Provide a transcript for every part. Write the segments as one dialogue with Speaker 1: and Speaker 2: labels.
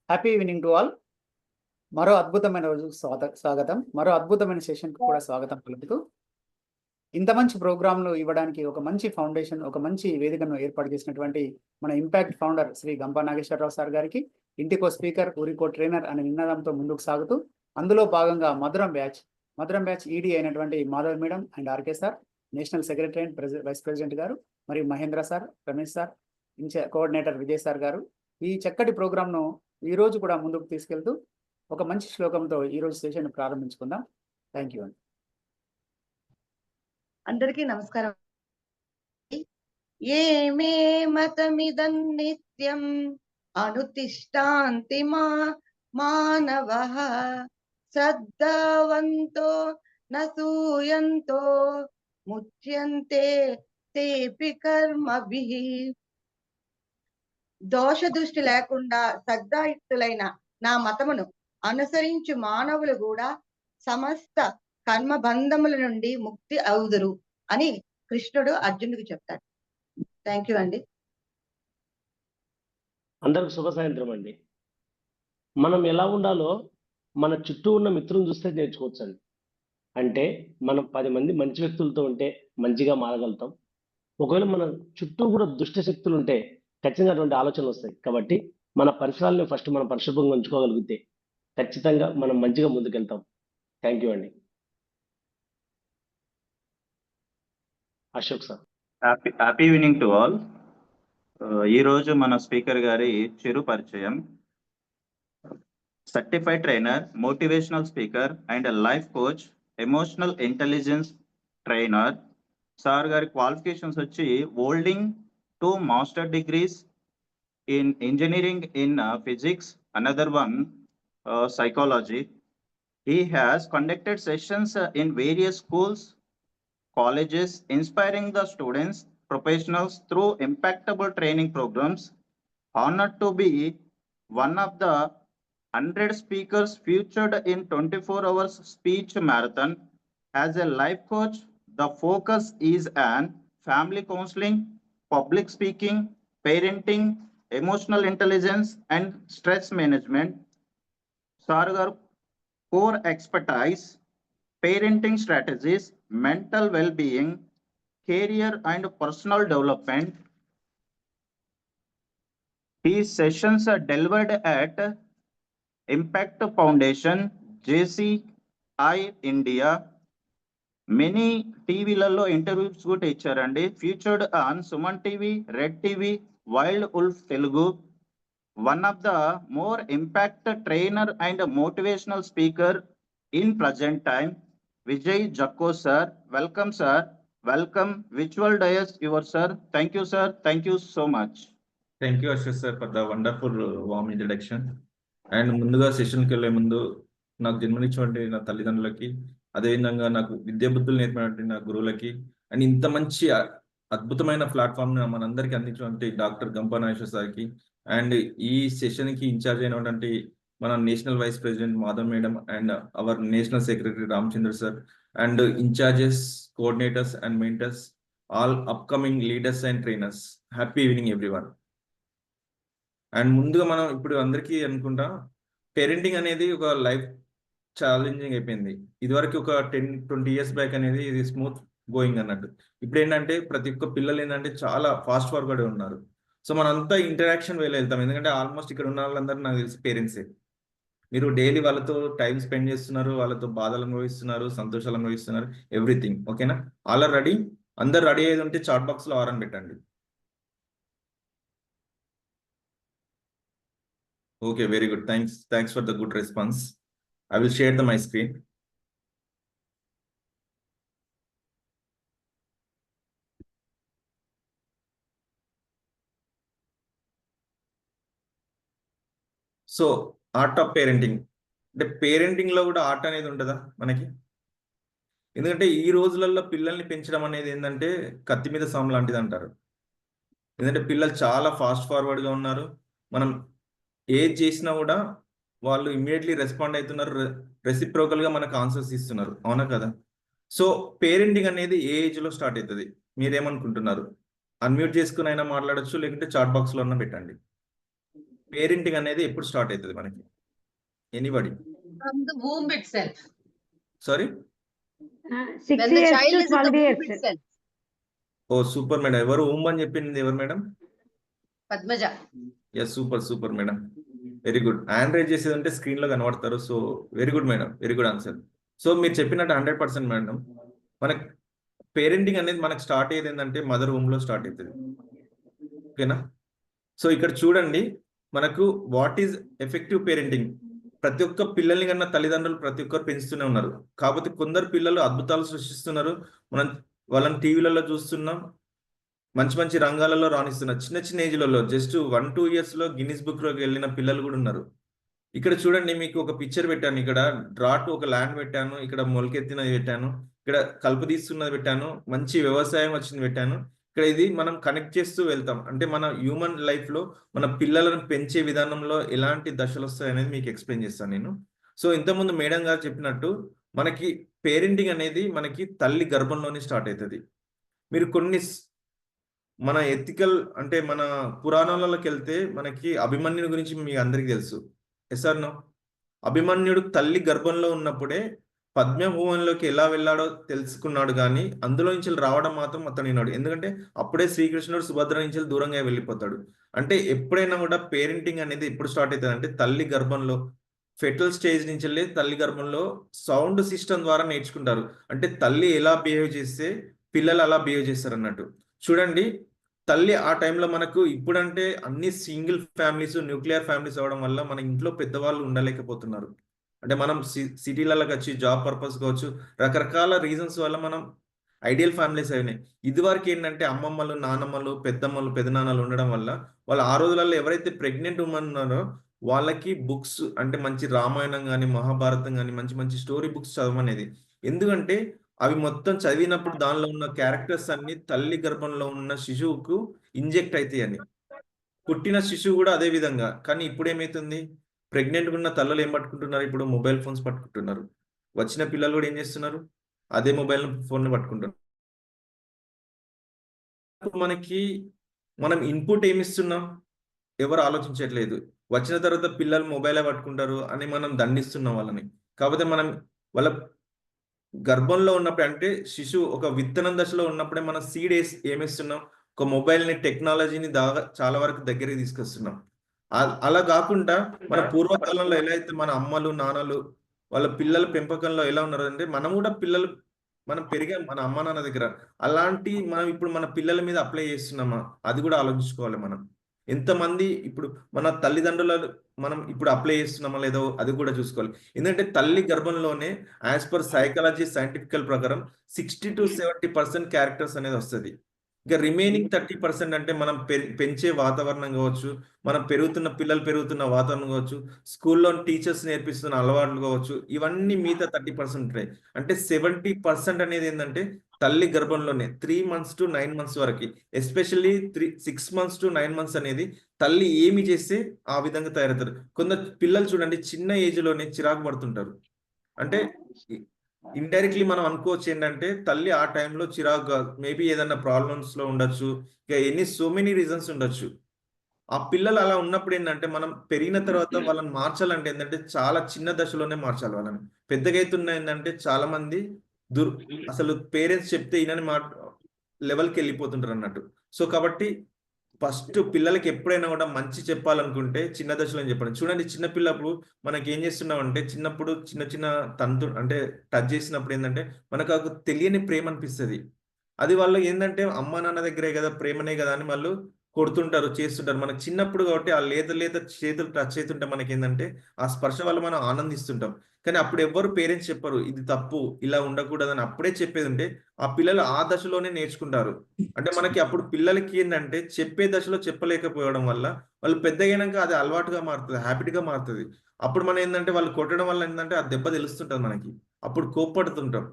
Speaker 1: Happy evening to all. మరో అద్భుతమైన రోజు స్వాగతం. మరో అద్భుతమైన సెషన్కి కూడా స్వాగతం పలుకుతూ, ఇంత మంచి ప్రోగ్రాంలు ఇవ్వడానికి ఒక మంచి ఫౌండేషన్, ఒక మంచి వేదికను ఏర్పాటు చేసినటువంటి మన impact founder Shri Gampa Nageswararao sir గారికి, ఇంటికో స్పీకర్ ఊరికో ట్రైనర్ అనే నినాదంతో ముందుకు సాగుతూ, అందులో భాగంగా మధురం బ్యాచ్ ఈడీ అయినటువంటి Madhav madam and RK sir, national secretary and vice president గారు, మరియు Mahendra sir, Ramesh sir, coordinator Vijay sir గారు ఈ చక్కటి ప్రోగ్రాంను ఈ రోజు కూడా ముందుకు తీసుకెళ్తూ ఒక మంచి శ్లోకంతో ఈ రోజు సెషన్ ప్రారంభించుకుందాం. థ్యాంక్ యూ అండి.
Speaker 2: అందరికీ నమస్కారం. ఏ మే మతమిదం నిత్యం అనుతిష్టాంతి మానవః శ్రద్ధావంతో నూయంతో ముచ్యంతే తేపి కర్మభిః. దోష దృష్టి లేకుండా శ్రద్ధాయుక్తులైన నా మతమును అనుసరించు మానవులు కూడా సమస్త కర్మ బంధముల నుండి ముక్తి అవుదురు అని కృష్ణుడు అర్జునుడికి చెప్తాడు. థ్యాంక్ యూ అండి.
Speaker 3: అందరికి శుభ సాయంత్రం అండి. మనం ఎలా ఉండాలో మన చుట్టూ ఉన్న మిత్రులను చూస్తే నేర్చుకోవచ్చు అండి. అంటే మనం 10 మంది మంచి వ్యక్తులతో ఉంటే మంచిగా మారగలుగుతాం. ఒకవేళ మన చుట్టూ కూడా దుష్ట శక్తులు ఉంటే ఖచ్చితంగా అటువంటి ఆలోచనలు వస్తాయి. కాబట్టి మన పరిసరాలను ఫస్ట్ మనం పరిశుభ్రంగా ఉంచుకోగలిగితే ఖచ్చితంగా మనం మంచిగా ముందుకెళ్తాం. థ్యాంక్ యూ అండి. Ashok sir.
Speaker 4: Happy evening to all. ఈ రోజు మన స్పీకర్ గారి చిరు పరిచయం. Certified trainer, motivational speaker and life coach, emotional intelligence trainer. Sir గారి క్వాలిఫికేషన్స్ వచ్చి holding 2 master degrees in engineering in physics, another one psychology. He has conducted sessions in various schools, colleges, inspiring the students, professionals through impactable training programs. Honored to be one of the 100 speakers featured in 24 hours speech marathon. As a life coach, the focus is on family counseling, public speaking, parenting, emotional intelligence and stress management. Sargar core expertise, parenting strategies, mental well-being, career and personal development. These sessions are delivered at Impact Foundation, JCI India. Many టీవీలలో interviews కూడా ఇచ్చారండి. Featured on Suman TV, Red TV, Wild Wolf Telugu. One of the more impact trainer and motivational speaker in present time, Vijay Jakko sir. Welcome sir, welcome. Visual dais your sir. Thank you sir, thank you so much.
Speaker 5: Thank you Ashok sir for the wonderful warm introduction. And ముందుగా సెషన్కి వెళ్ళే ముందు నాకు జన్మనిచ్చినటువంటి నా తల్లిదండ్రులకి, అదేవిధంగా నాకు విద్యా బుద్ధులు నేర్పినటువంటి నా గురువులకి, అండ్ ఇంత మంచి అద్భుతమైన ప్లాట్ఫామ్ మనందరికీ అందించినటువంటి డాక్టర్ గంపా నాగేశ్వర సార్కి, అండ్ ఈ సెషన్కి ఇన్ఛార్జ్ అయినటువంటి మన national vice president Madhav madam and our national secretary Ramachandra sir, and incharges, coordinators and mentors, all upcoming leaders and trainers. Happy evening everyone. And ముందుగా మనం ఇప్పుడు అందరికీ అనుకుంటా, పేరెంటింగ్ అనేది ఒక లైఫ్ ఛాలెంజింగ్ అయిపోయింది. ఇదివరకు ఒక 10-20 years బ్యాక్ అనేది ఇది స్మూత్ గోయింగ్ అన్నట్టు. ఇప్పుడు ఏంటంటే ప్రతి ఒక్క పిల్లలు ఏంటంటే చాలా ఫాస్ట్ ఫార్వర్డ్ ఉన్నారు. సో మనంతా ఇంటరాక్షన్ వేలో వెళ్తాం, ఎందుకంటే ఆల్మోస్ట్ ఇక్కడ ఉన్న వాళ్ళందరూ నాకు తెలిసి పేరెంట్సే. మీరు డైలీ వాళ్ళతో టైం స్పెండ్ చేస్తున్నారు, వాళ్ళతో బాధలు అనుభవిస్తున్నారు, సంతోషాలు అనుభవిస్తున్నారు, ఎవ్రీథింగ్. ఓకేనా? All are ready? అందరు రెడీ అయ్యేది ఉంటే చాట్ బాక్స్లో ఆరని పెట్టండి. Okay, very good. Thanks for the good response. I will share my screen. So art of parenting అంటే పేరెంటింగ్ లో కూడా ఆర్ట్ అనేది ఉంటుందా మనకి? ఎందుకంటే ఈ రోజులలో పిల్లల్ని పెంచడం అనేది ఏంటంటే కత్తి మీద సాము లాంటిది అంటారు. ఎందుకంటే పిల్లలు చాలా ఫాస్ట్ ఫార్వర్డ్గా ఉన్నారు. మనం ఏది చేసినా కూడా వాళ్ళు ఇమ్మీడియట్లీ రెస్పాండ్ అవుతున్నారు, రెసిప్రోకల్గా మనకు ఆన్సర్స్ ఇస్తున్నారు. అవునా కదా? సో పేరెంటింగ్ అనేది ఏ ఏజ్లో స్టార్ట్ అవుతుంది? మీరేమనుకుంటున్నారు? అన్మ్యూట్ చేసుకుని అయినా మాట్లాడచ్చు, లేకుంటే చాట్ బాక్స్లో అయినా పెట్టండి. పేరెంటింగ్ అనేది ఎప్పుడు స్టార్ట్ అవుతుంది మనకి? Anybody?
Speaker 6: From the womb itself.
Speaker 5: Sorry?
Speaker 7: 6
Speaker 6: When the
Speaker 7: years
Speaker 6: child
Speaker 7: to
Speaker 6: is in the
Speaker 7: 12
Speaker 6: womb
Speaker 7: years.
Speaker 6: itself.
Speaker 5: Oh super madam. ఎవరు ఊమ్ అని చెప్పింది ఎవరు మేడం?
Speaker 6: Padmaja.
Speaker 5: Yes, super madam, very good. Hand raise చేసేది ఉంటే స్క్రీన్ లో కనబడతారు. So very good madam, very good answer. So మీరు చెప్పినట్టు 100% మేడం. మనకి పేరెంటింగ్ అనేది మనకు స్టార్ట్ అయ్యేది ఏంటంటే మదర్ హోమ్ లో స్టార్ట్ అవుతుంది. ఓకేనా? సో ఇక్కడ చూడండి, మనకు వాట్ ఈజ్ ఎఫెక్టివ్ పేరెంటింగ్. ప్రతి ఒక్క పిల్లల్ని కన్నా తల్లిదండ్రులు ప్రతి ఒక్కరు పెంచుతూనే ఉన్నారు. కాకపోతే కొందరు పిల్లలు అద్భుతాలు సృష్టిస్తున్నారు. మనం వాళ్ళని టీవీలలో చూస్తున్నాం, మంచి మంచి రంగాలలో రాణిస్తున్నారు. చిన్న ఏజ్లలో జస్ట్ 1-2 years లో గిన్నిస్ బుక్ లోకి వెళ్ళిన పిల్లలు కూడా ఉన్నారు. ఇక్కడ చూడండి, మీకు ఒక పిక్చర్ పెట్టాను. ఇక్కడ డ్రాట్ ఒక ల్యాండ్ పెట్టాను, ఇక్కడ మొలకెత్తినది పెట్టాను, ఇక్కడ కలుపు తీస్తున్నది పెట్టాను, మంచి వ్యవసాయం వచ్చింది పెట్టాను. ఇక్కడ ఇది మనం కనెక్ట్ చేస్తూ వెళ్తాం. అంటే మన హ్యూమన్ లైఫ్ లో మన పిల్లలను పెంచే విధానంలో ఎలాంటి దశలు వస్తాయి అనేది మీకు ఎక్స్ప్లెయిన్ చేస్తాను నేను. సో ఇంతకుముందు మేడం గారు చెప్పినట్టు మనకి పేరెంటింగ్ అనేది మనకి తల్లి గర్భంలోనే స్టార్ట్ అవుతుంది. మీరు కొన్ని మన ఎథికల్ అంటే మన పురాణాలలోకి వెళ్తే మనకి అభిమన్యుడి గురించి మీ అందరికీ తెలుసు. Yes or no? అభిమన్యుడు తల్లి గర్భంలో ఉన్నప్పుడే పద్మభూమంలోకి ఎలా వెళ్ళాడో తెలుసుకున్నాడు, కానీ అందులో నుంచి రావడం మాత్రం అతనినాడు. ఎందుకంటే అప్పుడే శ్రీకృష్ణుడు సుభద్ర నుంచి దూరంగా వెళ్ళిపోతాడు. అంటే ఎప్పుడైనా కూడా పేరెంటింగ్ అనేది ఎప్పుడు స్టార్ట్ అవుతుంది అంటే తల్లి గర్భంలో, ఫెటల్ స్టేజ్ నుంచి వెళ్ళి తల్లి గర్భంలో సౌండ్ సిస్టమ్ ద్వారా నేర్చుకుంటారు. అంటే తల్లి ఎలా బిహేవ్ చేస్తే పిల్లలు అలా బిహేవ్ చేస్తారు అన్నట్టు. చూడండి, తల్లి ఆ టైంలో మనకు ఇప్పుడంటే అన్ని సింగిల్ ఫ్యామిలీస్, న్యూక్లియర్ ఫ్యామిలీస్ అవడం వల్ల మన ఇంట్లో పెద్దవాళ్ళు ఉండలేకపోతున్నారు. అంటే మనం సిటీలలోకి వచ్చి జాబ్ పర్పస్ కావచ్చు, రకరకాల రీజన్స్ వల్ల మనం ఐడియల్ ఫ్యామిలీస్ అయినాయి. ఇదివరకు ఏంటంటే అమ్మమ్మలు, నానమ్మలు, పెద్దమ్మలు, పెదనాన్నలు ఉండడం వల్ల వాళ్ళు ఆ రోజులలో ఎవరైతే ప్రెగ్నెంట్ ఉమెన్ ఉన్నారో వాళ్ళకి బుక్స్ అంటే మంచి రామాయణం కానీ మహాభారతం కానీ మంచి మంచి స్టోరీ బుక్స్ చదవమనేది. ఎందుకంటే అవి మొత్తం చదివినప్పుడు దానిలో ఉన్న క్యారెక్టర్స్ అన్ని తల్లి గర్భంలో ఉన్న శిశువుకు ఇంజెక్ట్ అవుతాయి అని. పుట్టిన శిశువు కూడా అదే విధంగా. కానీ ఇప్పుడు ఏమైతుంది, ప్రెగ్నెంట్ ఉన్న తల్లులు ఏం పట్టుకుంటున్నారు, ఇప్పుడు మొబైల్ ఫోన్స్ పట్టుకుంటున్నారు. వచ్చిన పిల్లలు కూడా ఏం చేస్తున్నారు, అదే మొబైల్ ఫోన్ పట్టుకుంటున్నారు. మనకి మనం ఇన్పుట్ ఏమిస్తున్నాం ఎవరు ఆలోచించట్లేదు. వచ్చిన తర్వాత పిల్లలు మొబైలే పట్టుకుంటారు అని మనం దండిస్తున్నాం వాళ్ళని. కాకపోతే మనం వాళ్ళ గర్భంలో ఉన్నప్పుడు అంటే శిశువు ఒక విత్తనం దశలో ఉన్నప్పుడే మన సీడ్ ఏమిస్తున్నాం, ఒక మొబైల్ని, టెక్నాలజీని చాలా వరకు దగ్గరికి తీసుకొస్తున్నాం. అలా కాకుండా మన పూర్వకాలంలో ఎలా అయితే మన అమ్మలు, నాన్నలు వాళ్ళ పిల్లల పెంపకంలో ఎలా ఉన్నారు అంటే మనం కూడా పిల్లలు మనం పెరిగాం మన అమ్మ నాన్న దగ్గర. అలాంటి మనం ఇప్పుడు మన పిల్లల మీద అప్లై చేస్తున్నామా అది కూడా ఆలోచించుకోవాలి. మనం ఎంతమంది ఇప్పుడు మన తల్లిదండ్రుల మనం ఇప్పుడు అప్లై చేస్తున్నామా లేదో అది కూడా చూసుకోవాలి. ఎందుకంటే తల్లి గర్భంలోనే యాజ్ పర్ సైకాలజీ సైంటిఫికల్ ప్రకారం 60 to 70% క్యారెక్టర్స్ అనేది వస్తుంది. ఇక రిమైనింగ్ 30% అంటే మనం పెంచే వాతావరణం కావచ్చు, మనం పిల్లలు పెరుగుతున్న వాతావరణం కావచ్చు, స్కూల్లో టీచర్స్ నేర్పిస్తున్న అలవాట్లు కావచ్చు, ఇవన్నీ మిగతా 30% ఉంటాయి. అంటే 70% అనేది ఏంటంటే తల్లి గర్భంలోనే 3 months to 9 months వరకు, ఎస్పెషల్లీ 6 months to 9 months అనేది తల్లి ఏమి చేస్తే ఆ విధంగా తయారవుతారు. కొందరు పిల్లలు చూడండి చిన్న ఏజ్ లోనే చిరాకు పడుతుంటారు. అంటే ఇండైరెక్ట్లీ మనం అనుకోవచ్చు ఏంటంటే తల్లి ఆ టైంలో చిరాకు, మేబీ ఏదైనా ప్రాబ్లమ్స్ లో ఉండొచ్చు, ఇక సో మెనీ రీజన్స్ ఉండొచ్చు. ఆ పిల్లలు అలా ఉన్నప్పుడు ఏంటంటే మనం పెరిగిన తర్వాత వాళ్ళని మార్చాలంటే ఏంటంటే చాలా చిన్న దశలోనే మార్చాలి వాళ్ళని. పెద్దగా అవుతున్న ఏంటంటే చాలా మంది అసలు పేరెంట్స్ చెప్తే ఈయనని లెవెల్కి వెళ్ళిపోతుంటారు అన్నట్టు. సో కాబట్టి ఫస్ట్ పిల్లలకి ఎప్పుడైనా కూడా మంచి చెప్పాలనుకుంటే చిన్న దశలో చెప్పండి. చూడండి, చిన్నపిల్లప్పుడు మనకి ఏం చేస్తున్నాం అంటే చిన్నప్పుడు చిన్న చిన్న అంటే టచ్ చేసినప్పుడు ఏంటంటే మనకు ఒక తెలియని ప్రేమ అనిపిస్తుంది. అది వాళ్ళు ఏంటంటే అమ్మ నాన్న దగ్గరే కదా, ప్రేమనే కదా అని వాళ్ళు కొడుతుంటారు, చేస్తుంటారు. మనకు చిన్నప్పుడు కాబట్టి ఆ లేత చేతులు టచ్ అవుతుంటే మనకి ఏంటంటే ఆ స్పర్శ వల్ల మనం ఆనందిస్తుంటాం. కానీ అప్పుడు ఎవ్వరు పేరెంట్స్ చెప్పరు ఇది తప్పు, ఇలా ఉండకూడదు అని. అప్పుడే చెప్పేది ఉంటే ఆ పిల్లలు ఆ దశలోనే నేర్చుకుంటారు. అంటే మనకి అప్పుడు పిల్లలకి ఏంటంటే చెప్పే దశలో చెప్పలేకపోవడం వల్ల వాళ్ళు పెద్దగైనాక అది అలవాటుగా మారుతుంది, హ్యాబిట్గా మారుతుంది. అప్పుడు మనం ఏంటంటే వాళ్ళు కొట్టడం వల్ల ఏంటంటే ఆ దెబ్బ తెలుస్తుంటుంది మనకి, అప్పుడు కోప్పడుతుంటాం.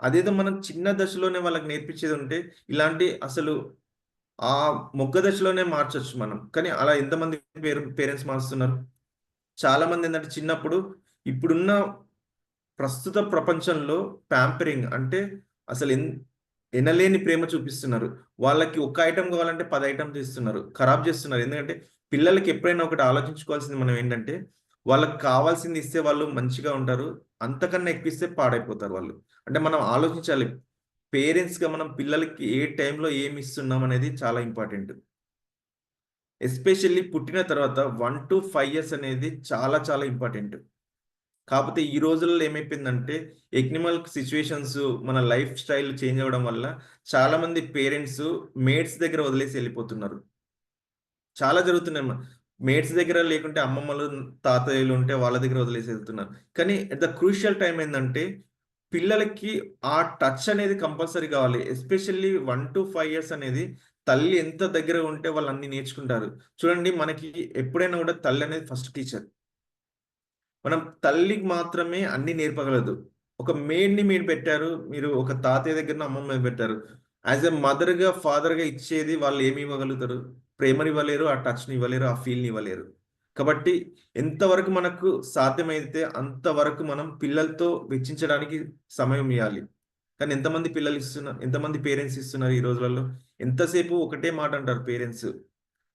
Speaker 5: అదేదో మనం చిన్న దశలోనే వాళ్ళకి నేర్పించేది ఉంటే ఇలాంటి అసలు ఆ మొగ్గ దశలోనే మార్చొచ్చు మనం. కానీ అలా ఎంతమంది పేరెంట్స్ మారుస్తున్నారు? చాలా మంది ఏంటంటే చిన్నప్పుడు ఇప్పుడున్న ప్రస్తుత ప్రపంచంలో ప్యాంపరింగ్ అంటే అసలు ఎనలేని ప్రేమ చూపిస్తున్నారు. వాళ్ళకి ఒక ఐటమ్ కావాలంటే 10 ఐటమ్స్ ఇస్తున్నారు. ఖరాబ్ చేస్తున్నారు. ఎందుకంటే పిల్లలకి ఎప్పుడైనా ఒకటి ఆలోచించుకోవాల్సింది మనం ఏంటంటే, వాళ్ళకి కావాల్సింది ఇస్తే వాళ్ళు మంచిగా ఉంటారు. అంతకన్నా ఎక్కువ ఇస్తే పాడైపోతారు వాళ్ళు. అంటే మనం ఆలోచించాలి. పేరెంట్స్‌గా మనం పిల్లలకి ఏ టైంలో ఏమి ఇస్తున్నాం అనేది చాలా ఇంపార్టెంట్. ఎస్పెషల్లీ పుట్టిన తర్వాత 1-5 ఇయర్స్ అనేది చాలా చాలా ఇంపార్టెంట్. కాకపోతే ఈ రోజుల్లో ఏమైపోయిందంటే ఎకనామిక్ సిచ్యువేషన్స్ మన లైఫ్ స్టైల్ చేంజ్ అవ్వడం వల్ల చాలా మంది పేరెంట్స్ మేట్స్ దగ్గర వదిలేసి వెళ్ళిపోతున్నారు. చాలా జరుగుతున్నాయి. మేట్స్ దగ్గర లేకుంటే అమ్మమ్మలు, తాతయ్యలు ఉంటే వాళ్ళ దగ్గర వదిలేసి వెళ్తున్నారు. కానీ ద క్రూషియల్ టైం ఏందంటే పిల్లలకి ఆ టచ్ అనేది కంపల్సరీ కావాలి. ఎస్పెషల్లీ 1-5 ఇయర్స్ అనేది తల్లి ఎంత దగ్గర ఉంటే వాళ్ళు అన్ని నేర్చుకుంటారు. చూడండి మనకి ఎప్పుడైనా కూడా తల్లి అనేది ఫస్ట్ టీచర్. మనం తల్లికి మాత్రమే అన్ని నేర్పగలదు. ఒక మేడ్‌ని మీరు పెట్టారు. మీరు ఒక తాతయ్య దగ్గరనో, అమ్మమ్మ పెట్టారు. యాస్ ఎ మదర్‌గా, ఫాదర్‌గా ఇచ్చేది వాళ్ళు ఏమి ఇవ్వగలుగుతారు? ప్రేమనివ్వలేరు, ఆ టచ్‌ని ఇవ్వలేరు, ఆ ఫీల్‌ని ఇవ్వలేరు. కాబట్టి ఎంతవరకు మనకు సాధ్యమైతే అంతవరకు మనం పిల్లలతో వెచ్చించడానికి సమయం ఇయ్యాలి. కానీ ఎంతమంది పిల్లలు ఇస్తున్నారు? ఎంతమంది పేరెంట్స్ ఇస్తున్నారు ఈ రోజులలో? ఎంతసేపు ఒకటే మాట అంటారు పేరెంట్స్.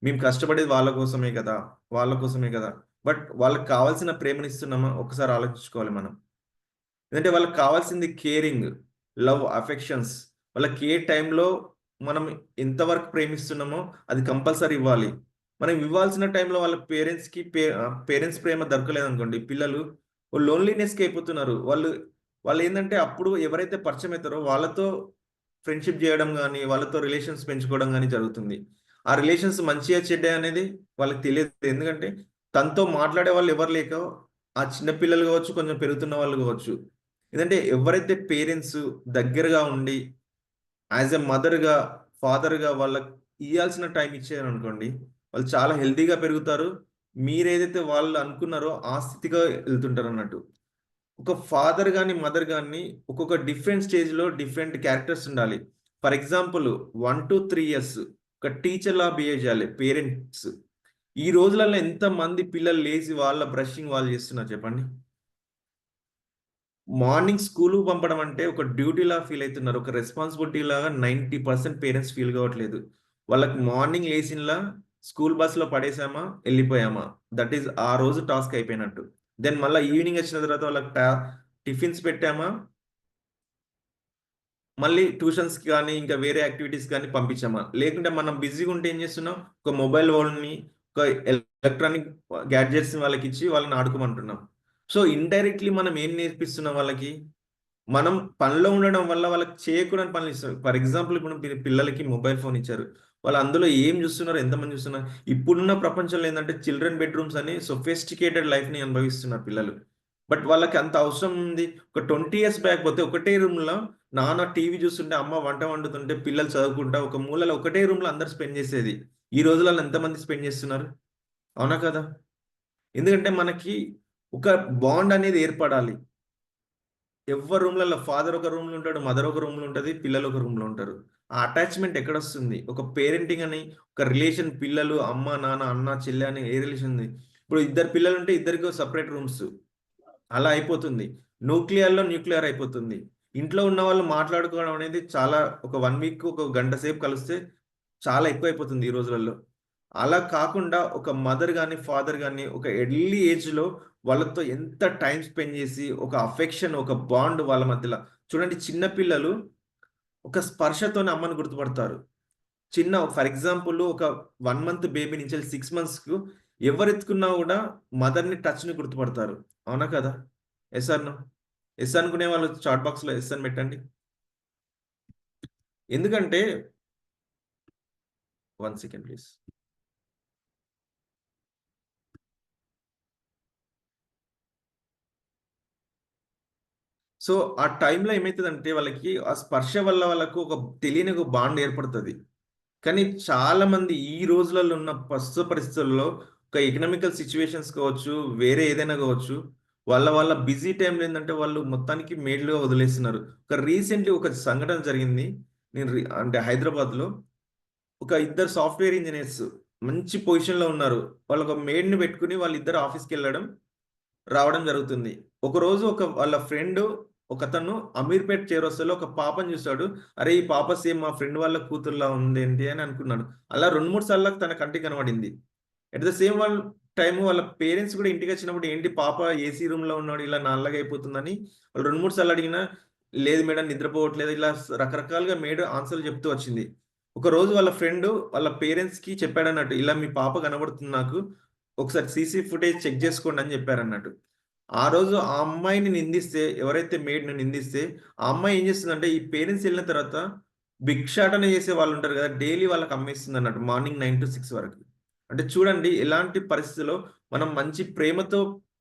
Speaker 5: మేము కష్టపడేది వాళ్ళ కోసమే కదా! వాళ్ళ కోసమే కదా! బట్ వాళ్ళకి కావాల్సిన ప్రేమనిస్తున్నామా? ఒక్కసారి ఆలోచించుకోవాలి మనం. ఎందుకంటే వాళ్ళకి కావాల్సింది కేరింగ్, లవ్, అఫెక్షన్స్. వాళ్ళకి ఏ టైంలో మనం ఎంతవరకు ప్రేమిస్తున్నామో అది కంపల్సరీ ఇవ్వాలి. మనం ఇవ్వాల్సిన టైంలో వాళ్ళ పేరెంట్స్ ప్రేమ దొరకలేదనుకోండి, పిల్లలు లోన్లీనెస్‌కి అయిపోతున్నారు. వాళ్ళేందంటే అప్పుడు ఎవరైతే పరిచయం అయితారో వాళ్ళతో ఫ్రెండ్‌షిప్ జేయడం గాని, వాళ్ళతో రిలేషన్స్ పెంచుకోవడం గాని జరుగుతుంది. ఆ రిలేషన్స్ మంచియా, చెడ్డా అనేది వాళ్ళకి తెలియదు. ఎందుకంటే తనతో మాట్లాడే వాళ్ళు ఎవరు లేక ఆ చిన్న పిల్లలు గావచ్చు, కొంచెం పెరుగుతున్న వాళ్ళు గావచ్చు. ఎందుకంటే ఎవరైతే పేరెంట్స్ దగ్గరగా ఉండి యాస్ ఎ మదర్‌గా, ఫాదర్‌గా వాళ్ళకి ఇయ్యాల్సిన టైం ఇచ్చారనుకోండి, వాళ్ళు చాలా హెల్తీగా పెరుగుతారు. మీరేదైతే వాళ్ళు అనుకున్నారో ఆ స్థితిగా ఎళ్తుంటారన్నట్టు. ఒక ఫాదర్ గాని, మదర్ గాని ఒక్కొక్క డిఫరెంట్ స్టేజ్‌లో డిఫరెంట్ క్యారెక్టర్స్ ఉండాలి. ఫర్ ఎగ్జాంపుల్ 1-3 ఇయర్స్ ఒక టీచర్‌లా బిహేవ్ చేయాలి పేరెంట్స్. ఈ రోజులలో ఎంతమంది పిల్లలు లేసి వాళ్ళ బ్రషింగ్ వాళ్ళు చేస్తున్నారు చెప్పండి? మార్నింగ్ స్కూలుకి పంపడం అంటే ఒక డ్యూటీలా ఫీల్ అయితున్నారు. ఒక రెస్పాన్సిబిలిటీ లాగా 90% పేరెంట్స్ ఫీల్ కావట్లేదు. వాళ్ళకి మార్నింగ్ లేసినలా స్కూల్ బస్‌లో పడేసామా, ఎళ్ళిపోయామా. దట్ ఈస్ ఆ రోజు టాస్క్ అయిపోయినట్టు. దెన్ మళ్ళా ఈవినింగ్ వచ్చిన తర్వాత వాళ్ళకి టిఫిన్స్ పెట్టామా, మళ్ళీ ట్యూషన్స్‌కి గాని, ఇంకా వేరే యాక్టివిటీస్ గాని పంపించామా. లేకుంటే మనం బిజీగా ఉంటే ఏం చేస్తున్నాం, ఒక మొబైల్ ఫోన్‌ని, ఒక ఎలక్ట్రానిక్ గ్యాడ్జెట్స్‌ని వాళ్ళకిచ్చి వాళ్ళని ఆడుకోమంటున్నాం. సో, ఇండైరెక్ట్‌లీ మనం ఏం నేర్పిస్తున్నాం వాళ్ళకి? మనం పనిలో ఉండడం వల్ల వాళ్ళకి చేయకూడని పనులు ఇస్తారు. ఫర్ ఎగ్జాంపుల్ ఇప్పుడు పిల్లలకి మొబైల్ ఫోన్ ఇచ్చారు. వాళ్ళు అందులో ఏం చూస్తున్నారు? ఎంతమంది చూస్తున్నారు? ఇప్పుడున్న ప్రపంచంలో ఏందంటే చిల్డ్రన్ బెడ్‌రూమ్స్ అని సోఫిస్టికేటెడ్ లైఫ్‌ని అనుభవిస్తున్నారు పిల్లలు. బట్ వాళ్ళకి అంత అవసరం ఉంది. ఒక 20 ఇయర్స్ బ్యాక్ పోతే ఒకటే రూమ్‌లో నాన్న టీవీ చూస్తుంటే, అమ్మ వంట వండుతుంటే, పిల్లలు చదువుకుంటా ఒక మూలలో ఒకటే రూమ్‌లో అందరూ స్పెండ్ చేసేది. ఈ రోజులలో ఎంతమంది స్పెండ్ చేస్తున్నారు? అవునా కదా? ఎందుకంటే మనకి ఒక బాండ్ అనేది ఏర్పడాలి. ఎవ్వరి రూమ్‌లలో ఫాదర్ ఒక రూమ్‌లో ఉంటాడు. మదర్ ఒక రూమ్‌లో ఉంటది. పిల్లలు ఒక రూమ్‌లో ఉంటారు. ఆ అటాచ్‌మెంట్ ఎక్కడొస్తుంది? ఒక పేరెంటింగ్ అని ఒక రిలేషన్ పిల్లలు, అమ్మ, నాన్న, అన్న, చెల్లె అని ఏ రిలేషన్ ఉంది? ఇప్పుడు ఇద్దరు పిల్లలుంటే ఇద్దరికి సెపరేట్ రూమ్స్. అలా అయిపోతుంది. న్యూక్లియర్ అయిపోతుంది. ఇంట్లో ఉన్నవాళ్ళు మాట్లాడుకోవడం అనేది చాలా ఒక 1 వీక్ ఒక గంట సేపు కలిస్తే చాలా ఎక్కువైపోతుంది ఈ రోజులలో. అలా కాకుండా ఒక మదర్ గాని, ఫాదర్ గాని ఒక ఎర్లీ ఏజ్‌లో వాళ్ళతో ఎంత టైమ్ స్పెండ్ చేసి, ఒక అఫెక్షన్, ఒక బాండ్ వాళ్ళ మధ్యల చూడండి చిన్న పిల్లలు ఒక స్పర్శతోనే అమ్మని గుర్తుపడతారు. ఫర్ ఎగ్జాంపుల్ ఒక 1 మంత్ బేబీ నుంచి 6 మంత్స్‌కు ఎవరెత్తుకున్నా గూడా మదర్‌ని టచ్‌ని గుర్తుపడతారు. అవునా కదా? Yes or no? యెస్ అనుకునే వాళ్ళు చాట్ బాక్స్‌లో యెస్ అని పెట్టండి. ఎందుకంటే 1 సెకండ్ ప్లీజ్. సో, ఆ టైంలో ఏమైతదంటే వాళ్ళకి ఆ స్పర్శ వల్ల వాళ్ళకు ఒక తెలియని ఒక బాండ్ ఏర్పడతది. కానీ చాలా మంది ఈ రోజులలో ఉన్న ప్రస్తుత పరిస్థితుల్లో ఒక ఎకనామికల్ సిట్యుయేషన్స్ కావచ్చు, వేరే ఏదైనా కావచ్చు, వాళ్ళ బిజీ టైంలో ఏందంటే వాళ్ళు మొత్తానికి మెయిడ్‌లుగా వదిలేస్తున్నారు. రీసెంట్‌లీ ఒక సంఘటన జరిగింది. నేను అంటే హైదరాబాద్‌లో ఒక ఇద్దరు సాఫ్ట్‌వేర్ ఇంజినీర్స్ మంచి పొజిషన్‌లో ఉన్నారు. వాళ్ళు ఒక మెయిడ్‌ని పెట్టుకొని వాళ్ళిద్దరు ఆఫీస్‌కెళ్ళడం, రావడం జరుగుతుంది. ఒకరోజు వాళ్ళ ఫ్రెండు ఒకతను అమీర్పేట్ చేరొస్తలో ఒక పాపని చూస్తాడు. అరే ఈ పాప సేమ్ మా ఫ్రెండ్ వాళ్ళ కూతురులా ఉంది ఏంటి అని అనుకున్నాడు. అలా 2-3 సార్లు తన కంటికి కనబడింది. ఎట్ ద సేమ్ టైం వాళ్ళ పేరెంట్స్ కూడా ఇంటికి వచ్చినప్పుడు ఏంటి పాప ఏసీ రూమ్ లో ఉన్నాడు ఇలా నల్లగా అయిపోతుందని వాళ్ళు 2-3 సార్లు అడిగినా లేదు మేడం నిద్రపోవట్లేదు ఇలా రకరకాలుగా మేడం ఆన్సర్లు చెప్తూ వచ్చింది. ఒక రోజు వాళ్ళ ఫ్రెండ్ వాళ్ళ పేరెంట్స్ కి చెప్పాడన్నట్టు ఇలా మీ పాప కనబడుతుంది నాకు ఒకసారి సీసీ ఫుటేజ్ చెక్ చేసుకోండి అని చెప్పారన్నట్టు. ఆ రోజు ఆ అమ్మాయిని నిందిస్తే ఎవరైతే మేడ్ని నిందిస్తే ఆ అమ్మాయి ఏం చేస్తుందంటే ఈ పేరెంట్స్ వెళ్ళిన తర్వాత భిక్షాటన చేసే వాళ్ళు ఉంటారు కదా డైలీ వాళ్ళకి అమ్మేస్తుంది అన్నట్టు మార్నింగ్ 9 to 6 వరకు. అంటే చూడండి ఎలాంటి పరిస్థితిలో మనం మంచి ప్రేమతో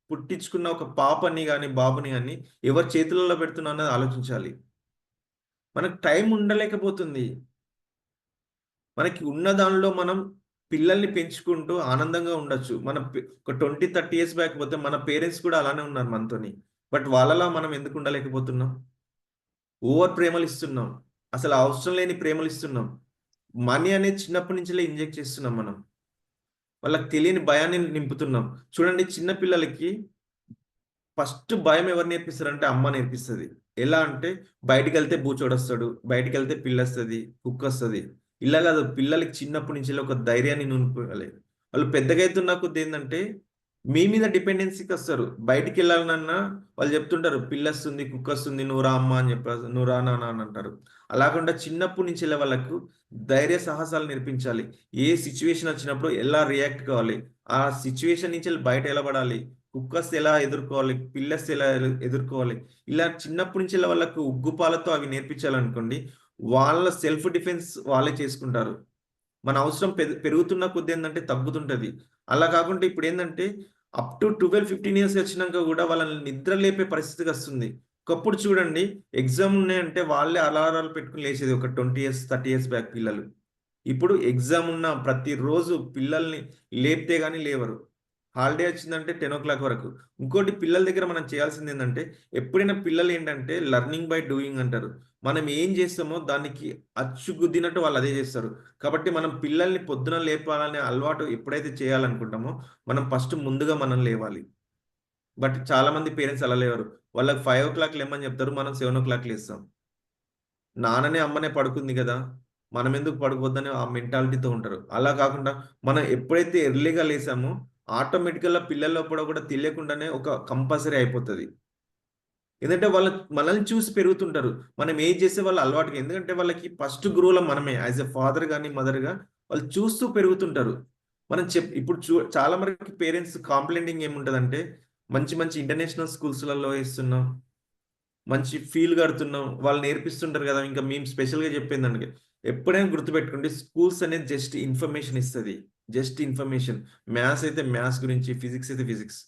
Speaker 5: పుట్టించుకున్న ఒక పాపని కానీ బాబుని కానీ ఎవరి చేతులలో పెడుతున్నా అన్నది ఆలోచించాలి. మనకు టైం ఉండలేకపోతుంది. మనకి ఉన్న దానిలో మనం పిల్లల్ని పెంచుకుంటూ ఆనందంగా ఉండొచ్చు. మన ఒక 20-30 ఇయర్స్ బ్యాక్ పోతే మన పేరెంట్స్ కూడా అలానే ఉన్నారు మనతోని. బట్ వాళ్ళలా మనం ఎందుకు ఉండలేకపోతున్నాం? ఓవర్ ప్రేమలు ఇస్తున్నాం. అసలు అవసరం లేని ప్రేమలు ఇస్తున్నాం. మనీ అనేది చిన్నప్పటి నుంచే ఇంజెక్ట్ చేస్తున్నాం మనం. వాళ్ళకి తెలియని భయాన్ని నింపుతున్నాం. చూడండి చిన్న పిల్లలకి ఫస్ట్ భయం ఎవరు నేర్పిస్తారంటే అమ్మ నేర్పిస్తుంది. ఎలా అంటే బయటికి వెళ్తే బూచోడొస్తాడు, బయటికి వెళ్తే పిల్ల వస్తుంది, కుక్క వస్తుంది. ఇలా కాదు పిల్లలకి చిన్నప్పటి నుంచి ఒక ధైర్యాన్ని నింపాలి. వాళ్ళు పెద్దగా అవుతున్న కొద్ది ఏంటంటే మీ మీద డిపెండెన్సీకి వస్తారు. బయటికి వెళ్ళాలన్నా వాళ్ళు చెప్తుంటారు పిల్ల వస్తుంది, కుక్క వస్తుంది, నువ్వు రా అమ్మ అని చెప్పారు, నువ్వు రా నాన్న అని అంటారు. అలాకుండా చిన్నప్పటి నుంచి వాళ్ళకు ధైర్య సాహసాలు నేర్పించాలి. ఏ సిచ్యువేషన్ వచ్చినప్పుడు ఎలా రియాక్ట్ కావాలి, ఆ సిచ్యువేషన్ నుంచి బయట ఎలా పడాలి, కుక్కస్ ఎలా ఎదుర్కోవాలి, పిల్లస్ ఎలా ఎదుర్కోవాలి, ఇలా చిన్నప్పటి నుంచి వాళ్ళకు ఉగ్గుపాలతో అవి నేర్పించాలనుకోండి వాళ్ళ సెల్ఫ్ డిఫెన్స్ వాళ్ళే చేసుకుంటారు. మన అవసరం పెరుగుతున్న కొద్ది ఏంటంటే తగ్గుతుంటది. అలా కాకుండా ఇప్పుడు ఏంటంటే అప్ టు 12-15 ఇయర్స్ వచ్చినాక కూడా వాళ్ళని నిద్ర లేపే పరిస్థితికి వస్తుంది. ఒకప్పుడు చూడండి ఎగ్జామ్ ఉన్నాయంటే వాళ్ళే అలారాలు పెట్టుకుని లేచేది ఒక 20 ఇయర్స్ 30 ఇయర్స్ బ్యాక్ పిల్లలు. ఇప్పుడు ఎగ్జామ్ ఉన్న ప్రతిరోజు పిల్లల్ని లేపితే కానీ లేవరు. హాలిడే వచ్చిందంటే 10 o'clock వరకు. ఇంకోటి పిల్లల దగ్గర మనం చేయాల్సింది ఏంటంటే ఎప్పుడైనా పిల్లలు ఏంటంటే లెర్నింగ్ బై డూయింగ్ అంటారు. మనం ఏం చేస్తామో దానికి అచ్చుగుద్దినట్టు వాళ్ళు అదే చేస్తారు. కాబట్టి మనం పిల్లల్ని పొద్దున లేపాలనే అలవాటు ఎప్పుడైతే చేయాలనుకుంటామో మనం ఫస్ట్ ముందుగా మనం లేవాలి. బట్ చాలా మంది పేరెంట్స్ అలా లేవరు. వాళ్ళకి 5 o'clock లేమని చెప్తారు, మనం 7 o'clock లేస్తాం. నాన్ననే అమ్మనే పడుకుంది కదా మనం ఎందుకు పడుకోవద్దని ఆ మెంటాలిటీతో ఉంటారు. అలా కాకుండా మనం ఎప్పుడైతే ఎర్లీగా లేసామో ఆటోమేటికల్గా పిల్లల్లో కూడా తెలియకుండానే ఒక కంపల్సరీ అయిపోతుంది. ఎందుకంటే వాళ్ళు మనల్ని చూసి పెరుగుతుంటారు. మనం ఏం చేస్తే వాళ్ళు అలవాటుగా, ఎందుకంటే వాళ్ళకి ఫస్ట్ గురువుల మనమే యాజ్ ఎ ఫాదర్ కానీ మదర్గా వాళ్ళు చూస్తూ పెరుగుతుంటారు. మనం ఇప్పుడు చాలా వరకు పేరెంట్స్ కాంప్లైంటింగ్ ఏముంటుందంటే మంచి మంచి ఇంటర్నేషనల్ స్కూల్స్లలో వేస్తున్నాం, మంచి ఫీల్ కడుతున్నాం, వాళ్ళు నేర్పిస్తుంటారు కదా. ఇంకా మేము స్పెషల్గా చెప్పిందండి ఎప్పుడైనా గుర్తుపెట్టుకోండి స్కూల్స్ అనేది జస్ట్ ఇన్ఫర్మేషన్ ఇస్తుంది, జస్ట్ ఇన్ఫర్మేషన్. మ్యాథ్స్ అయితే మ్యాథ్స్ గురించి, ఫిజిక్స్ అయితే physics.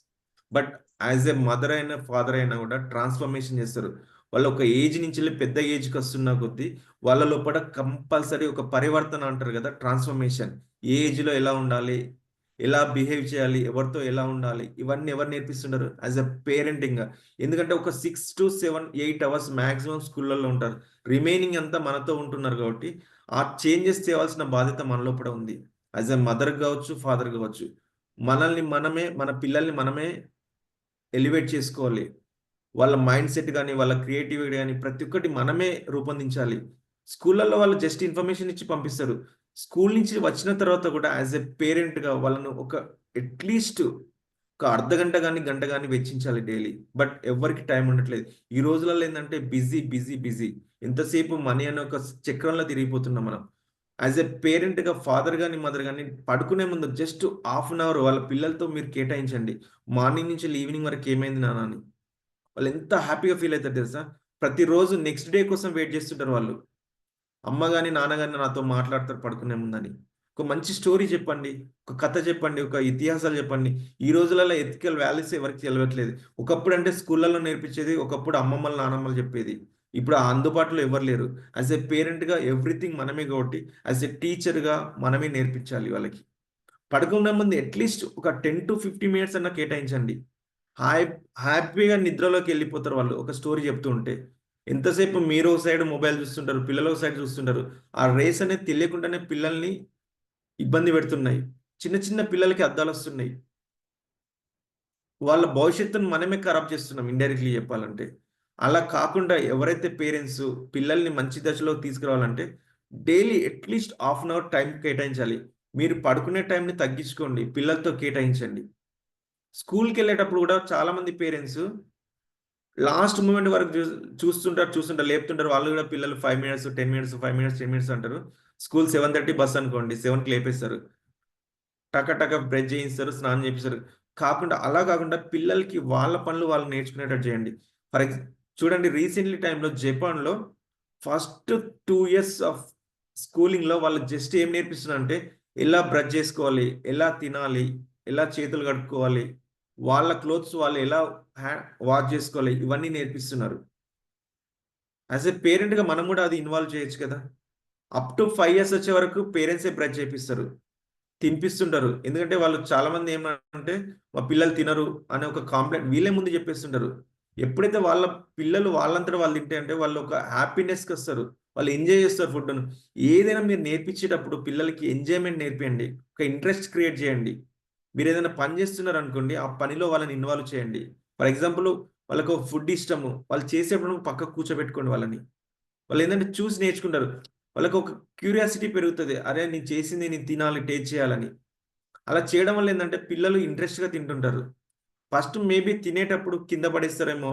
Speaker 5: But as a mother అయినా ఫాదర్ అయినా కూడా ట్రాన్స్ఫర్మేషన్ చేస్తారు. వాళ్ళు ఒక ఏజ్ నుంచి పెద్ద ఏజ్కి వస్తున్న కొద్దీ వాళ్ళ లోపల కంపల్సరీ ఒక పరివర్తన అంటారు కదా, ట్రాన్స్ఫర్మేషన్. ఏ ఏజ్లో ఎలా ఉండాలి, ఎలా బిహేవ్ చేయాలి, ఎవరితో ఎలా ఉండాలి, ఇవన్నీ ఎవరు నేర్పిస్తుంటారు యాజ్ ఎ పేరెంటింగ్. ఎందుకంటే ఒక 6 to 7-8 hours మ్యాక్సిమం స్కూళ్ళల్లో ఉంటారు, రిమైనింగ్ అంతా మనతో ఉంటున్నారు. కాబట్టి ఆ చేంజెస్ చేయవలసిన బాధ్యత మనలో కూడా ఉంది. యాజ్ ఎ మదర్ కావచ్చు, ఫాదర్ కావచ్చు. మనల్ని మనమే, మన పిల్లల్ని మనమే ఎలివేట్ చేసుకోవాలి. వాళ్ళ మైండ్ సెట్ కానీ, వాళ్ళ క్రియేటివిటీ కానీ ప్రతి ఒక్కటి మనమే రూపొందించాలి. స్కూళ్ళల్లో వాళ్ళు జస్ట్ ఇన్ఫర్మేషన్ ఇచ్చి పంపిస్తారు. స్కూల్ నుంచి వచ్చిన తర్వాత కూడా యాజ్ ఎ పేరెంట్గా వాళ్ళను ఒక అట్లీస్ట్ ఒక అర్ధగంట కానీ గంట కానీ వెచ్చించాలి డైలీ. బట్ ఎవరికి టైం ఉండట్లేదు. ఈ రోజులలో ఏంటంటే బిజీ బిజీ బిజీ, ఎంతసేపు మనీ అనే ఒక చక్రంలో తిరిగిపోతున్నాం మనం. యాజ్ ఎ పేరెంట్గా ఫాదర్ కానీ మదర్ కానీ పడుకునే ముందు జస్ట్ ½ an hour వాళ్ళ పిల్లలతో మీరు కేటాయించండి. మార్నింగ్ నుంచి ఈవినింగ్ వరకు ఏమైంది నాన్న అని. వాళ్ళు ఎంత హ్యాపీగా ఫీల్ అవుతారు తెలుసా. ప్రతిరోజు నెక్స్ట్ డే కోసం వెయిట్ చేస్తుంటారు వాళ్ళు. అమ్మ కానీ నాన్న కానీ నాతో మాట్లాడతారు పడుకునే ముందని. ఒక మంచి స్టోరీ చెప్పండి, ఒక కథ చెప్పండి, ఒక ఇతిహాసాలు చెప్పండి. ఈ రోజులలో ఎథికల్ వాల్యూస్ ఎవరికి తెలియట్లేదు. ఒకప్పుడు అంటే స్కూళ్ళల్లో నేర్పించేది, ఒకప్పుడు అమ్మమ్మలు నానమ్మలు చెప్పేది. ఇప్పుడు అందుబాటులో ఎవరు లేరు. యాజ్ ఎ పేరెంట్గా ఎవ్రీథింగ్ మనమే కాబట్టి యాజ్ ఎ టీచర్గా మనమే నేర్పించాలి వాళ్ళకి. పడుకునే ముందు అట్లీస్ట్ ఒక 10 to 15 minutes అన్న కేటాయించండి. హ్యాపీగా నిద్రలోకి వెళ్ళిపోతారు వాళ్ళు ఒక స్టోరీ చెప్తూ ఉంటే. ఎంతసేపు మీరు ఒక సైడ్ మొబైల్ చూస్తుంటారు, పిల్లలు ఒక సైడ్ చూస్తుంటారు. ఆ రేస్ అనేది తెలియకుండానే పిల్లల్ని ఇబ్బంది పెడుతున్నాయి. చిన్న చిన్న పిల్లలకి అద్దాలు వస్తున్నాయి. వాళ్ళ భవిష్యత్తును మనమే ఖరాబ్ చేస్తున్నాం ఇండైరెక్ట్లీ చెప్పాలంటే. అలా కాకుండా ఎవరైతే పేరెంట్స్ పిల్లల్ని మంచి దశలో తీసుకురావాలంటే daily at least half an hour time కేటాయించాలి. మీరు పడుకునే టైంని తగ్గించుకోండి, పిల్లలతో కేటాయించండి. స్కూల్కి వెళ్ళేటప్పుడు కూడా చాలా మంది పేరెంట్స్ లాస్ట్ మూమెంట్ వరకు చూస్తుంటారు లేపుతుంటారు. వాళ్ళు కూడా పిల్లలు 5 మినిట్స్ 10 మినిట్స్ 5 మినిట్స్ 10 మినిట్స్ అంటారు. స్కూల్ 7:30 బస్ అనుకోండి, 7కి లేపేస్తారు. టక బ్రష్ చేయిస్తారు, స్నానం చేపిస్తారు. అలా కాకుండా పిల్లలకి వాళ్ళ పనులు వాళ్ళు నేర్చుకునేటట్టు చేయండి. చూడండి, రీసెంట్లీ టైంలో జపాన్లో ఫస్ట్ 2 ఇయర్స్ ఆఫ్ స్కూలింగ్లో వాళ్ళు జస్ట్ ఏం నేర్పిస్తున్నారంటే ఎలా బ్రష్ చేసుకోవాలి, ఎలా తినాలి, ఎలా చేతులు కడుక్కోవాలి, వాళ్ళ క్లోత్స్ వాళ్ళు ఎలా వాష్ చేసుకోవాలి, ఇవన్నీ నేర్పిస్తున్నారు. యాజ్ ఎ పేరెంట్గా మనం కూడా అది ఇన్వాల్వ్ చేయొచ్చు కదా. అప్ టు 5 ఇయర్స్ వచ్చే వరకు పేరెంట్సే బ్రష్ చేపిస్తారు, తినిపిస్తుంటారు. ఎందుకంటే వాళ్ళు చాలా మంది ఏమంటే మా పిల్లలు తినరు అనే ఒక కాంప్లైంట్ వీళ్ళే ముందు చెప్పేస్తుంటారు. ఎప్పుడైతే వాళ్ళ పిల్లలు వాళ్ళంతటా వాళ్ళు తింటే అంటే వాళ్ళు ఒక హ్యాపీనెస్కి వస్తారు, వాళ్ళు ఎంజాయ్ చేస్తారు ఫుడ్ను. ఏదైనా మీరు నేర్పించేటప్పుడు పిల్లలకి ఎంజాయ్మెంట్ నేర్పియండి, ఒక ఇంట్రెస్ట్ క్రియేట్ చేయండి. మీరు ఏదైనా పని చేస్తున్నారు అనుకోండి, ఆ పనిలో వాళ్ళని ఇన్వాల్వ్ చేయండి. ఫర్ ఎగ్జాంపుల్ వాళ్ళకు ఫుడ్ ఇష్టము, వాళ్ళు చేసేప్పుడు పక్కకు కూర్చోబెట్టుకోండి వాళ్ళని. వాళ్ళు ఏంటంటే చూసి నేర్చుకుంటారు. వాళ్ళకి ఒక క్యూరియాసిటీ పెరుగుతుంది, అరే నేను చేసింది నేను తినాలి, టేస్ట్ చేయాలని. అలా చేయడం వల్ల ఏంటంటే పిల్లలు ఇంట్రెస్ట్గా తింటుంటారు. ఫస్ట్ మేబీ తినేటప్పుడు కింద పడేస్తారేమో,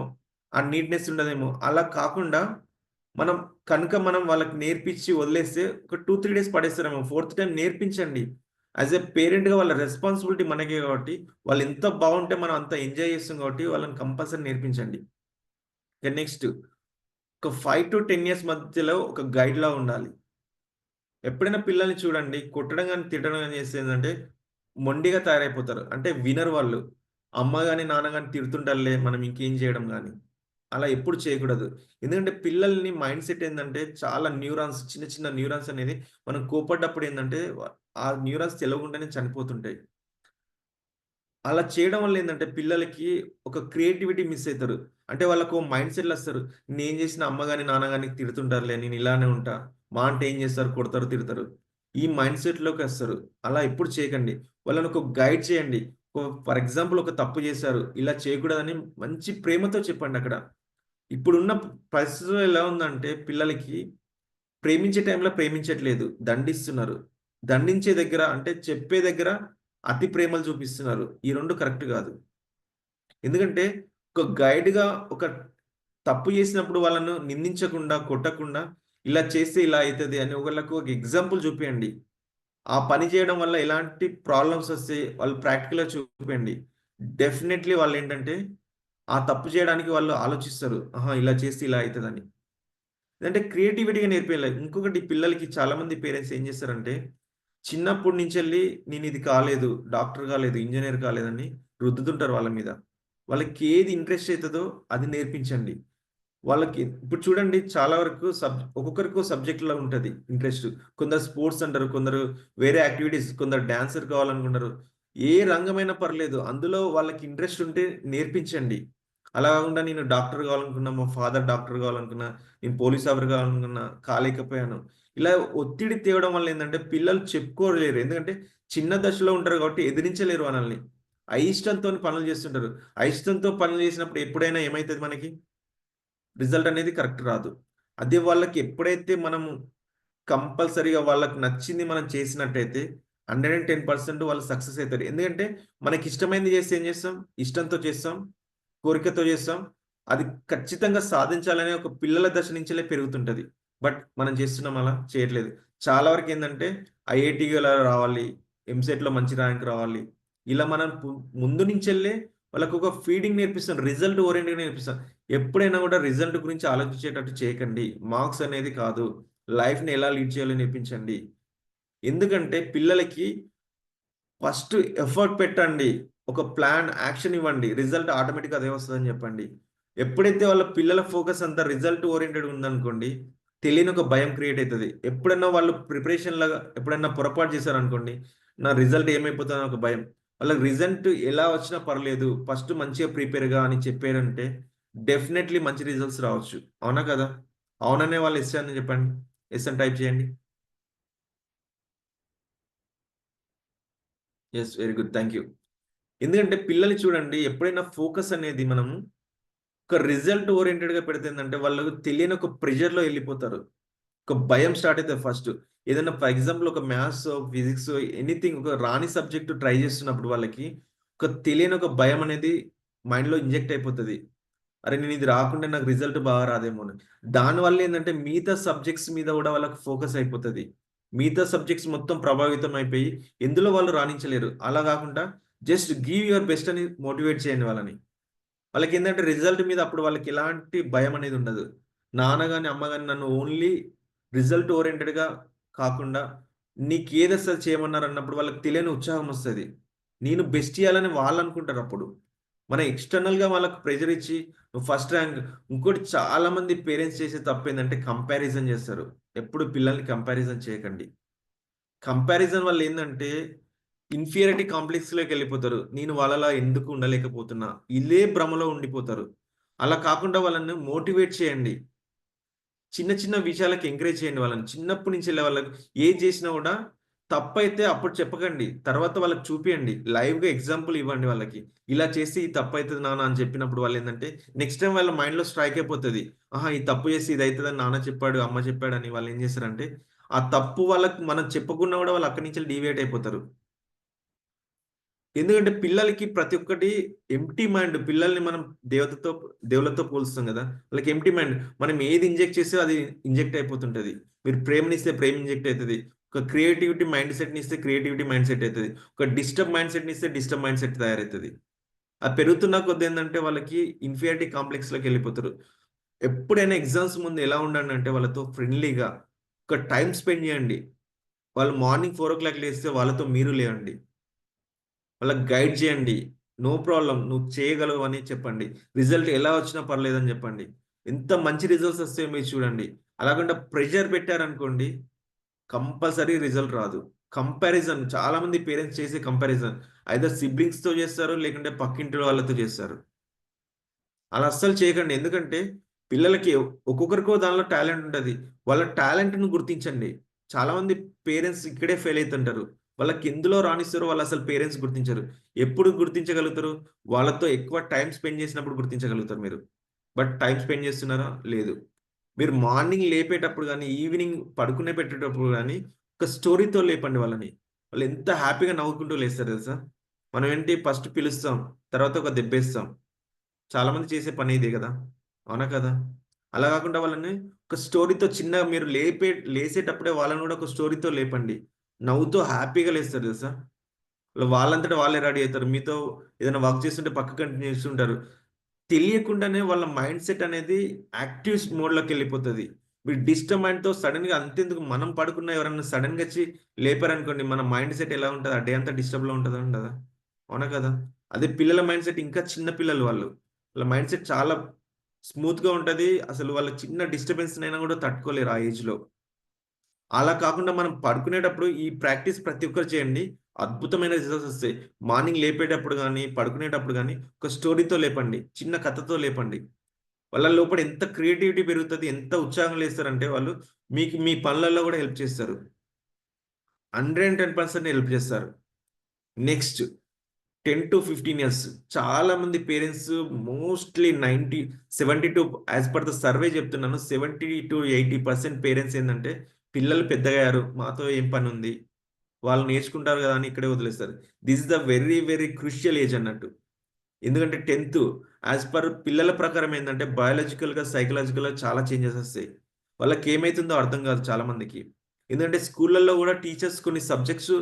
Speaker 5: ఆ నీట్నెస్ ఉండదేమో. అలా కాకుండా మనం వాళ్ళకి నేర్పించి వదిలేస్తే ఒక 2-3 డేస్ పడేస్తారేమో, 4th టైం నేర్పించండి. యాజ్ ఎ పేరెంట్గా వాళ్ళ రెస్పాన్సిబిలిటీ మనకే కాబట్టి, వాళ్ళు ఎంత బాగుంటే మనం అంత ఎంజాయ్ చేస్తాం కాబట్టి వాళ్ళని కంపల్సరీ నేర్పించండి. నెక్స్ట్ ఒక 5 to 10 ఇయర్స్ మధ్యలో ఒక గైడ్లా ఉండాలి. ఎప్పుడైనా పిల్లల్ని చూడండి, కొట్టడం కానీ తిట్టడం కానీ చేస్తే ఏంటంటే మొండిగా తయారైపోతారు. అంటే వినరు వాళ్ళు. అమ్మ గాని నాన్న గాని తిడుతుంటారులే, మనం ఇంకేం చేయడం గాని. అలా ఎప్పుడు చేయకూడదు. ఎందుకంటే పిల్లల్ని మైండ్ సెట్ ఏందంటే చాలా న్యూరాన్స్, చిన్న చిన్న న్యూరాన్స్ అనేది మనం కోపడ్డప్పుడు ఏందంటే ఆ న్యూరాన్స్ తెలవకుండానే చనిపోతుంటాయి. అలా చేయడం వల్ల ఏందంటే పిల్లలకి ఒక క్రియేటివిటీ మిస్ అయితారు. అంటే వాళ్ళకు మైండ్ సెట్‌లో వస్తారు. నేను చేసిన అమ్మ గాని, నాన్న గాని తిడుతుంటారులే, నేను ఇలానే ఉంటా. మా అంటే ఏం చేస్తారు, కొడతారు, తిడతారు. ఈ మైండ్ సెట్‌లోకి వస్తారు. అలా ఎప్పుడు చేయకండి. వాళ్ళని ఒక గైడ్ చేయండి. ఫర్ ఎగ్జాంపుల్ ఒక తప్పు చేశారు, ఇలా చేయకూడదని మంచి ప్రేమతో చెప్పండి అక్కడ. ఇప్పుడున్న పరిస్థితుల్లో ఎలా ఉందంటే పిల్లలకి ప్రేమించే టైంలో ప్రేమించట్లేదు, దండిస్తున్నారు. దండించే దగ్గర అంటే చెప్పే దగ్గర అతి ప్రేమలు చూపిస్తున్నారు. ఈ 2 కరెక్ట్ కాదు. ఎందుకంటే ఒక గైడ్‌గా ఒక తప్పు చేసినప్పుడు వాళ్ళను నిందించకుండా, కొట్టకుండా ఇలా చేస్తే ఇలా అయితది అని ఒకళ్ళకు ఒక ఎగ్జాంపుల్ చూపియండి. ఆ పని చేయడం వల్ల ఎలాంటి ప్రాబ్లమ్స్ వస్తాయి వాళ్ళు ప్రాక్టికల్‌గా చూపియండి. డెఫినెట్‌లీ వాళ్ళేంటంటే ఆ తప్పు చేయడానికి వాళ్ళు ఆలోచిస్తారు. ఆహా! ఇలా చేస్తే ఇలా అయితదని. అంటే క్రియేటివిటీగా నేర్పియాలి. ఇంకొకటి పిల్లలకి చాలామంది పేరెంట్స్ ఏం చేస్తారంటే, చిన్నప్పటి నుంచెల్లి నేనిది కాలేదు, డాక్టర్ కాలేదు, ఇంజినీర్ కాలేదని రుద్దుతుంటారు వాళ్ళ మీద. వాళ్ళకి ఏది ఇంట్రెస్ట్ అయితదో అది నేర్పించండి. వాళ్ళకి ఇప్పుడు చూడండి చాలా వరకు ఒక్కొక్కరికి సబ్జెక్ట్‌లో ఉంటది ఇంట్రెస్ట్. కొందరు స్పోర్ట్స్ అంటారు, కొందరు వేరే యాక్టివిటీస్, కొందరు డాన్సర్ కావాలనుకుంటారు. ఏ రంగమైనా పర్లేదు. అందులో వాళ్ళకి ఇంట్రెస్ట్ ఉంటే నేర్పించండి. అలా కాకుండా నేను డాక్టర్ కావాలనుకున్నా, మా ఫాదర్ డాక్టర్ కావాలనుకున్నా, నేను పోలీస్ ఆఫీసర్ కావాలనుకున్నా, కాలేకపోయాను. ఇలా ఒత్తిడి తేవడం వల్ల ఏందంటే పిల్లలు చెప్పుకోలేరు. ఎందుకంటే చిన్న దశలో ఉంటారు కాబట్టి ఎదిరించలేరు మనల్ని. అయిష్టంతోని పనులు చేస్తుంటారు. అయిష్టంతో పనులు చేసినప్పుడు ఎప్పుడైనా ఏమైతది మనకి? రిజల్ట్ అనేది కరెక్ట్ రాదు. అదే వాళ్ళకి ఎప్పుడైతే మనము కంపల్సరీగా వాళ్ళకి నచ్చింది మనం చేసినట్టయితే 110% వాళ్ళు సక్సెస్ అయితారు. ఎందుకంటే మనకిష్టమైంది చేస్తే ఏం చేస్తాం? ఇష్టంతో చేస్తాం, కోరికతో చేస్తాం. అది ఖచ్చితంగా సాధించాలనే ఒక పిల్లల దశ నుంచెలే పెరుగుతుంటది. బట్ మనం చేస్తున్నాం అలా? చేయట్లేదు. చాలా వరకేందంటే ఐఐటీ‌లో రావాలి, ఎంసెట్‌లో మంచి ర్యాంక్ రావాలి. ఇలా మనం ముందు నుంచెల్లే వాళ్ళకొక ఫీడింగ్ నేర్పిస్తాం. రిజల్ట్ ఓరియెంటెడ్‌గా నేర్పిస్తాం. ఎప్పుడైనా కూడా రిజల్ట్ గురించి ఆలోచించేటట్టు చేయకండి. మార్క్స్ అనేది కాదు. లైఫ్‌ని ఎలా లీడ్ చేయాలో నేర్పించండి. ఎందుకంటే పిల్లలకి ఫస్ట్ ఎఫర్ట్ పెట్టండి. ఒక ప్లాన్, యాక్షన్ ఇవ్వండి. రిజల్ట్ ఆటోమేటిక్‌గా అదే వస్తదని చెప్పండి. ఎప్పుడైతే వాళ్ళ పిల్లల ఫోకస్ అంతా రిజల్ట్ ఓరియెంటెడ్ ఉందనుకోండి, తెలియని ఒక భయం క్రియేట్ అయితది. ఎప్పుడన్నా వాళ్ళు ప్రిపరేషన్‌లాగా ఎప్పుడన్నా పొరపాటు చేశారనుకోండి, నా రిజల్ట్ ఏమైపోతదని ఒక భయం. వాళ్ళకి రిజల్ట్ ఎలా వచ్చినా పర్లేదు, ఫస్ట్ మంచిగా ప్రిపేర్‌గా అని చెప్పారంటే డెఫినైట్‌లీ మంచి రిజల్ట్స్ రావచ్చు. అవునా కదా? అవుననే వాళ్ళు యెస్ అని చెప్పండి. యెస్ అని టైప్ చేయండి. Yes. Very good. Thank you. ఎందుకంటే పిల్లల్ని చూడండి ఎప్పుడైనా ఫోకస్ అనేది మనము ఒక రిజల్ట్ ఓరియంటెడ్ గా పెడితే ఏంటంటే వాళ్ళకు తెలియని ఒక ప్రెషర్ లో వెళ్ళిపోతారు. ఒక భయం స్టార్ట్ అవుతుంది ఫస్ట్. ఏదైనా ఫర్ ఎగ్జాంపుల్ ఒక మ్యాథ్స్, ఫిజిక్స్, ఎనీథింగ్ ఒక రాని సబ్జెక్ట్ ట్రై చేస్తున్నప్పుడు వాళ్ళకి ఒక తెలియని ఒక భయం అనేది మైండ్ లో ఇంజెక్ట్ అయిపోతుంది. అరే నేను ఇది రాకుంటే నాకు రిజల్ట్ బాగా రాదేమో అని. దానివల్ల ఏంటంటే మిగతా సబ్జెక్ట్స్ మీద కూడా వాళ్ళకి ఫోకస్ అయిపోతుంది. మిగతా సబ్జెక్ట్స్ మొత్తం ప్రభావితం అయిపోయి ఎందులో వాళ్ళు రాణించలేరు. అలా కాకుండా జస్ట్ గివ్ యువర్ బెస్ట్ అని మోటివేట్ చేయండి వాళ్ళని. వాళ్ళకి ఏంటంటే రిజల్ట్ మీద అప్పుడు వాళ్ళకి ఎలాంటి భయం అనేది ఉండదు. నాన్న కానీ అమ్మ కానీ నన్ను ఓన్లీ రిజల్ట్ ఓరియంటెడ్గా కాకుండా నీకు ఏది అసలు చేయమన్నారు అన్నప్పుడు వాళ్ళకి తెలియని ఉత్సాహం వస్తుంది. నేను బెస్ట్ చేయాలని వాళ్ళు అనుకుంటారు. అప్పుడు మన ఎక్స్టర్నల్గా వాళ్ళకి ప్రెజర్ ఇచ్చి నువ్వు ఫస్ట్ ర్యాంక్. ఇంకోటి చాలా మంది పేరెంట్స్ చేసే తప్పు ఏంటంటే కంపారిజన్ చేస్తారు. ఎప్పుడు పిల్లల్ని కంపారిజన్ చేయకండి. కంపారిజన్ వల్ల ఏంటంటే ఇన్ఫీరియారిటీ కాంప్లెక్స్లోకి వెళ్ళిపోతారు. నేను వాళ్ళలా ఎందుకు ఉండలేకపోతున్నా ఇదే భ్రమలో ఉండిపోతారు. అలా కాకుండా వాళ్ళని మోటివేట్ చేయండి. చిన్న చిన్న విషయాలకు ఎంకరేజ్ చేయండి వాళ్ళని. చిన్నప్పటి నుంచి వెళ్ళే వాళ్ళకి ఏది చేసినా కూడా తప్పైతే అప్పుడు చెప్పకండి. తర్వాత వాళ్ళకి చూపియండి. లైవ్గా ఎగ్జాంపుల్ ఇవ్వండి వాళ్ళకి. ఇలా చేసి ఈ తప్పు అవుతుంది నాన్న అని చెప్పినప్పుడు వాళ్ళు ఏంటంటే నెక్స్ట్ టైం వాళ్ళ మైండ్లో స్ట్రైక్ అయిపోతుంది. ఆహా ఈ తప్పు చేసి ఇది అవుతుందని నాన్న చెప్పాడు, అమ్మ చెప్పాడు అని వాళ్ళు ఏం చేస్తారంటే ఆ తప్పు వాళ్ళకి మనం చెప్పకుండా కూడా వాళ్ళు అక్కడి నుంచి డీవియేట్ అయిపోతారు. ఎందుకంటే పిల్లలకి ప్రతి ఒక్కటి ఎంప్టీ మైండ్. పిల్లల్ని మనం దేవులతో పోలుస్తాం కదా. వాళ్ళకి ఎంప్టీ మైండ్. మనం ఏది ఇంజెక్ట్ చేస్తే అది ఇంజెక్ట్ అయిపోతుంటది. మీరు ప్రేమనిస్తే ప్రేమ ఇంజెక్ట్ అవుతుంది. ఒక క్రియేటివిటీ మైండ్ సెట్ని ఇస్తే క్రియేటివిటీ మైండ్ సెట్ అవుతుంది. ఒక డిస్టర్బ్ మైండ్ సెట్ని ఇస్తే డిస్టర్బ్ మైండ్ సెట్ తయారవుతుంది. అది పెరుగుతున్న కొద్ది ఏంటంటే వాళ్ళకి ఇన్ఫీరియారిటీ కాంప్లెక్స్లోకి వెళ్ళిపోతారు. ఎప్పుడైనా ఎగ్జామ్స్ ముందు ఎలా ఉండండి అంటే వాళ్ళతో ఫ్రెండ్లీగా ఒక టైం స్పెండ్ చేయండి. వాళ్ళు మార్నింగ్ 4 o'clock లేస్తే వాళ్ళతో మీరు లేవండి. వాళ్ళకి గైడ్ చేయండి. నో ప్రాబ్లమ్ నువ్వు చేయగలవు అని చెప్పండి. రిజల్ట్ ఎలా వచ్చినా పర్లేదని చెప్పండి. ఎంత మంచి రిజల్ట్స్ వస్తాయో మీరు చూడండి. అలాగంటే ప్రెషర్ పెట్టారనుకోండి కంపల్సరీ రిజల్ట్ రాదు. కంపారిజన్ చాలా మంది పేరెంట్స్ చేసే కంపారిజన్ ఐదర్ సిబ్లింగ్స్తో చేస్తారు, లేకుంటే పక్కింటి వాళ్ళతో చేస్తారు. అలా అస్సలు చేయకండి. ఎందుకంటే పిల్లలకి ఒక్కొక్కరికో దానిలో టాలెంట్ ఉంటుంది. వాళ్ళ టాలెంట్‌ను గుర్తించండి. చాలా మంది పేరెంట్స్ ఇక్కడే ఫెయిల్ అవుతుంటారు. వాళ్ళకి ఎందులో రాణిస్తారో వాళ్ళు అసలు పేరెంట్స్ గుర్తించరు. ఎప్పుడు గుర్తించగలుగుతారు? వాళ్ళతో ఎక్కువ టైం స్పెండ్ చేసినప్పుడు గుర్తించగలుగుతారు మీరు. బట్ టైం స్పెండ్ చేస్తున్నారా? లేదు. మీరు మార్నింగ్ లేపేటప్పుడు గానీ, ఈవినింగ్ పడుకునే పెట్టేటప్పుడు గానీ, ఒక స్టోరీతో లేపండి వాళ్ళని. వాళ్ళు ఎంత హ్యాపీగా నవ్వుకుంటూ లేస్తారు తెలుసా? మనం ఏంటి ఫస్ట్ పిలుస్తాం. తర్వాత ఒక దెబ్బేస్తాం. చాలా మంది చేసే పని ఇదే కదా! అవునా కదా? అలా కాకుండా వాళ్ళని ఒక స్టోరీతో చిన్నగా మీరు లేసేటప్పుడే వాళ్ళని కూడా ఒక స్టోరీతో లేపండి. నవ్వుతూ హ్యాపీగా లేస్తారు తెలుసా? వాళ్ళంతట వాళ్ళే రెడీ అవుతారు. మీతో ఏదైనా వర్క్ చేస్తుంటే పక్క కంటిన్యూ చేస్తుంటారు. తెలియకుండానే వాళ్ళ మైండ్ సెట్ అనేది యాక్టివ్ మోడ్‌లోకి వెళ్ళిపోతది. మీరు డిస్టర్బ్ మైండ్‌తో సడెన్‌గా అంతెందుకు మనం పడుకున్న ఎవరైనా సడెన్‌గా వచ్చి లేపారనుకోండి మన మైండ్ సెట్ ఎలా ఉంటది? ఆ డే అంతా డిస్టర్బ్‌లో ఉంటదా? ఉండదా? అవునా కదా? అదే పిల్లల మైండ్ సెట్ ఇంకా చిన్న పిల్లలు వాళ్ళు. వాళ్ళ మైండ్ సెట్ చాలా స్మూత్‌గా ఉంటది. అసలు వాళ్ళ చిన్న డిస్టర్బెన్స్‌నైనా కూడా తట్టుకోలేరు ఆ ఏజ్‌లో. అలా కాకుండా మనం పడుకునేటప్పుడు ఈ ప్రాక్టీస్ ప్రతి ఒక్కరు చేయండి. అద్భుతమైన రిజల్ట్స్ వస్తాయి. మార్నింగ్ లేపేటప్పుడు గాని, పడుకునేటప్పుడు గాని ఒక స్టోరీతో లేపండి. చిన్న కథతో లేపండి. వాళ్ళ లోపల ఎంత క్రియేటివిటీ పెరుగుతది. ఎంత ఉత్సాహంగా లేస్తారంటే వాళ్ళు మీకు మీ పనులలో కూడా హెల్ప్ చేస్తారు. 110% హెల్ప్ చేస్తారు. నెక్స్ట్ 10-15 ఇయర్స్ చాలా మంది parents mostly 72 as per the survey చెప్తున్నాను. 70-80% పేరెంట్స్ ఏందంటే పిల్లలు పెద్దగయ్యారు. మాతో ఏం పనుంది? వాళ్ళు నేర్చుకుంటారు కదా! అని ఇక్కడే వదిలేస్తారు. This is the very very crucial age అన్నట్టు. ఎందుకంటే 10థ్ యాస్ పర్ పిల్లల ప్రకారం ఏందంటే బయాలజికల్‌గా, సైకలాజికల్‌గా చాలా చేంజెస్ వస్తాయి. వాళ్ళకేమైతుందో అర్థం కాదు చాలా మందికి. ఎందుకంటే స్కూళ్ళల్లో కూడా టీచర్స్ కొన్ని సబ్జెక్ట్స్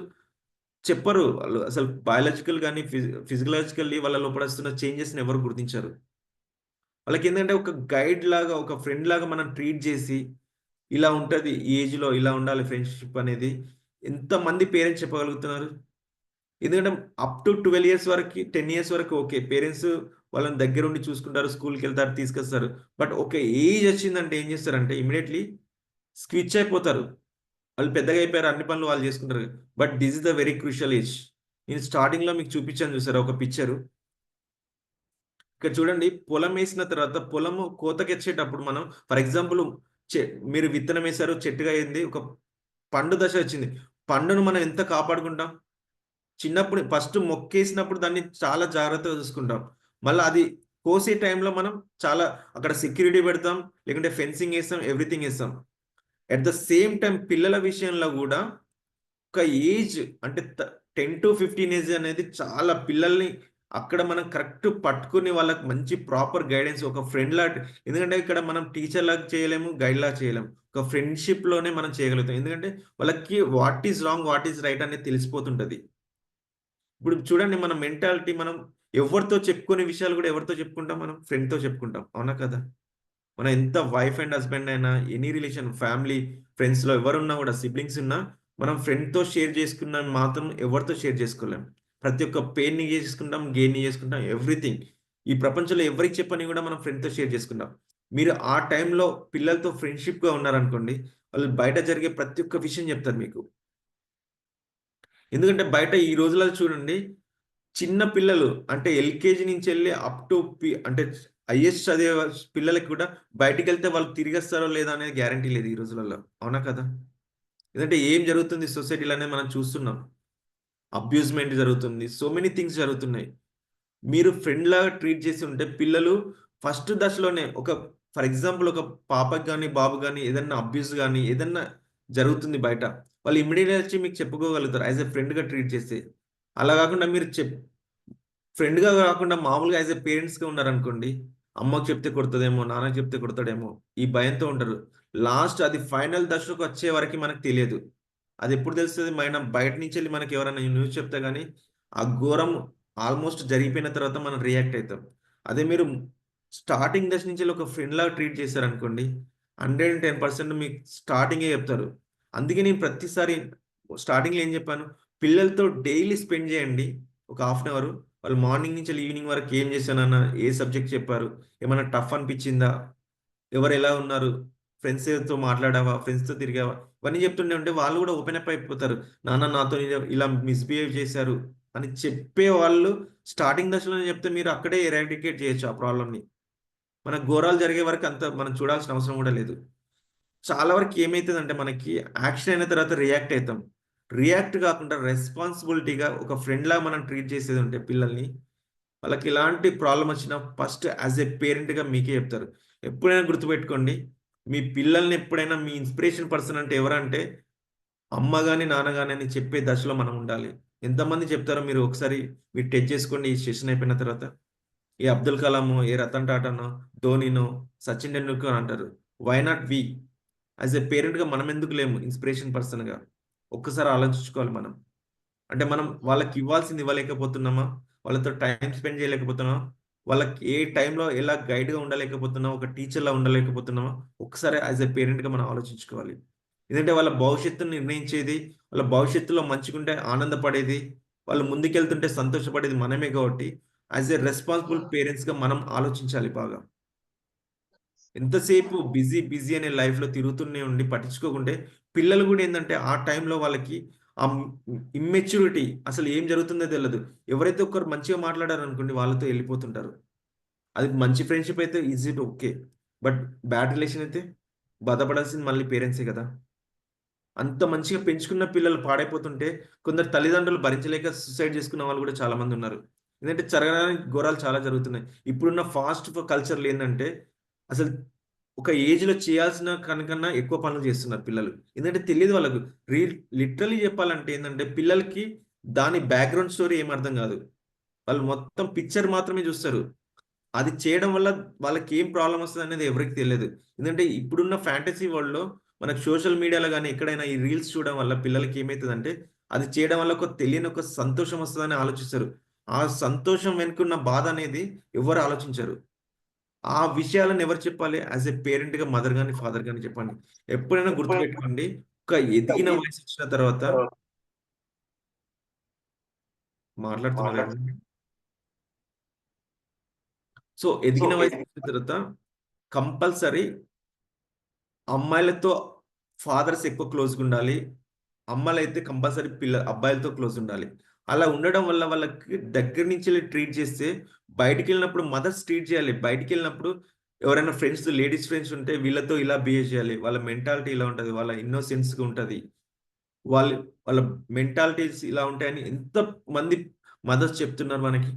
Speaker 5: చెప్పరు. వాళ్ళు అసలు బయాలజికల్ గాని, ఫిజియోలాజికల్లీ వాళ్ళ లోపల వస్తున్న చేంజెస్‌ని ఎవరు గుర్తించరు. వాళ్ళకేందంటే ఒక గైడ్ లాగా, ఒక ఫ్రెండ్ లాగా మనం ట్రీట్ చేసి, ఇలా ఉంటది. ఈ ఏజ్‌లో ఇలా ఉండాలి ఫ్రెండ్‌షిప్ అనేది ఎంతమంది పేరెంట్స్ చెప్పగలుగుతున్నారు? ఎందుకంటే అప్ టు 12 ఇయర్స్ వరకి, 10 ఇయర్స్ వరకు ఓకే. పేరెంట్స్ వాళ్ళని దగ్గరుండి చూసుకుంటారు. స్కూల్‌కెళ్తారు, తీసుకొస్తారు. బట్ ఒక ఏజ్ వచ్చిందంటే ఏం చేస్తారంటే ఇమ్మీడియేట్‌లీ స్విచ్ అయిపోతారు. వాళ్ళు పెద్దగా అయిపోయారు. అన్ని పనులు వాళ్ళు చేసుకుంటారు. But this is the very crucial age. నేను స్టార్టింగ్‌లో మీకు చూపించాను చూసారా ఒక పిక్చరు. ఇక్కడ చూడండి పొలం ఏసిన తర్వాత పొలము కోతకొచ్చేటప్పుడు మనం ఫర్ ఎగ్జాంపుల్ చె మీరు విత్తనం ఏసారు. చెట్టుగా అయింది. ఒక పండు దశ వచ్చింది. పండును మనం ఎంత కాపాడుకుంటాం? చిన్నప్పుడు ఫస్ట్ మొక్కేసినప్పుడు దాన్ని చాలా జాగ్రత్తగా చూసుకుంటాం. మళ్ళా అది కోసే టైంలో మనం చాలా అక్కడ సెక్యూరిటీ పెడతాం, లేకుంటే ఫెన్సింగ్ వేస్తాం, ఎవ్రీథింగ్ వేస్తాం. అట్ ద సేమ్ టైం పిల్లల విషయంలో కూడా ఒక ఏజ్ అంటే 10 to 15 ఏజ్ అనేది చాలా పిల్లల్ని అక్కడ మనం కరెక్ట్ పట్టుకుని వాళ్ళకి మంచి ప్రాపర్ గైడెన్స్ ఒక ఫ్రెండ్ లా, ఎందుకంటే ఇక్కడ మనం టీచర్ లాగా చేయలేము, గైడ్ లాగా చేయలేము, ఒక ఫ్రెండ్షిప్ లోనే మనం చేయగలుగుతాం. ఎందుకంటే వాళ్ళకి what is wrong, what is right అనేది తెలిసిపోతుంటది. ఇప్పుడు చూడండి మన మెంటాలిటీ, మనం ఎవరితో చెప్పుకునే విషయాలు కూడా ఎవరితో చెప్పుకుంటాం, మనం ఫ్రెండ్తో చెప్పుకుంటాం, అవునా కదా? మనం ఎంత వైఫ్ అండ్ హస్బెండ్ అయినా, ఎనీ రిలేషన్, ఫ్యామిలీ, ఫ్రెండ్స్లో ఎవరున్నా కూడా, సిబ్లింగ్స్ ఉన్నా, మనం ఫ్రెండ్తో షేర్ చేసుకున్నాం మాత్రం ఎవరితో షేర్ చేసుకోలేం. ప్రతి ఒక్క పెయిన్ని చేసుకుంటాం, గెయిన్ని చేసుకుంటాం, ఎవ్రీథింగ్. ఈ ప్రపంచంలో ఎవరికి చెప్పని కూడా మనం ఫ్రెండ్తో షేర్ చేసుకుంటాం. మీరు ఆ టైంలో పిల్లలతో ఫ్రెండ్షిప్గా ఉన్నారనుకోండి, వాళ్ళు బయట జరిగే ప్రతి ఒక్క విషయం చెప్తారు మీకు. ఎందుకంటే బయట ఈ రోజులలో చూడండి, చిన్న పిల్లలు అంటే ఎల్కేజీ నుంచి వెళ్ళి అప్ టు అంటే హైయెస్ట్ చదివే పిల్లలకి కూడా బయటికి వెళ్తే వాళ్ళు తిరిగి వస్తారో లేదా అనేది గ్యారంటీ లేదు ఈ రోజులలో, అవునా కదా? ఎందుకంటే ఏం జరుగుతుంది సొసైటీలో అనేది మనం చూస్తున్నాం. అబ్యూజ్మెంట్ జరుగుతుంది, సో మెనీ థింగ్స్ జరుగుతున్నాయి. మీరు ఫ్రెండ్ లాగా ట్రీట్ చేసి ఉంటే పిల్లలు ఫస్ట్ దశలోనే ఫర్ ఎగ్జాంపుల్ ఒక పాపకి కానీ బాబు కానీ ఏదన్నా అబ్యూస్ కానీ ఏదన్నా జరుగుతుంది బయట, వాళ్ళు ఇమ్మీడియట్గా వచ్చి మీకు చెప్పుకోగలుగుతారు యాజ్ ఎ ఫ్రెండ్గా ట్రీట్ చేస్తే. అలా కాకుండా మీరు ఫ్రెండ్గా కాకుండా మామూలుగా యాజ్ ఎ పేరెంట్స్గా ఉన్నారనుకోండి, అమ్మకి చెప్తే కొడుతుందేమో, నాన్నకి చెప్తే కొడతాడేమో, ఈ భయంతో ఉంటారు. లాస్ట్ అది ఫైనల్ దశకు వచ్చే వరకు మనకు తెలియదు. అది ఎప్పుడు తెలుస్తుంది, బయట నుంచి వెళ్ళి మనకి ఎవరైనా న్యూస్ చెప్తే కానీ ఆ ఘోరం ఆల్మోస్ట్ జరిగిపోయిన తర్వాత మనం రియాక్ట్ అవుతాం. అదే మీరు స్టార్టింగ్ దశ నుంచి ఒక ఫ్రెండ్ లాగా ట్రీట్ చేశారనుకోండి, 110% మీకు స్టార్టింగే చెప్తారు. అందుకే నేను ప్రతిసారి స్టార్టింగ్లో ఏం చెప్పాను, పిల్లలతో డైలీ స్పెండ్ చేయండి ఒక హాఫ్ అన్ అవర్. వాళ్ళు మార్నింగ్ నుంచి ఈవినింగ్ వరకు ఏం చేశానన్నా, ఏ సబ్జెక్ట్ చెప్పారు, ఏమైనా టఫ్ అనిపించిందా, ఎవరు ఎలా ఉన్నారు, ఫ్రెండ్స్తో మాట్లాడావా, ఫ్రెండ్స్తో తిరిగావా, ఇవన్నీ చెప్తుండే ఉంటే వాళ్ళు కూడా ఓపెన్ అప్ అయిపోతారు. నాన్న నాతో ఇలా మిస్బిహేవ్ చేశారు అని చెప్పే వాళ్ళు స్టార్టింగ్ దశలోనే చెప్తే మీరు అక్కడే ఎరాడికేట్ చేయొచ్చు ఆ ప్రాబ్లమ్ని. మన ఘోరాలు జరిగే వరకు అంత మనం చూడాల్సిన అవసరం కూడా లేదు. చాలా వరకు ఏమవుతుందంటే మనకి యాక్షన్ అయిన తర్వాత రియాక్ట్ అవుతాం. రియాక్ట్ కాకుండా రెస్పాన్సిబిలిటీగా ఒక ఫ్రెండ్లా మనం ట్రీట్ చేసేది ఉంటే పిల్లల్ని, వాళ్ళకి ఎలాంటి ప్రాబ్లం వచ్చినా ఫస్ట్ యాజ్ ఏ పేరెంట్గా మీకే చెప్తారు. ఎప్పుడైనా గుర్తుపెట్టుకోండి, మీ పిల్లల్ని ఎప్పుడైనా మీ ఇన్స్పిరేషన్ పర్సన్ అంటే ఎవరంటే అమ్మ కానీ నాన్న కానీ అని చెప్పే దశలో మనం ఉండాలి. ఎంతమంది చెప్తారో మీరు ఒకసారి మీరు టెస్ట్ చేసుకోండి ఈ సెషన్ అయిపోయిన తర్వాత. ఏ అబ్దుల్ కలామో, ఏ రతన్ టాటానో, ధోనినో, సచిన్ టెండూల్కర్ అంటారు. Why not we? As a పేరెంట్గా మనం ఎందుకు లేము ఇన్స్పిరేషన్ పర్సన్గా? ఒక్కసారి ఆలోచించుకోవాలి మనం. అంటే మనం వాళ్ళకి ఇవ్వాల్సింది ఇవ్వలేకపోతున్నామా, వాళ్ళతో టైం స్పెండ్ చేయలేకపోతున్నామా, వాళ్ళకి ఏ టైంలో ఎలా గైడ్గా ఉండలేకపోతున్నామా, ఒక టీచర్లా ఉండలేకపోతున్నామా, ఒకసారి యాజ్ ఎ పేరెంట్గా మనం ఆలోచించుకోవాలి. ఎందుకంటే వాళ్ళ భవిష్యత్తును నిర్ణయించేది, వాళ్ళ భవిష్యత్తులో మంచిగుంటే ఆనందపడేది, వాళ్ళు ముందుకెళ్తుంటే సంతోషపడేది మనమే. కాబట్టి యాజ్ ఎ రెస్పాన్సిబుల్ పేరెంట్స్గా మనం ఆలోచించాలి బాగా. ఎంతసేపు బిజీ బిజీ అనే లైఫ్లో తిరుగుతూనే ఉండి పట్టించుకోకుంటే పిల్లలు కూడా ఏంటంటే ఆ టైంలో వాళ్ళకి ఆ ఇమ్మెచ్యూరిటీ, అసలు ఏం జరుగుతుందో తెలియదు. ఎవరైతే ఒకరు మంచిగా మాట్లాడారు అనుకోండి వాళ్ళతో వెళ్ళిపోతుంటారు. అది మంచి ఫ్రెండ్షిప్ అయితే is it okay, but bad relation అయితే బాధపడాల్సింది మళ్ళీ పేరెంట్సే కదా. అంత మంచిగా పెంచుకున్న పిల్లలు పాడైపోతుంటే కొందరు తల్లిదండ్రులు భరించలేక సూసైడ్ చేసుకున్న వాళ్ళు కూడా చాలా మంది ఉన్నారు. ఎందుకంటే జరగడానికి ఘోరాలు చాలా జరుగుతున్నాయి. ఇప్పుడున్న ఫాస్ట్ కల్చర్లు ఏంటంటే అసలు ఒక ఏజ్లో చేయాల్సిన కనుకన్నా ఎక్కువ పనులు చేస్తున్నారు పిల్లలు. ఎందుకంటే తెలియదు వాళ్ళకు. లిటరలీ చెప్పాలంటే ఏంటంటే పిల్లలకి దాని బ్యాక్గ్రౌండ్ స్టోరీ ఏం అర్థం కాదు. వాళ్ళు మొత్తం పిక్చర్ మాత్రమే చూస్తారు. అది చేయడం వల్ల వాళ్ళకి ఏం ప్రాబ్లం వస్తుంది అనేది ఎవరికి తెలియదు. ఎందుకంటే ఇప్పుడున్న ఫ్యాంటసీ వరల్డ్లో మనకు సోషల్ మీడియాలో కానీ ఎక్కడైనా ఈ రీల్స్ చూడడం వల్ల పిల్లలకి ఏమవుతుందంటే అది చేయడం వల్ల తెలియని ఒక సంతోషం వస్తుందని ఆలోచిస్తారు. ఆ సంతోషం వెనుకున్న బాధ అనేది ఎవరు ఆలోచించరు. ఆ విషయాలను ఎవరు చెప్పాలి? యాజ్ ఎ పేరెంట్గా మదర్ కానీ ఫాదర్ కానీ చెప్పండి. ఎప్పుడైనా గుర్తుపెట్టుకోండి, ఒక ఎదిగిన వయసు వచ్చిన తర్వాత మాట్లాడుతున్నారు. సో ఎదిగిన వయసు వచ్చిన తర్వాత కంపల్సరీ అమ్మాయిలతో ఫాదర్స్ ఎక్కువ క్లోజ్గా ఉండాలి, అమ్మాయిలైతే కంపల్సరీ అబ్బాయిలతో క్లోజ్ ఉండాలి. అలా ఉండడం వల్ల వాళ్ళకి దగ్గర నుంచి ట్రీట్ చేస్తే బయటికి వెళ్ళినప్పుడు మదర్స్ ట్రీట్ చేయాలి. బయటికి వెళ్ళినప్పుడు ఎవరైనా ఫ్రెండ్స్, లేడీస్ ఫ్రెండ్స్ ఉంటే వీళ్ళతో ఇలా బిహేవ్ చేయాలి, వాళ్ళ మెంటాలిటీ ఇలా ఉంటుంది, వాళ్ళ ఇన్నోసెన్స్గా ఉంటుంది, వాళ్ళ మెంటాలిటీస్ ఇలా ఉంటాయని ఎంత మంది మదర్స్ చెప్తున్నారు మనకి.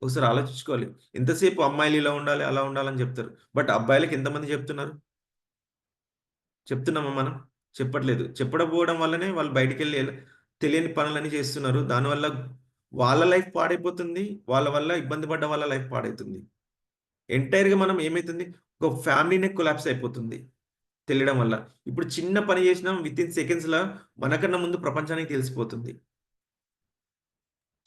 Speaker 5: ఒకసారి ఆలోచించుకోవాలి. ఎంతసేపు అమ్మాయిలు ఇలా ఉండాలి, అలా ఉండాలని చెప్తారు. బట్ అబ్బాయిలకి ఎంతమంది చెప్తున్నారు? చెప్తున్నామా మనం? చెప్పట్లేదు. చెప్పకపోవడం వల్లనే వాళ్ళు బయటికెళ్ళి తెలియని పనులన్నీ చేస్తున్నారు. దానివల్ల వాళ్ళ లైఫ్ పాడైపోతుంది. వాళ్ళ వల్ల ఇబ్బంది పడ్డ వాళ్ళ లైఫ్ పాడైతుంది. ఎంటైర్‌గా మనం ఏమైతుంది, ఒక ఫ్యామిలీనే కొలాప్స్ అయిపోతుంది తెలియడం వల్ల. ఇప్పుడు చిన్న పని చేసినా వితిన్ సెకండ్స్‌ల మనకన్నా ముందు ప్రపంచానికి తెలిసిపోతుంది.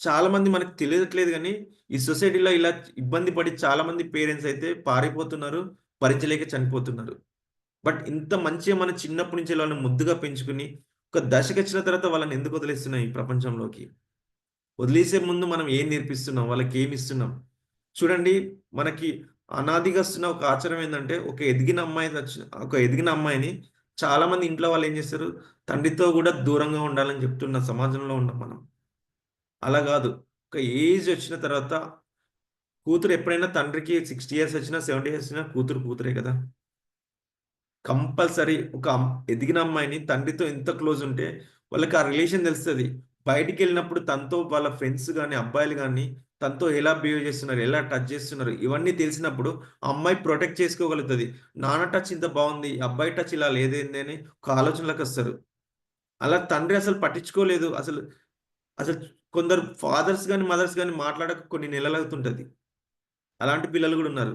Speaker 5: చాలామంది మనకు తెలియట్లేదు గానీ, ఈ సొసైటీలో ఇలా ఇబ్బంది పడి చాలామంది పేరెంట్స్ అయితే పారిపోతున్నారు. భరించలేక చనిపోతున్నారు. బట్ ఇంత మంచిగా మనం చిన్నప్పటి నుంచి వాళ్ళని ముద్దుగా పెంచుకొని, ఒక దశకొచ్చిన తర్వాత వాళ్ళని ఎందుకు వదిలేస్తున్నాం ఈ ప్రపంచంలోకి? వదిలేసే ముందు మనం ఏం నేర్పిస్తున్నాం? వాళ్ళకేమిస్తున్నాం? చూడండి, మనకి అనాదిగా వస్తున్న ఒక ఆచారం ఏందంటే, ఒక ఎదిగిన అమ్మాయిని చాలామంది ఇంట్లో వాళ్ళు ఏం చేస్తారు? తండ్రితో గూడా దూరంగా ఉండాలని చెప్తున్న సమాజంలో ఉన్నాం మనం. అలా గాదు. ఒక ఏజ్ వచ్చిన తర్వాత కూతురు ఎప్పుడైనా తండ్రికి 60 ఇయర్స్ వచ్చినా, 70 ఇయర్స్ వచ్చినా కూతురు కూతురే కదా! కంపల్సరీ ఒక ఎదిగిన అమ్మాయిని తండ్రితో ఎంత క్లోజ్ ఉంటే వాళ్ళకి ఆ రిలేషన్ తెలుస్తది. బయటికెళ్ళినప్పుడు తనతో వాళ్ళ ఫ్రెండ్స్ గాని, అబ్బాయిలు గాని తనతో ఎలా బిహేవ్ చేస్తున్నారు, ఎలా టచ్ చేస్తున్నారు ఇవన్నీ తెలిసినప్పుడు ఆ అమ్మాయి ప్రొటెక్ట్ చేసుకోగలుగుతది. నాన్న టచ్ ఇంత బావుంది. అబ్బాయి టచ్ ఇలా లేదేంది అని ఒక ఆలోచనలోకొస్తారు. అలా తండ్రి అసలు పట్టించుకోలేదు. అసలు కొందరు ఫాదర్స్ గాని, మదర్స్ గాని మాట్లాడక కొన్ని నెలలవుతుంటది. అలాంటి పిల్లలు గూడా ఉన్నారు.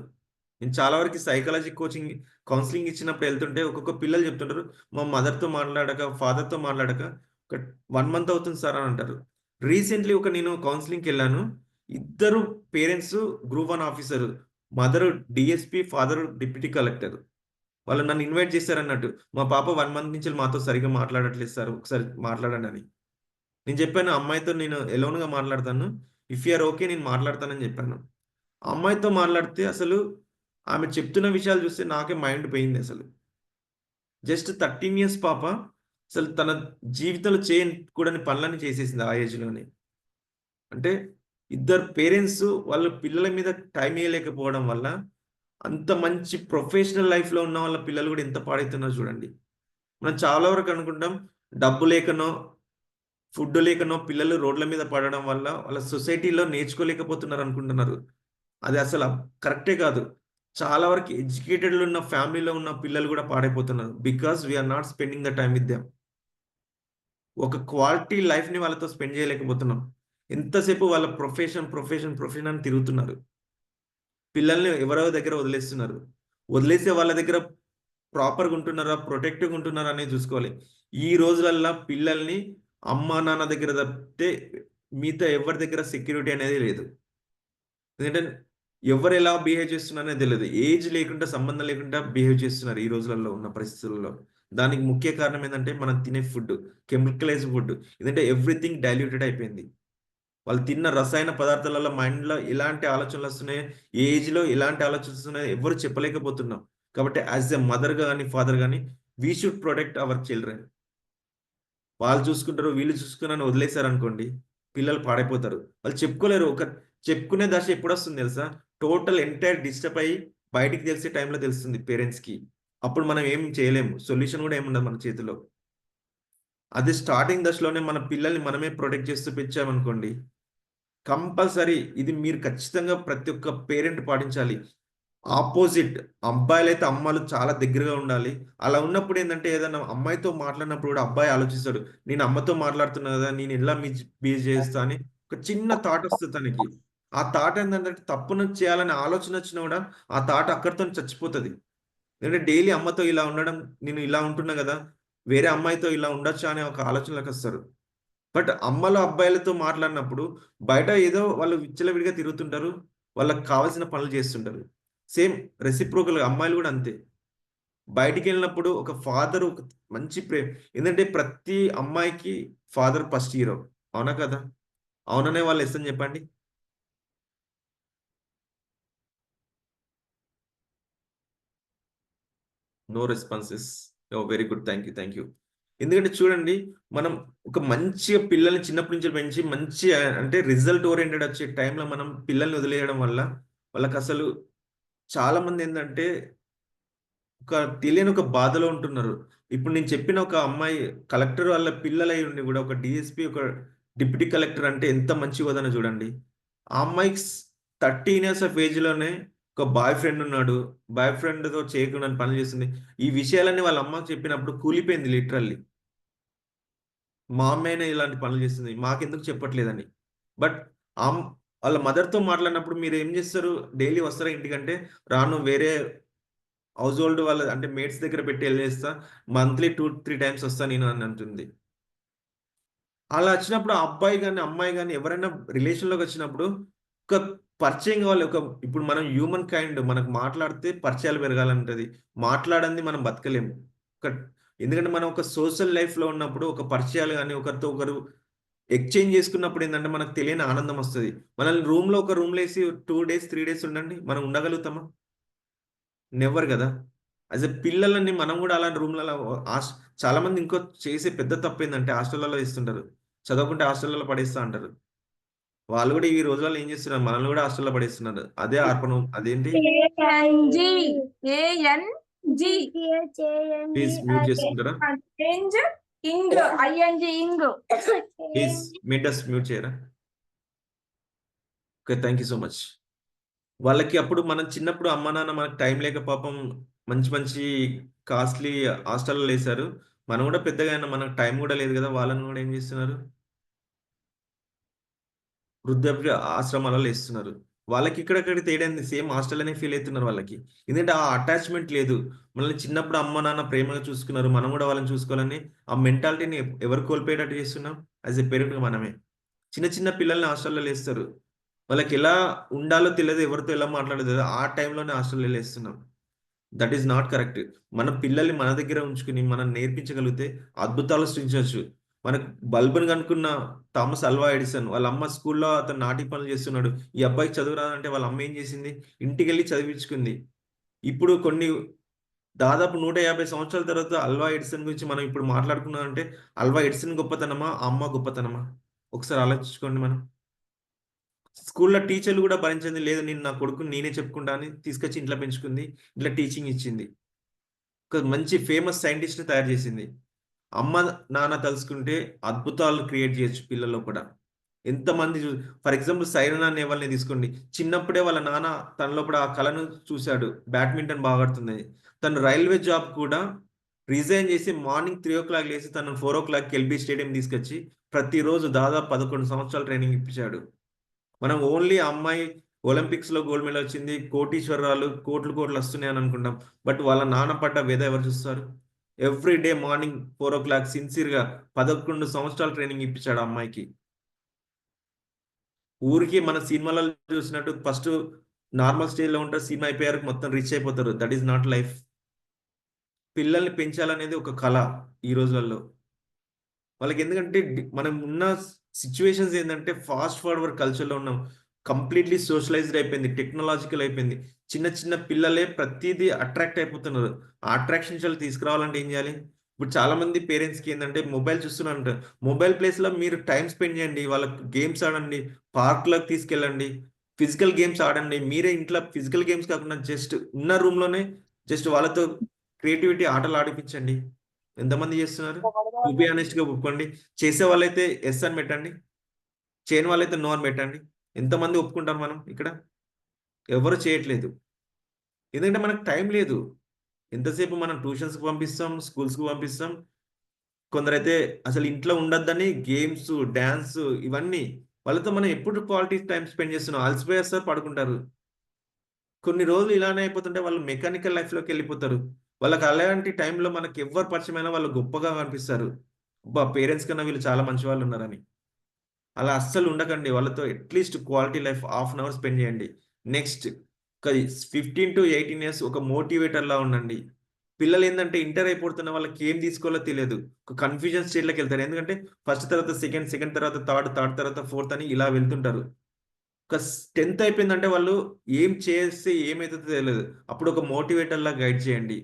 Speaker 5: నేను చాలా వరకి సైకాలజీ కోచింగ్, కౌన్సెలింగ్ ఇచ్చినప్పుడు ఎళ్తుంటే ఒక్కొక్క పిల్లలు చెప్తుంటారు. మా మదర్‌తో మాట్లాడక, ఫాదర్‌తో మాట్లాడక ఒక 1 మంత్ అవుతుంది సార్ అని అంటారు. రీసెంట్‌లీ నేను కౌన్సెలింగ్‌కెళ్ళాను. ఇద్దరు parents group 1 officer. Mother DSP, father deputy collector. వాళ్ళు నన్ను ఇన్వైట్ చేశారన్నట్టు. మా పాప 1 మంత్ నుంచి మాతో సరిగ్గా మాట్లాడట్లేదు సార్. ఒకసారి మాట్లాడండి అని. నేను చెప్పాను, అమ్మాయితో నేను ఎలోన్‌గా మాట్లాడతాను. ఇఫ్ యూ ఆర్ ఓకే నేను మాట్లాడతానని చెప్పాను. ఆ అమ్మాయితో మాట్లాడితే అసలు ఆమె చెప్తున్న విషయాలు చూస్తే నాకే మైండ్ పోయిందసలు. జస్ట్ 13 ఇయర్స్ పాప అసలు తన జీవితంలో చేయకూడని పనులన్నీ చేసేసింది ఆ ఏజ్‌లోనే. అంటే ఇద్దరు పేరెంట్స్ వాళ్ళ పిల్లల మీద టైం ఇయ్యలేకపోవడం వల్ల అంత మంచి ప్రొఫెషనల్ లైఫ్‌లో ఉన్న వాళ్ళ పిల్లలు కూడా ఎంత పాడైతున్నారో చూడండి. మనం చాలా వరకు అనుకుంటాం డబ్బు లేకనో, ఫుడ్ లేకనో పిల్లలు రోడ్ల మీద పడడం వల్ల వాళ్ళ సొసైటీలో నేర్చుకోలేకపోతున్నారనుకుంటున్నారు. అది అసల కరెక్టే కాదు. చాలా వరకు ఎడ్యుకేటెడ్‌లో ఉన్న ఫ్యామిలీలో ఉన్న పిల్లలు గూడా పాడైపోతున్నారు. Because we are not spending the time with them. ఒక క్వాలిటీ లైఫ్‌ని వాళ్ళతో స్పెండ్ చేయలేకపోతున్నాం. ఎంతసేపు వాళ్ళ ప్రొఫెషన్ అని తిరుగుతున్నారు. పిల్లల్ని ఎవరో దగ్గర వదిలేస్తున్నారు. వదిలేసే వాళ్ళ దగ్గర ప్రాపర్‌గా ఉంటున్నారా? ప్రొటెక్టివ్‌గా ఉంటున్నారా? అనేది చూసుకోవాలి. ఈ రోజులల్ల పిల్లల్ని అమ్మా, నాన్న దగ్గర తప్పితే మిగతా ఎవరి దగ్గర సెక్యూరిటీ అనేది లేదు. ఎందుకంటే ఎవరు ఎలా బిహేవ్ చేస్తున్నారనేది తెలీదు. ఏజ్ లేకుండా, సంబంధం లేకుండా బిహేవ్ చేస్తున్నారు ఈ రోజులలో ఉన్న పరిస్థితులలో. దానికి ముఖ్య కారణం ఏందంటే మనం తినే ఫుడ్. Chemicalised food. ఎందుకంటే ఎవ్రీథింగ్ డైల్యూటెడ్ అయిపోయింది. వాళ్ళు తిన్న రసాయన పదార్థాలలో మైండ్‌లో ఎలాంటి ఆలోచనలొస్తున్నాయో, ఏ ఏజ్‌లో ఎలాంటి ఆలోచనలొస్తున్నాయో ఎవ్వరు చెప్పలేకపోతున్నాం. కాబట్టి యాస్ ఎ మదర్ గాని, ఫాదర్ గాని we should protect our children. వాళ్ళు చూసుకుంటారు, వీళ్ళు చూసుకున్నారని వదిలేసారనుకోండి, పిల్లలు పాడైపోతారు. వాళ్ళు చెప్పుకోలేరు. చెప్పుకునే దశ ఎప్పుడొస్తుంది తెలుసా? టోటల్ ఎంటైర్ డిస్టర్బ్ అయ్యి బయటికి తెలిసే టైంలో తెలుస్తుంది పేరెంట్స్‌కి. అప్పుడు మనం ఏం చేయలేము. సొల్యూషన్ గూడా ఏముండదు మన చేతిలో. అదే స్టార్టింగ్ దశలోనే మన పిల్లల్ని మనమే ప్రొటెక్ట్ చేస్తూ పెంచామనుకోండి, కంపల్సరీ ఇది మీరు ఖచ్చితంగా ప్రతి ఒక్క పేరెంట్ పాటించాలి. ఆపోజిట్ అబ్బాయిలైతే అమ్మలు చాలా దగ్గరగా ఉండాలి. అలా ఉన్నప్పుడు ఏందంటే ఏదైనా అమ్మాయితో మాట్లాడినప్పుడు కూడా అబ్బాయి ఆలోచిస్తాడు. నేను అమ్మతో మాట్లాడుతున్నా గదా! నేను ఎలా బిహేవ్ చేస్తా అని ఒక చిన్న థాట్ వస్తది తనకి. ఆ థాట్ ఏందంటే తప్పును చేయాలనే ఆలోచన వచ్చినా గూడా ఆ థాట్ అక్కడితోని చచ్చిపోతది. ఎందుకంటే డైలీ అమ్మతో ఇలా ఉండడం, నేను ఇలా ఉంటున్నా గదా! వేరే అమ్మాయితో ఇలా ఉండొచ్చా అనే ఒక ఆలోచనలోకొస్తారు. బట్ అమ్మలు, అబ్బాయిలతో మాట్లాడినప్పుడు బయట ఏదో వాళ్ళు విచ్చలవిడిగా తిరుగుతుంటారు. వాళ్ళకి కావాల్సిన పనులు చేస్తుంటారు. సేమ్ రెసిప్రోకల్‌గా అమ్మాయిలు గూడా అంతే. బయటికెళ్ళినప్పుడు ఒక ఫాదర్ ఒక మంచి ఏందంటే ప్రతి అమ్మాయికి ఫాదర్ ఫస్ట్ హీరో. అవునా కదా? అవుననే వాళ్ళు ఎస్ అని చెప్పండి. No responses. Oh! Very good. Thank you. ఎందుకంటే చూడండి, మనం ఒక మంచిగా పిల్లల్ని చిన్నప్పటి నుంచి పెంచి మంచి అంటే రిజల్ట్ ఓరియెంటెడ్ వచ్చే టైంలో మనం పిల్లల్ని వదిలేయడం వల్ల వాళ్ళకసలు చాలా మందేందంటే ఒక తెలియని ఒక బాధలో ఉంటున్నారు. ఇప్పుడు నేను చెప్పిన ఒక అమ్మాయి కలెక్టర్ వాళ్ళ పిల్లలై ఉండి గూడా ఒక డీఎస్పీ, ఒక డిప్యూటీ కలెక్టర్ అంటే ఎంత మంచి హోదానో చూడండి. ఆ అమ్మాయికి 13 ఇయర్స్ ఆఫ్ ఏజ్లోనే ఒక బాయ్ ఫ్రెండ్ ఉన్నాడు, బాయ్ ఫ్రెండ్తో చేయకుండా పనులు చేస్తుంది. ఈ విషయాలన్నీ వాళ్ళ అమ్మకి చెప్పినప్పుడు కూలిపోయింది లిటరల్లీ. మా అమ్మాయినే ఇలాంటి పనులు చేస్తుంది, మాకెందుకు చెప్పట్లేదని. బట్ వాళ్ళ మదర్తో మాట్లాడినప్పుడు మీరు ఏం చేస్తారు, డైలీ వస్తారా ఇంటికంటే, రాను వేరే హౌస్ హోల్డ్ వాళ్ళ అంటే మేట్స్ దగ్గర పెట్టి వెళ్ళేస్తా, మంత్లీ 2-3 టైమ్స్ వస్తా నేను అని అంటుంది. అలా వచ్చినప్పుడు ఆ అబ్బాయి కానీ అమ్మాయి కానీ ఎవరైనా రిలేషన్లోకి వచ్చినప్పుడు ఒక పరిచయం కావాలి. ఇప్పుడు మనం హ్యూమన్ కైండ్, మనకు మాట్లాడితే పరిచయాలు పెరగాలంటది. మాట్లాడంది మనం బతకలేము. ఒక ఎందుకంటే మనం ఒక సోషల్ లైఫ్లో ఉన్నప్పుడు ఒక పరిచయాలు కానీ ఒకరితో ఒకరు ఎక్స్చేంజ్ చేసుకున్నప్పుడు ఏంటంటే మనకు తెలియని ఆనందం వస్తుంది. మనల్ని ఒక రూమ్లో వేసి 2 డేస్ 3 డేస్ ఉండండి, మనం ఉండగలుగుతామా? నెవర్ కదా. యాజ్ ఎ పిల్లలని మనం కూడా అలాంటి రూమ్లలో చాలా మంది ఇంకో చేసే పెద్ద తప్పు ఏంటంటే హాస్టల్లో ఇస్తుంటారు, చదవకుంటే హాస్టల్లో పడేస్తా అంటారు. వాళ్ళు కూడా ఈ రోజుల్లో ఏం చేస్తున్నారు, మనల్ని కూడా హాస్టల్లో పడేస్తున్నారు. అదే అర్పణం, అదేంటి ప్లీజ్ మ్యూట్ చేసుకుంటారా? ప్లీజ్ మీటర్స్ మ్యూట్ చేయరా? Okay, thank you so much. వాళ్ళకి అప్పుడు మనం చిన్నప్పుడు అమ్మ నాన్న మనకు టైం లేక పాపం మంచి మంచి కాస్ట్లీ హాస్టల్లో వేశారు. మనం కూడా పెద్దగా అయినా మనకు టైం కూడా లేదు కదా, వాళ్ళని కూడా ఏం చేస్తున్నారు, వృద్ధాప్య ఆశ్రమాలలో వేస్తున్నారు. వాళ్ళకి ఇక్కడక్కడ తేడా ఏంది, సేమ్ హాస్టల్లోనే ఫీల్ అవుతున్నారు వాళ్ళకి. ఎందుకంటే ఆ అటాచ్మెంట్ లేదు. మనల్ని చిన్నప్పుడు అమ్మ నాన్న ప్రేమగా చూసుకున్నారు, మనం కూడా వాళ్ళని చూసుకోవాలని ఆ మెంటాలిటీని ఎవరు కోల్పోయేటట్టు చేస్తున్నాం? యాజ్ ఎ పేరెంట్గా మనమే. చిన్న చిన్న పిల్లల్ని హాస్టల్లో వేస్తారు, వాళ్ళకి ఎలా ఉండాలో తెలియదు, ఎవరితో ఎలా మాట్లాడదు, ఆ టైంలోనే హాస్టల్లో వేస్తున్నాం. That is not correct. మన పిల్లల్ని మన దగ్గర ఉంచుకుని మనం నేర్పించగలిగితే అద్భుతాలు సృష్టించవచ్చు. మనకు బల్బుని కనుక్కున్న థామస్ అల్వా ఎడిసన్ వాళ్ళ అమ్మ స్కూల్లో అతను నాటి పనులు చేస్తున్నాడు. ఈ అబ్బాయికి చదువు రాదంటే వాళ్ళ అమ్మ ఏం చేసింది, ఇంటికి వెళ్ళి చదివించుకుంది. ఇప్పుడు దాదాపు 150 సంవత్సరాల తర్వాత అల్వా ఎడిసన్ గురించి మనం ఇప్పుడు మాట్లాడుకున్నాం అంటే అల్వా ఎడిసన్ గొప్పతనమా, ఆ అమ్మ గొప్పతనమా? ఒకసారి ఆలోచించుకోండి. మనం స్కూల్లో టీచర్లు కూడా భరించింది లేదు, నేను నా కొడుకుని నేనే చెప్పుకుంటా అని తీసుకొచ్చి ఇంట్లో పెంచుకుంది, ఇంట్లో టీచింగ్ ఇచ్చింది, ఒక మంచి ఫేమస్ సైంటిస్ట్ని తయారు చేసింది. అమ్మ నాన్న తలుసుకుంటే అద్భుతాలు క్రియేట్ చేయొచ్చు పిల్లల్లో కూడా. ఎంతమంది ఫర్ ఎగ్జాంపుల్ సైరన్ అనే వాళ్ళని తీసుకోండి, చిన్నప్పుడే వాళ్ళ నాన్న తనలో కూడా ఆ కళను చూశాడు, బ్యాడ్మింటన్ బాగా ఆడుతుంది. తను రైల్వే జాబ్ కూడా రిజైన్ చేసి మార్నింగ్ 3 o'clock లేసి తను 4 o'clock ఎల్బీ స్టేడియం తీసుకొచ్చి ప్రతిరోజు దాదాపు 11 సంవత్సరాలు ట్రైనింగ్ ఇప్పించాడు. మనం ఓన్లీ అమ్మాయి ఒలింపిక్స్లో గోల్డ్ మెడల్ వచ్చింది, కోటీశ్వరరాలు, కోట్లు కోట్లు వస్తున్నాయి అని అనుకుంటాం. బట్ వాళ్ళ నాన్న పడ్డ వేద ఎవరు చూస్తారు? ఎవ్రీ డే మార్నింగ్ 4 o'clock సిన్సియర్గా 11 సంవత్సరాలు ట్రైనింగ్ ఇప్పించాడు ఆ అమ్మాయికి. ఊరికి మన సినిమాలలో చూసినట్టు ఫస్ట్ నార్మల్ స్టేజ్లో ఉంటారు, సినిమా అయిపోయారు మొత్తం రిచ్ అయిపోతారు. That is not life. పిల్లల్ని పెంచాలనేది ఒక కళ ఈ రోజులలో వాళ్ళకి. ఎందుకంటే మనం ఉన్న సిచ్యువేషన్స్ ఏంటంటే ఫాస్ట్ ఫార్వర్డ్ కల్చర్లో ఉన్నాం, కంప్లీట్లీ సోషలైజ్డ్ అయిపోయింది, టెక్నాలజికల్ అయిపోయింది. చిన్న చిన్న పిల్లలే ప్రతిదీ అట్రాక్ట్ అయిపోతున్నారు. ఆ అట్రాక్షన్స్ తీసుకురావాలంటే ఏం చేయాలి? ఇప్పుడు చాలా మంది పేరెంట్స్కి ఏంటంటే మొబైల్ చూస్తున్నారంట, మొబైల్ ప్లేస్లో మీరు టైం స్పెండ్ చేయండి, వాళ్ళకి గేమ్స్ ఆడండి, పార్క్లోకి తీసుకెళ్ళండి, ఫిజికల్ గేమ్స్ ఆడండి. మీరే ఇంట్లో ఫిజికల్ గేమ్స్ కాకుండా జస్ట్ ఉన్న రూమ్లోనే జస్ట్ వాళ్ళతో క్రియేటివిటీ ఆటలు ఆడిపించండి. ఎంతమంది చేస్తున్నారు? టు బి ఆనెస్ట్గా ఒప్పుకోండి. చేసే వాళ్ళైతే ఎస్ అని పెట్టండి, చేయని వాళ్ళైతే నో అని పెట్టండి. ఎంతమంది ఒప్పుకుంటాం మనం ఇక్కడ? ఎవరు చేయట్లేదు. ఎందుకంటే మనకు టైం లేదు. ఎంతసేపు మనం ట్యూషన్స్కి పంపిస్తాం, స్కూల్స్కి పంపిస్తాం. కొందరైతే అసలు ఇంట్లో ఉండొద్దని గేమ్స్, డ్యాన్స్ ఇవన్నీ. వాళ్ళతో మనం ఎప్పుడు క్వాలిటీ టైం స్పెండ్ చేస్తున్నాం? అలసిపోయేస్తారు, పడుకుంటారు. కొన్ని రోజులు ఇలానే అయిపోతుంటే వాళ్ళు మెకానికల్ లైఫ్లోకి వెళ్ళిపోతారు. వాళ్ళకి అలాంటి టైంలో మనకి ఎవ్వరు పరిచయమైనా వాళ్ళు గొప్పగా కనిపిస్తారు, పేరెంట్స్ కన్నా వీళ్ళు చాలా మంచి వాళ్ళు ఉన్నారని. అలా అస్సలు ఉండకండి. వాళ్ళతో at least quality life half an hour spend చేయండి. నెక్స్ట్ 15 to 18 ఇయర్స్ ఒక మోటివేటర్లా ఉండండి. పిల్లలు ఏంటంటే ఇంటర్ అయిపోతున్న వాళ్ళకి ఏం తీసుకోవాలో తెలియదు, ఒక కన్ఫ్యూజన్ స్టేట్లోకి వెళ్తారు. ఎందుకంటే ఫస్ట్ తర్వాత సెకండ్, సెకండ్ తర్వాత థర్డ్, థర్డ్ తర్వాత ఫోర్త్ అని ఇలా వెళ్తుంటారు. ఒక 10th అయిపోయిందంటే వాళ్ళు ఏం చేస్తే ఏమైతుందో తెలియదు. అప్పుడు ఒక మోటివేటర్లా గైడ్ చేయండి.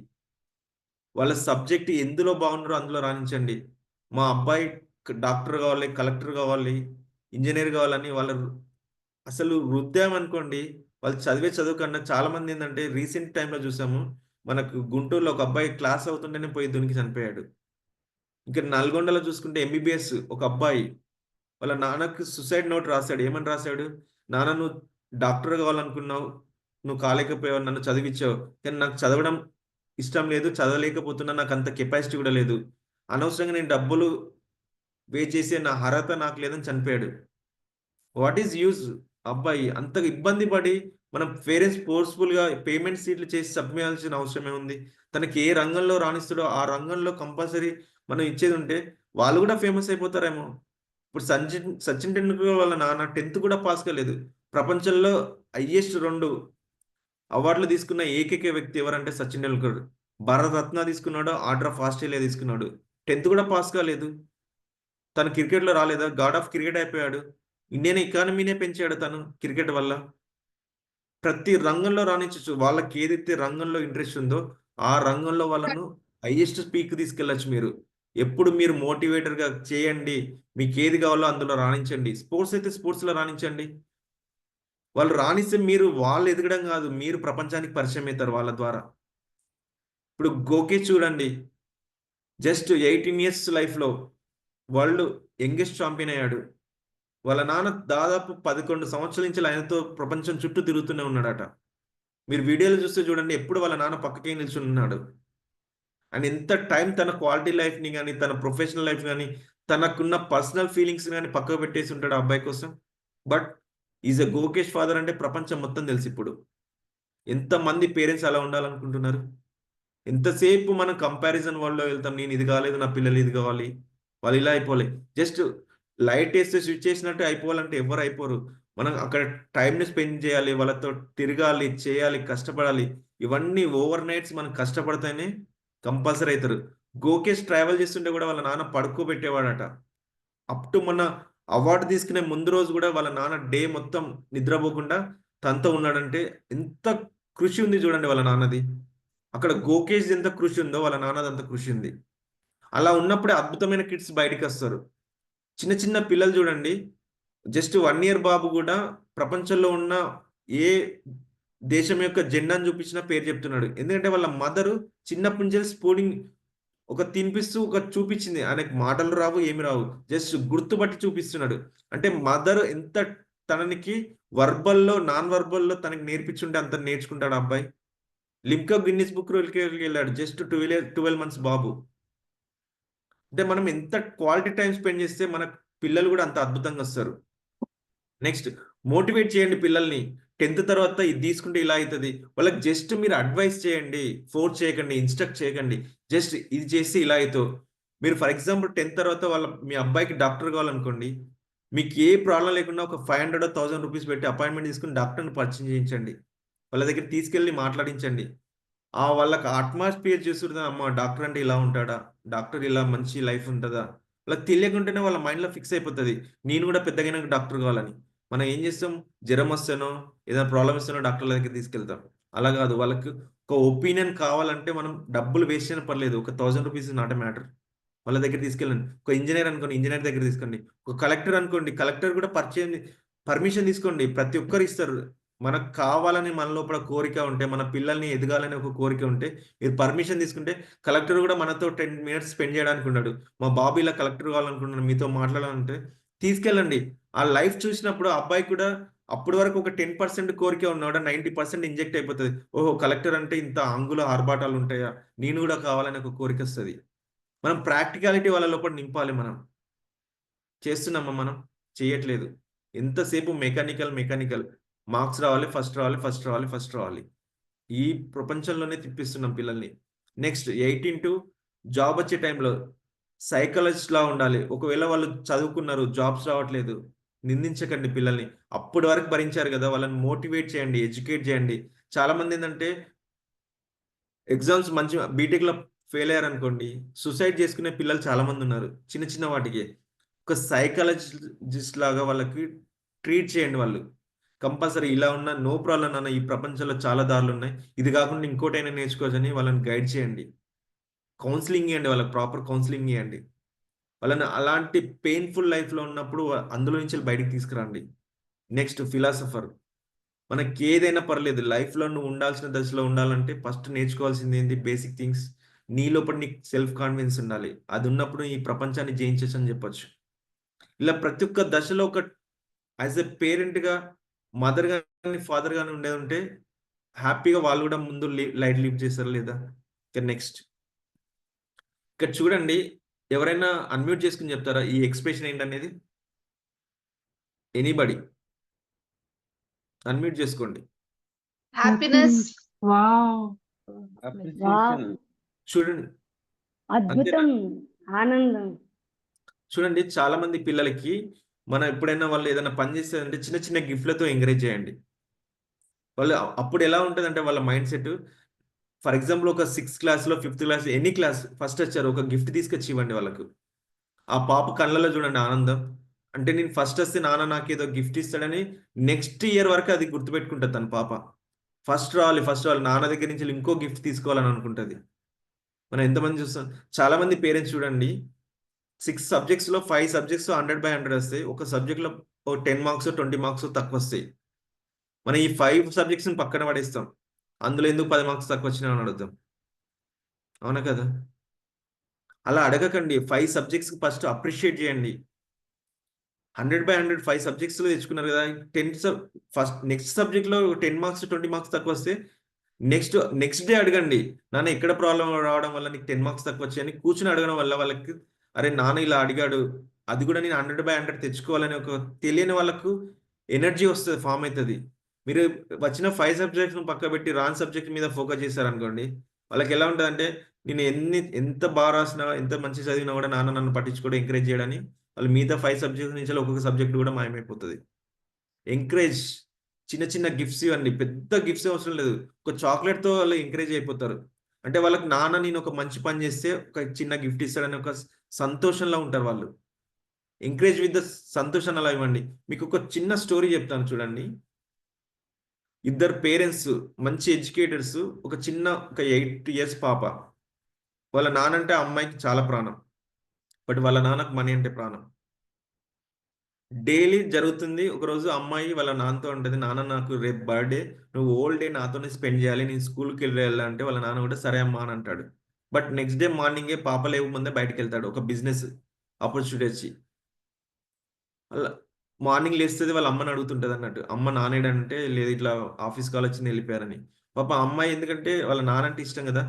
Speaker 5: వాళ్ళ సబ్జెక్ట్ ఎందులో బాగున్నారో అందులో రాణించండి. మా అబ్బాయి డాక్టర్ కావాలి, కలెక్టర్ కావాలి, ఇంజనీర్ కావాలని వాళ్ళ అసలు వృద్ధామనుకోండి. వాళ్ళు చదివే చదువు కన్నా చాలా మంది ఏంటంటే రీసెంట్ టైంలో చూసాము, మనకు గుంటూరులో ఒక అబ్బాయి క్లాస్ అవుతుంటేనే పోయి దునికి చనిపోయాడు. ఇంకా నల్గొండలో చూసుకుంటే ఎంబీబీఎస్ ఒక అబ్బాయి వాళ్ళ నాన్నకు సూసైడ్ నోట్ రాశాడు. ఏమని రాశాడు? నాన్న నువ్వు డాక్టర్ కావాలనుకున్నావు, నువ్వు కాలేకపోయావు, నన్ను చదివించావు, కానీ నాకు చదవడం ఇష్టం లేదు, చదవలేకపోతున్నా, నాకు అంత కెపాసిటీ కూడా లేదు, అనవసరంగా నేను డబ్బులు వే చేసే నా అర్హత నాకు లేదని చనిపోయాడు. What is use? అబ్బాయి అంత ఇబ్బంది పడి మనం పేరెంట్స్ ఫోర్స్ఫుల్గా పేమెంట్ సీట్లు చేసి సబ్మియాల్సిన అవసరమే ఉంది. తనకి ఏ రంగంలో రాణిస్తాడో ఆ రంగంలో కంపల్సరీ మనం ఇచ్చేది ఉంటే వాళ్ళు కూడా ఫేమస్ అయిపోతారేమో. ఇప్పుడు సచిన్ టెండూల్కర్ వాళ్ళ నాన్న 10th కూడా పాస్ కాలేదు. ప్రపంచంలో హైయెస్ట్ 2 అవార్డులు తీసుకున్న ఏకైక వ్యక్తి ఎవరంటే సచిన్ టెండూల్కర్. భారతరత్న తీసుకున్నాడు, ఆర్డర్ ఆఫ్ ఆస్ట్రేలియా తీసుకున్నాడు. 10th కూడా పాస్ కాలేదు. తను క్రికెట్లో రాలేదా? గాడ్ ఆఫ్ క్రికెట్ అయిపోయాడు. ఇండియన్ ఎకానమీనే పెంచాడు తను క్రికెట్ వల్ల. ప్రతి రంగంలో రాణించచ్చు. వాళ్ళకి ఏదైతే రంగంలో ఇంట్రెస్ట్ ఉందో ఆ రంగంలో వాళ్ళను హైయెస్ట్ పీక్ తీసుకెళ్ళచ్చు మీరు. ఎప్పుడు మీరు మోటివేటర్గా చేయండి. మీకు ఏది కావాలో అందులో రాణించండి. స్పోర్ట్స్ అయితే స్పోర్ట్స్లో రాణించండి. వాళ్ళు రాణిస్తే మీరు వాళ్ళు ఎదగడం కాదు, మీరు ప్రపంచానికి పరిచయం అవుతారు వాళ్ళ ద్వారా. ఇప్పుడు గోకేష్ చూడండి, జస్ట్ 18 years లైఫ్లో వరల్డ్ యంగెస్ట్ ఛాంపియన్ అయ్యాడు. వాళ్ళ నాన్న దాదాపు 11 సంవత్సరాల నుంచి ఆయనతో ప్రపంచం చుట్టూ తిరుగుతూనే ఉన్నాడట. మీరు వీడియోలు చూస్తే చూడండి, ఎప్పుడు వాళ్ళ నాన్న పక్కకే నిల్చుని ఉన్నాడు. అండ్ ఎంత టైం తన క్వాలిటీ లైఫ్ని కానీ, తన ప్రొఫెషనల్ లైఫ్ కానీ, తనకున్న పర్సనల్ ఫీలింగ్స్ కానీ పక్కకు పెట్టేసి ఉంటాడు ఆ అబ్బాయి కోసం. బట్ ఈజ్ ఎ గోకేష్ ఫాదర్ అంటే ప్రపంచం మొత్తం తెలుసు ఇప్పుడు. ఎంతమంది పేరెంట్స్ అలా ఉండాలనుకుంటున్నారు? ఎంతసేపు మనం కంపారిజన్ వరల్డ్లో వెళ్తాం. నేను ఇది కాలేదు, నా పిల్లలు ఇది కావాలి, వాళ్ళు ఇలా అయిపోలే. జస్ట్ లైట్ వేస్తే స్విచ్ చేసినట్టు అయిపోవాలంటే ఎవరు అయిపోరు. మనం అక్కడ టైంని స్పెండ్ చేయాలి, వాళ్ళతో తిరగాలి, చేయాలి, కష్టపడాలి. ఇవన్నీ ఓవర్ నైట్స్ మనం కష్టపడితేనే కంపల్సరీ అవుతారు. గోకేష్ ట్రావెల్ చేస్తుంటే కూడా వాళ్ళ నాన్న పడుకోబెట్టేవాడట. అప్ టు మొన్న అవార్డు తీసుకునే ముందు రోజు కూడా వాళ్ళ నాన్న డే మొత్తం నిద్రపోకుండా తనతో ఉన్నాడంటే ఎంత కృషి ఉంది చూడండి వాళ్ళ నాన్నది. అక్కడ గోకేష్ ఎంత కృషి ఉందో వాళ్ళ నాన్నది అంత కృషి ఉంది. అలా ఉన్నప్పుడే అద్భుతమైన కిడ్స్ బయటికి వస్తారు. చిన్న చిన్న పిల్లలు చూడండి, జస్ట్ 1 year బాబు కూడా ప్రపంచంలో ఉన్న ఏ దేశం యొక్క జెండాను చూపించిన పేరు చెప్తున్నాడు. ఎందుకంటే వాళ్ళ మదరు చిన్నప్పటి నుంచి స్పోర్టింగ్ ఒక తినిపిస్తూ ఒక చూపించింది. ఆయనకు మాటలు రావు, ఏమి రావు, జస్ట్ గుర్తుపట్టి చూపిస్తున్నాడు. అంటే మదర్ ఎంత తననికి వర్బల్లో నాన్ వర్బల్లో తనకి నేర్పించుంటే అంత నేర్చుకుంటాడు అబ్బాయి. లిమ్కా గిన్నిస్ బుక్ వెళ్ళాడు, జస్ట్ 12 months బాబు. అంటే మనం ఎంత క్వాలిటీ టైం స్పెండ్ చేస్తే మన పిల్లలు కూడా అంత అద్భుతంగా వస్తారు. నెక్స్ట్ మోటివేట్ చేయండి పిల్లల్ని. 10th తర్వాత ఇది తీసుకుంటే ఇలా అవుతుంది. వాళ్ళకి జస్ట్ మీరు అడ్వైస్ చేయండి, ఫోర్స్ చేయకండి, ఇన్స్ట్రక్ట్ చేయకండి. జస్ట్ ఇది చేస్తే ఇలా అవుతావు. మీరు ఫర్ ఎగ్జాంపుల్ 10th తర్వాత మీ అబ్బాయికి డాక్టర్ కావాలనుకోండి, మీకు ఏ ప్రాబ్లం లేకుండా ఒక 500 or 1000 రూపీస్ పెట్టి అపాయింట్మెంట్ తీసుకుని డాక్టర్ని పరిచయం చేయించండి. వాళ్ళ దగ్గర తీసుకెళ్ళి మాట్లాడించండి. వాళ్ళకి అట్మాస్ఫియర్ చూస్తుంటే అమ్మ డాక్టర్ అంటే ఇలా ఉంటాడా, డాక్టర్ ఇలా మంచి లైఫ్ ఉంటుందా, వాళ్ళకి తెలియకుండానే వాళ్ళ మైండ్లో ఫిక్స్ అయిపోతుంది నేను కూడా పెద్దగా డాక్టర్ కావాలని. మనం ఏం చేస్తాం, జ్వరం వస్తానో ఏదైనా ప్రాబ్లం వస్తానో డాక్టర్ల దగ్గర తీసుకెళ్తాం. అలా కాదు, వాళ్ళకి ఒక ఒపీనియన్ కావాలంటే మనం డబ్బులు వేస్ట్ అయినా పర్లేదు, ఒక 1000 రూపీస్ నాట్ ఎ మ్యాటర్. వాళ్ళ దగ్గర తీసుకెళ్ళండి. ఒక ఇంజనీర్ అనుకోండి, ఇంజనీర్ దగ్గర తీసుకోండి. ఒక కలెక్టర్ అనుకోండి, కలెక్టర్ కూడా పర్మిషన్ తీసుకోండి. ప్రతి ఒక్కరు ఇస్తారు. మనకు కావాలని మన లోపల కోరిక ఉంటే, మన పిల్లల్ని ఎదగాలని ఒక కోరిక ఉంటే మీరు పర్మిషన్ తీసుకుంటే కలెక్టర్ కూడా మనతో 10 minutes స్పెండ్ చేయడానికి ఉన్నాడు. మా బాబు ఇలా కలెక్టర్ కావాలనుకుంటున్నాను, మీతో మాట్లాడాలంటే తీసుకెళ్ళండి. ఆ లైఫ్ చూసినప్పుడు ఆ అబ్బాయి కూడా అప్పటి వరకు ఒక 10% కోరిక ఉన్నాడు, 90% ఇంజెక్ట్ అయిపోతుంది. ఓహో కలెక్టర్ అంటే ఇంత అంగుల ఆర్భాటాలు ఉంటాయా, నేను కూడా కావాలని ఒక కోరిక వస్తుంది. మనం ప్రాక్టికాలిటీ వాళ్ళ లోపల నింపాలి. మనం చేస్తున్నామా? మనం చేయట్లేదు. ఎంతసేపు మెకానికల్ మార్క్స్ రావాలి, ఫస్ట్ రావాలి. ఈ ప్రపంచంలోనే తిప్పిస్తున్నాం పిల్లల్ని. నెక్స్ట్ 18 to జాబ్ వచ్చే టైంలో సైకాలజిస్ట్లా ఉండాలి. ఒకవేళ వాళ్ళు చదువుకున్నారు, జాబ్స్ రావట్లేదు, నిందించకండి పిల్లల్ని. అప్పటి వరకు భరించారు కదా, వాళ్ళని మోటివేట్ చేయండి, ఎడ్యుకేట్ చేయండి. చాలా మంది ఏంటంటే ఎగ్జామ్స్ మంచి బీటెక్లో ఫెయిల్ అయ్యారనుకోండి, సూసైడ్ చేసుకునే పిల్లలు చాలా మంది ఉన్నారు. చిన్న వాటికి ఒక సైకాలజిస్ట్ లాగా వాళ్ళకి ట్రీట్ చేయండి. వాళ్ళు కంపల్సరీ ఇలా ఉన్న నో ప్రాబ్లం అన్న, ఈ ప్రపంచంలో చాలా దారులు ఉన్నాయి, ఇది కాకుండా ఇంకోటైనా నేర్చుకోవచ్చని వాళ్ళని గైడ్ చేయండి. కౌన్సిలింగ్ ఇవ్వండి, వాళ్ళకి ప్రాపర్ కౌన్సిలింగ్ ఇవ్వండి. వాళ్ళని అలాంటి పెయిన్ఫుల్ లైఫ్లో ఉన్నప్పుడు అందులో నుంచి బయటికి తీసుకురండి. Next philosopher. మనకి ఏదైనా పర్లేదు, లైఫ్లో నువ్వు ఉండాల్సిన దశలో ఉండాలంటే ఫస్ట్ నేర్చుకోవాల్సింది ఏంటి? Basic things. నీ లోపల నీకు సెల్ఫ్ కాన్ఫిడెన్స్ ఉండాలి. అది ఉన్నప్పుడు ఈ ప్రపంచాన్ని జయించచ్చు అని చెప్పొచ్చు. ఇలా ప్రతి ఒక్క దశలో ఒక యాజ్ ఎ పేరెంట్గా, మదర్గా కానీ ఫాదర్ కానీ ఉండేది ఉంటే హ్యాపీగా వాళ్ళు కూడా ముందు లైట్ లీవ్ చేస్తారు లేదా. ఇక నెక్స్ట్ ఇక్కడ చూడండి, ఎవరైనా అన్మ్యూట్ చేసుకుని చెప్తారా ఈ ఎక్స్ప్రెషన్ ఏంటనేది? ఎనీబడి అన్మ్యూట్ చేసుకోండి.
Speaker 6: హ్యాపీనెస్.
Speaker 7: వావ్
Speaker 5: చూడండి,
Speaker 7: అద్భుతం, ఆనందం.
Speaker 5: చూడండి చాలా మంది పిల్లలకి మనం ఎప్పుడైనా వాళ్ళు ఏదైనా పని చేస్తారంటే చిన్న చిన్న గిఫ్ట్లతో ఎంకరేజ్ చేయండి. వాళ్ళు అప్పుడు ఎలా ఉంటుందంటే వాళ్ళ మైండ్ సెట్, ఫర్ ఎగ్జాంపుల్ ఒక 6th క్లాస్లో 5th class any class first వచ్చారు, ఒక గిఫ్ట్ తీసుకొచ్చి ఇవ్వండి వాళ్ళకు. ఆ పాప కళ్ళలో చూడండి ఆనందం. అంటే నేను ఫస్ట్ వస్తే నాన్న నాకు ఏదో గిఫ్ట్ ఇస్తాడని నెక్స్ట్ ఇయర్ వరకు అది గుర్తుపెట్టుకుంటుంది తన పాప. ఫస్ట్ రావాలి నాన్న దగ్గర నుంచి ఇంకో గిఫ్ట్ తీసుకోవాలని అనుకుంటుంది. మనం ఎంతమంది చూస్తాం, చాలా మంది పేరెంట్స్ చూడండి 6 సబ్జెక్ట్స్లో 5 సబ్జెక్ట్స్ 100/100 వస్తాయి, ఒక సబ్జెక్ట్లో 10 మార్క్స్ 20 మార్క్స్ తక్కువ వస్తాయి. మనం ఈ 5 సబ్జెక్ట్స్ని పక్కన పడేస్తాం, అందులో ఎందుకు 10 మార్క్స్ తక్కువ వచ్చినా అని అడుగుతాం. అవునా కదా? అలా అడగకండి. 5 సబ్జెక్ట్స్కి ఫస్ట్ అప్రిషియేట్ చేయండి. 100/100 5 సబ్జెక్ట్స్లో తెచ్చుకున్నారు కదా, ఫస్ట్ నెక్స్ట్ సబ్జెక్ట్లో 10 మార్క్స్ 20 మార్క్స్ తక్కువ వస్తే నెక్స్ట్ డే అడగండి, నాన్న ఎక్కడ ప్రాబ్లం రావడం వల్ల నీకు 10 మార్క్స్ తక్కువ వచ్చాయని కూర్చుని అడగడం వల్ల వాళ్ళకి అరే నాన్న ఇలా అడిగాడు, అది కూడా నేను 100/100 తెచ్చుకోవాలని ఒక తెలియని వాళ్ళకు ఎనర్జీ వస్తుంది, ఫామ్ అవుతుంది. మీరు వచ్చిన 5 సబ్జెక్ట్స్ను పక్క పెట్టి రాని సబ్జెక్ట్ మీద ఫోకస్ చేశారనుకోండి, వాళ్ళకి ఎలా ఉంటుంది అంటే నేను ఎంత బాగా రాసినా ఎంత మంచి చదివినా కూడా నాన్న నన్ను పట్టించుకోవడం ఎంకరేజ్ చేయడానికి వాళ్ళు మిగతా 5 సబ్జెక్ట్స్ నుంచి ఒక్కొక్క సబ్జెక్ట్ కూడా మాయమైపోతుంది. ఎంకరేజ్, చిన్న చిన్న గిఫ్ట్స్ ఇవ్వండి, పెద్ద గిఫ్ట్స్ అవసరం లేదు, ఒక చాక్లెట్తో వాళ్ళు ఎంకరేజ్ అయిపోతారు. అంటే వాళ్ళకి నాన్న నేను ఒక మంచి పని చేస్తే ఒక చిన్న గిఫ్ట్ ఇస్తాడని ఒక సంతోషంలో ఉంటారు వాళ్ళు. ఎంకరేజ్ విత్ ద సంతోషం అలా ఇవ్వండి. మీకు ఒక చిన్న స్టోరీ చెప్తాను చూడండి. ఇద్దరు పేరెంట్స్ మంచి ఎడ్యుకేటర్స్, ఒక 8 years పాప. వాళ్ళ నాన్న అంటే అమ్మాయికి చాలా ప్రాణం, బట్ వాళ్ళ నాన్నకు మనీ అంటే ప్రాణం. డైలీ జరుగుతుంది. ఒకరోజు అమ్మాయి వాళ్ళ నాన్నతో ఉంటుంది, నాన్న నాకు రేపు బర్త్డే, నువ్వు ఓల్డ్ డే నాతోనే స్పెండ్ చేయాలి, నేను స్కూల్కి వెళ్ళాలంటే వాళ్ళ నాన్న కూడా సరే అమ్మా అని అంటాడు. బట్ నెక్స్ట్ డే మార్నింగే పాప లేవు ముందే బయటకు వెళ్తాడు ఒక బిజినెస్ ఆపర్చునిటీ వచ్చి. అలా మార్నింగ్ లేస్తుంది, వాళ్ళ అమ్మని అడుగుతుంటుంది అన్నట్టు, అమ్మ నానేడంటే లేదు ఇట్లా ఆఫీస్ కాల్ వచ్చింది వెళ్ళిపోయారని. పాప అమ్మాయి ఎందుకంటే వాళ్ళ నాన్న అంటే ఇష్టం కదా,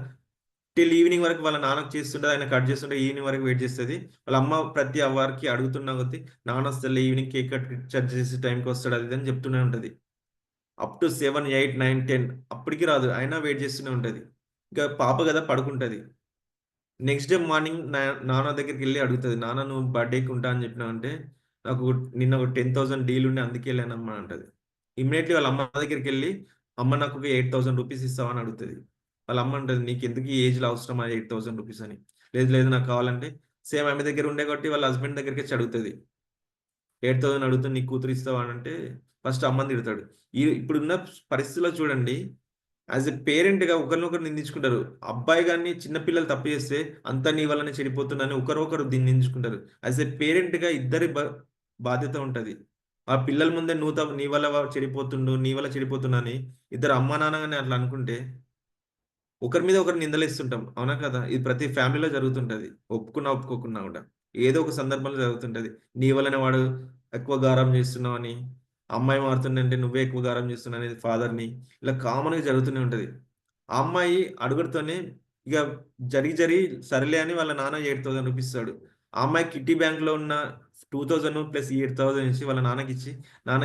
Speaker 5: టిల్ ఈవినింగ్ వరకు వాళ్ళ నాన్నకు చేస్తుంటుంది, ఆయన కట్ చేస్తుంటే ఈవినింగ్ వరకు వెయిట్ చేస్తుంది. వాళ్ళ అమ్మ ప్రతి అవర్కి అడుగుతున్నా కొద్ది నాన్న వస్తుంది ఈవినింగ్ కేక్ కట్ చేసే టైంకి వస్తాడు అది అని చెప్తూనే ఉంటుంది. అప్ టు 7, 8, 9, 10 అప్పటికి రాదు, అయినా వెయిట్ చేస్తూనే ఉంటుంది. ఇంకా పాప కదా పడుకుంటుంది. నెక్స్ట్ డే మార్నింగ్ నాన్న దగ్గరికి వెళ్ళి అడుగుతుంది, నాన్న నువ్వు బర్త్డేకి ఉంటా అని చెప్పినావు అంటే నాకు నిన్న ఒక 10,000 డీల్ ఉండి అందుకే వెళ్ళానమ్మా అంటది. ఇమ్మీడియట్లీ వాళ్ళ అమ్మ దగ్గరికి వెళ్ళి అమ్మ నాకు ఒక 8,000 రూపీస్ ఇస్తావా అని అడుగుతుంది. వాళ్ళ అమ్మ అంటది నీకు ఎందుకు ఈ ఏజ్లో అవసరం 8,000 రూపీస్ అని. లేదు నాకు కావాలంటే సేమ్ ఆమె దగ్గర ఉండే కాబట్టి వాళ్ళ హస్బెండ్ దగ్గరికి వచ్చి అడుగుతుంది. 8,000 అడుగుతుంది, నీకు కూతురు ఇస్తావా అని అంటే ఫస్ట్ అమ్మని తిడతాడు. ఇప్పుడున్న పరిస్థితిలో చూడండి, యాజ్ ఎ పేరెంట్గా ఒకరినొకరు నిందించుకుంటారు. అబ్బాయి కానీ చిన్నపిల్లలు తప్పు చేస్తే అంతా నీ వల్లనే చెడిపోతుందని ఒకరొకరు దీన్ని నిందించుకుంటారు. యాజ్ ఎ పేరెంట్గా ఇద్దరి బాధ్యత ఉంటుంది. ఆ పిల్లల ముందే నీ వల్ల చెడిపోతుండు, నీ వల్ల చెడిపోతున్నా అని ఇద్దరు అమ్మా నాన్నగానే అట్లా అనుకుంటే ఒకరి మీద ఒకరు నిందలేస్తుంటాం. అవునా కదా? ఇది ప్రతి ఫ్యామిలీలో జరుగుతుంటుంది, ఒప్పుకున్నా కూడా ఏదో ఒక సందర్భంలో జరుగుతుంటుంది. నీ వల్లనే వాడు ఎక్కువ గారం చేస్తున్నావు అని, అమ్మాయి మారుతుందంటే నువ్వే ఎక్కువ గారం చేస్తున్నావు అనేది ఫాదర్ని, ఇలా కామన్గా జరుగుతూనే ఉంటుంది. ఆ అమ్మాయి అడుగుడుతోనే ఇక జరిగి సరేలే అని వాళ్ళ నాన్న 8,000 రూపీస్ ఇస్తాడు. ఆ అమ్మాయి కిట్టి బ్యాంక్లో ఉన్న 2,000 ప్లస్ 8,000 ఇచ్చి వాళ్ళ నాన్నకి ఇచ్చి నాన్న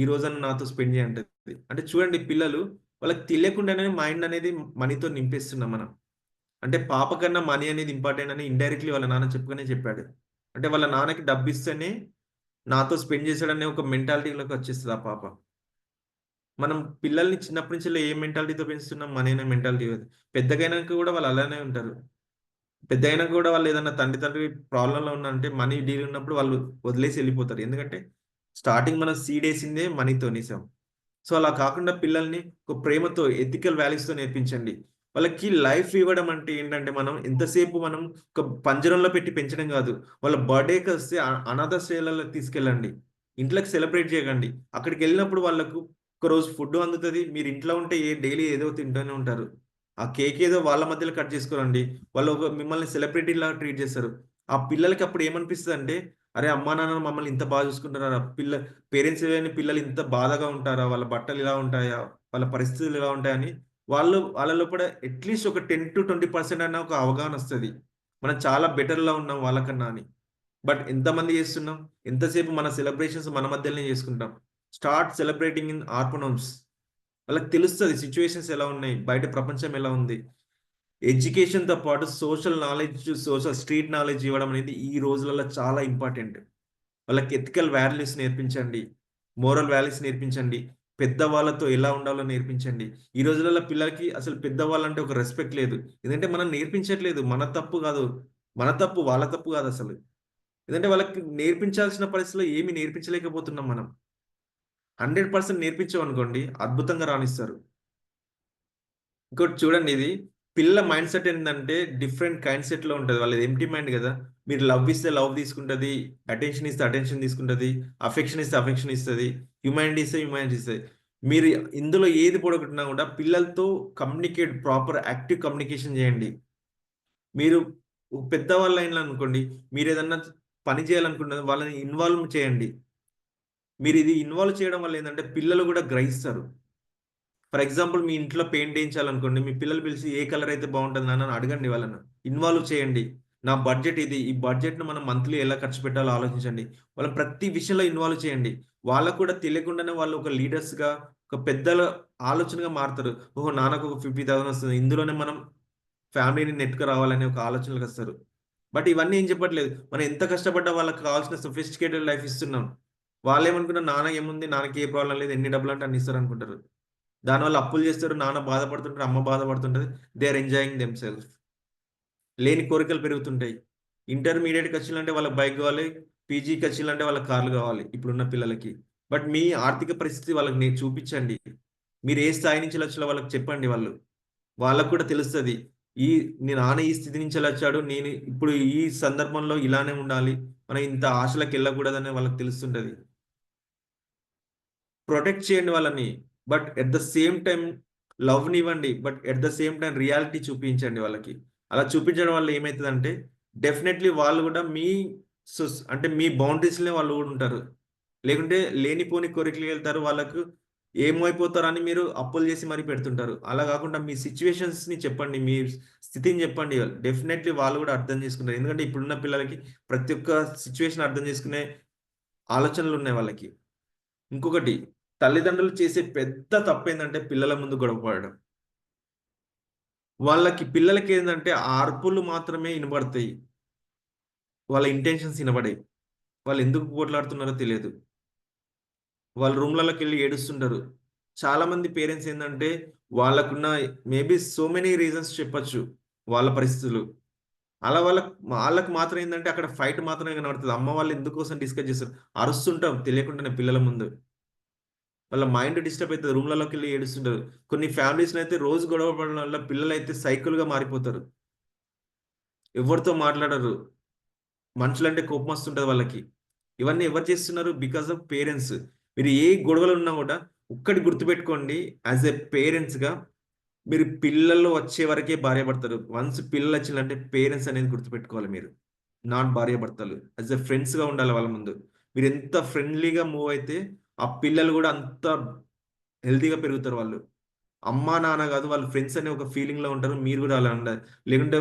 Speaker 5: ఈ రోజున నాతో స్పెండ్ చేయంటది. అంటే చూడండి పిల్లలు వాళ్ళకి తెలియకుండానే మైండ్ అనేది మనీతో నింపేస్తున్నాం మనం. అంటే పాప కన్నా మనీ అనేది ఇంపార్టెంట్ అని ఇండైరెక్ట్లీ వాళ్ళ నాన్న చెప్పాడు. అంటే వాళ్ళ నాన్నకి డబ్బు ఇస్తేనే నాతో స్పెండ్ చేశాడనే ఒక మెంటాలిటీలోకి వచ్చేస్తుంది ఆ పాప. మనం పిల్లల్ని చిన్నప్పటి నుంచి ఏ మెంటాలిటీతో పెంచుతున్నాం, మనీ అనే మెంటాలిటీ. పెద్దగైనాక కూడా వాళ్ళు అలానే ఉంటారు. పెద్దగైనాక కూడా వాళ్ళు ఏదైనా తండ్రి ప్రాబ్లంలో ఉన్నారంటే మనీ డీల్ ఉన్నప్పుడు వాళ్ళు వదిలేసి వెళ్ళిపోతారు. ఎందుకంటే స్టార్టింగ్ మనం సీడ్ వేసిందే మనీతో నిసాం. సో అలా కాకుండా పిల్లల్ని ఒక ప్రేమతో ఎథికల్ వాల్యూస్తో నేర్పించండి. వాళ్ళకి లైఫ్ ఇవ్వడం అంటే ఏంటంటే మనం ఎంతసేపు మనం ఒక పంజరంలో పెట్టి పెంచడం కాదు, వాళ్ళ బర్త్డేకి వస్తే అనాథాశ్రయాలలో తీసుకెళ్ళండి, ఇంట్లోకి సెలబ్రేట్ చేయకండి. అక్కడికి వెళ్ళినప్పుడు వాళ్ళకు ఒకరోజు ఫుడ్ అందుతుంది, మీరు ఇంట్లో ఉంటే డైలీ ఏదో తింటూనే ఉంటారు. ఆ కేక్ ఏదో వాళ్ళ మధ్యలో కట్ చేసుకోరండి, వాళ్ళు మిమ్మల్ని సెలబ్రిటీ లాగా ట్రీట్ చేస్తారు. ఆ పిల్లలకి అప్పుడు ఏమనిపిస్తుంది అంటే అరే అమ్మా నాన్న మమ్మల్ని ఇంత బాగా చూసుకుంటున్నారా, పేరెంట్స్ లేని పిల్లలు ఇంత బాధగా ఉంటారా, వాళ్ళ బట్టలు ఇలా ఉంటాయా, వాళ్ళ పరిస్థితులు ఇలా ఉంటాయని వాళ్ళలో కూడా అట్లీస్ట్ ఒక 10-20% అన్న ఒక అవగాహన వస్తుంది. మనం చాలా బెటర్‌లో ఉన్నాం వాళ్ళకన్నా అని. బట్ ఎంతమంది చేస్తున్నాం? ఎంతసేపు మన సెలబ్రేషన్స్ మన మధ్యలోనే చేసుకుంటాం. Start celebrating in orphan homes. వాళ్ళకి తెలుస్తది సిట్యుయేషన్స్ ఎలా ఉన్నాయి, బయట ప్రపంచం ఎలా ఉంది. ఎడ్యుకేషన్‌తో పాటు social knowledge, social street knowledge ఇవ్వడం అనేది ఈ రోజులలో చాలా ఇంపార్టెంట్. వాళ్ళకి ఎథికల్ వాల్యూస్ నేర్పించండి. మోరల్ వాల్యూస్ నేర్పించండి. పెద్దవాళ్ళతో ఎలా ఉండాలో నేర్పించండి. ఈ రోజులలో పిల్లలకి అసలు పెద్దవాళ్ళంటే ఒక రెస్పెక్ట్ లేదు. ఎందుకంటే మనం నేర్పించట్లేదు. మన తప్పు కాదు. మన తప్పు, వాళ్ళ తప్పు కాదసలు. ఎందుకంటే వాళ్ళకి నేర్పించాల్సిన పరిస్థితిలో ఏమి నేర్పించలేకపోతున్నాం మనం. 100% నేర్పించామనుకోండి అద్భుతంగా రాణిస్తారు. ఇంకోటి చూడండి, ఇది పిల్లల మైండ్ సెట్ ఏంటంటే డిఫరెంట్ కైండ్ సెట్‌లో ఉంటది. వాళ్ళది ఎంప్టీ మైండ్ గదా! మీరు లవ్ ఇస్తే లవ్ తీసుకుంటది. అటెన్షన్ ఇస్తే అటెన్షన్ తీసుకుంటది. అఫెక్షన్ ఇస్తే అఫెక్షన్ ఇస్తది. హ్యుమానిటీ ఇస్తే హ్యుమానిటీ ఇస్తది. మీరు ఇందులో ఏది పోగొట్టినా కూడా పిల్లలతో ప్రాపర్ యాక్టివ్ కమ్యూనికేషన్ చేయండి. మీరు పెద్దవాళ్ళైననుకోండి, మీరేదన్నా పని చేయాలనుకుంటే వాళ్ళని ఇన్వాల్వ్ చేయండి. మీరు ఇది ఇన్వాల్వ్ చేయడం వల్ల ఏందంటే పిల్లలు కూడా గ్రహిస్తారు. ఫర్ ఎగ్జాంపుల్ మీ ఇంట్లో పెయింట్ ఏయించాలనుకోండి, మీ పిల్లలు పిలిచి ఏ కలర్ అయితే బాగుంటుంది నాన్న అని అడగండి వాళ్ళను. ఇన్వాల్వ్ చేయండి. నా బడ్జెట్ ఇది. ఈ బడ్జెట్‌ను మనం మంత్లీ ఎలా ఖర్చు పెట్టాలో ఆలోచించండి. వాళ్ళని ప్రతి విషయంలో ఇన్వాల్వ్ చేయండి. వాళ్ళకు కూడా తెలియకుండానే వాళ్ళు ఒక లీడర్స్‌గా, ఒక పెద్దల ఆలోచనగా మారుతారు. ఓహో! నాన్నకు ఒక 50,000 వస్తుంది. ఇందులోనే మనం ఫ్యామిలీని నెట్టుకురావాలనే ఒక ఆలోచనలకొస్తారు. బట్ ఇవన్నీ ఏం చెప్పట్లేదు. మనం ఎంత కష్టపడ్డా వాళ్ళకి కావాల్సిన సోఫిస్టికేటెడ్ లైఫ్ ఇస్తున్నాం. వాళ్ళేమనుకున్నారు, నాన్న ఏముంది, నాన్నకి ఏ ప్రాబ్లమ్ లేదు. ఎన్ని డబ్బులంటే అన్ని ఇస్తారనుకుంటారు. దానివల్ల అప్పులు చేస్తారు. నాన్న బాధపడుతుంటారు. అమ్మ బాధపడుతుంటది. They are enjoying themselves. లేని కోరికలు పెరుగుతుంటాయి. ఇంటర్మీడియేట్‌కొచ్చిల్లంటే వాళ్ళకి బైక్ కావాలి. పీజీకొచ్చిల్లంటే వాళ్ళకి కార్లు కావాలి ఇప్పుడున్న పిల్లలకి. బట్ మీ ఆర్థిక పరిస్థితి వాళ్ళకి చూపించండి. మీరు ఏ స్థాయి నుంచి వచ్చారో వాళ్ళకి చెప్పండి వాళ్ళు. వాళ్ళకి కూడా తెలుస్తది. మీ నాన్న ఈ స్థితి నుంచి వచ్చాడు. నేను ఇప్పుడు ఈ సందర్భంలో ఇలానే ఉండాలి. మనం ఇంత ఆశలకెళ్ళకూడదని వాళ్ళకి తెలుస్తుంటది. ప్రొటెక్ట్ చేయండి వాళ్ళని. But at the same time లవ్‌నివ్వండి. But at the same time reality చూపించండి వాళ్ళకి. అలా చూపించడం వల్ల ఏమైతదంటే డెఫినైట్‌లీ వాళ్ళు గూడా మీ అంటే మీ బౌండరీస్‌లోనే వాళ్ళు గూడా ఉంటారు. లేకుంటే లేనిపోని కోరికలకెళ్తారు. వాళ్ళకు ఏమైపోతారని మీరు అప్పులు జేసి మరీ పెడుతుంటారు. అలా గాకుండా మీ సిట్యుయేషన్స్‌ని చెప్పండి. మీ స్థితిని చెప్పండి. డెఫినైట్‌లీ వాళ్ళు గూడా అర్థం చేసుకుంటారు. ఎందుకంటే ఇప్పుడున్న పిల్లలకి ప్రతి ఒక్క సిట్యుయేషన్ అర్థం చేసుకునే ఆలోచనలున్నాయి వాళ్ళకి. ఇంకొకటి, తల్లిదండ్రులు చేసే పెద్ద తప్పేందంటే పిల్లల ముందు గొడవ పడడం. పిల్లలకేందంటే ఆ అరుపులు మాత్రమే ఇనబడతాయి. వాళ్ళ ఇంటెన్షన్స్ ఇనబడయి. వాళ్ళెందుకు పోట్లాడుతున్నారో తెలియదు. వాళ్ళు రూమ్‌లలోకెళ్ళి ఏడుస్తుంటారు. చాలామంది పేరెంట్స్ ఏందంటే వాళ్ళకున్న మేబీ సో మెనీ రీజన్స్ చెప్పొచ్చు వాళ్ళ పరిస్థితులు. అలా వాళ్ళకి మాత్రం ఏందంటే అక్కడ ఫైట్ మాత్రమే కనబడతది. అమ్మ వాళ్ళు ఎందుకోసం డిస్కస్ చేస్తారు. అరుస్తుంటాం తెలియకుండానే పిల్లల ముందు. వాళ్ళ మైండ్ డిస్టర్బ్ అయితది. రూమ్‌లలోకెళ్ళి ఏడుస్తుంటారు. కొన్ని ఫ్యామిలీస్‌లో అయితే రోజు గొడవ పడడం వల్ల పిల్లలైతే సైకోలుగా మారిపోతారు. ఎవరితో మాట్లాడరు. మనుషులంటే కోపమొస్తుంటది వాళ్ళకి. ఇవన్నీ ఎవరు చేస్తున్నారు? Because of parents. మీరు ఏ గొడవలున్నా గూడా ఒక్కటి గుర్తుపెట్టుకోండి. యాస్ ఎ పేరెంట్స్‌గా మీరు పిల్లలు వచ్చే వరకే భార్యాభర్తలు. వన్స్ పిల్లలొచ్చిందంటే పేరెంట్స్ అనేది గుర్తుపెట్టుకోవాలి మీరు. నాట్ భార్యాభర్తలు. యాస్ ఎ ఫ్రెండ్స్‌గా ఉండాలి వాళ్ళ ముందు. మీరెంత ఫ్రెండ్లీగా మూవ్ అయితే ఆ పిల్లలు గూడా అంత హెల్తీగా పెరుగుతారు వాళ్ళు. అమ్మా, నాన్న గాదు వాళ్ళు ఫ్రెండ్స్ అనే ఒక ఫీలింగ్‌లో ఉంటారు. మీరు గూడా అలా ఉండాలి. లేకుంటే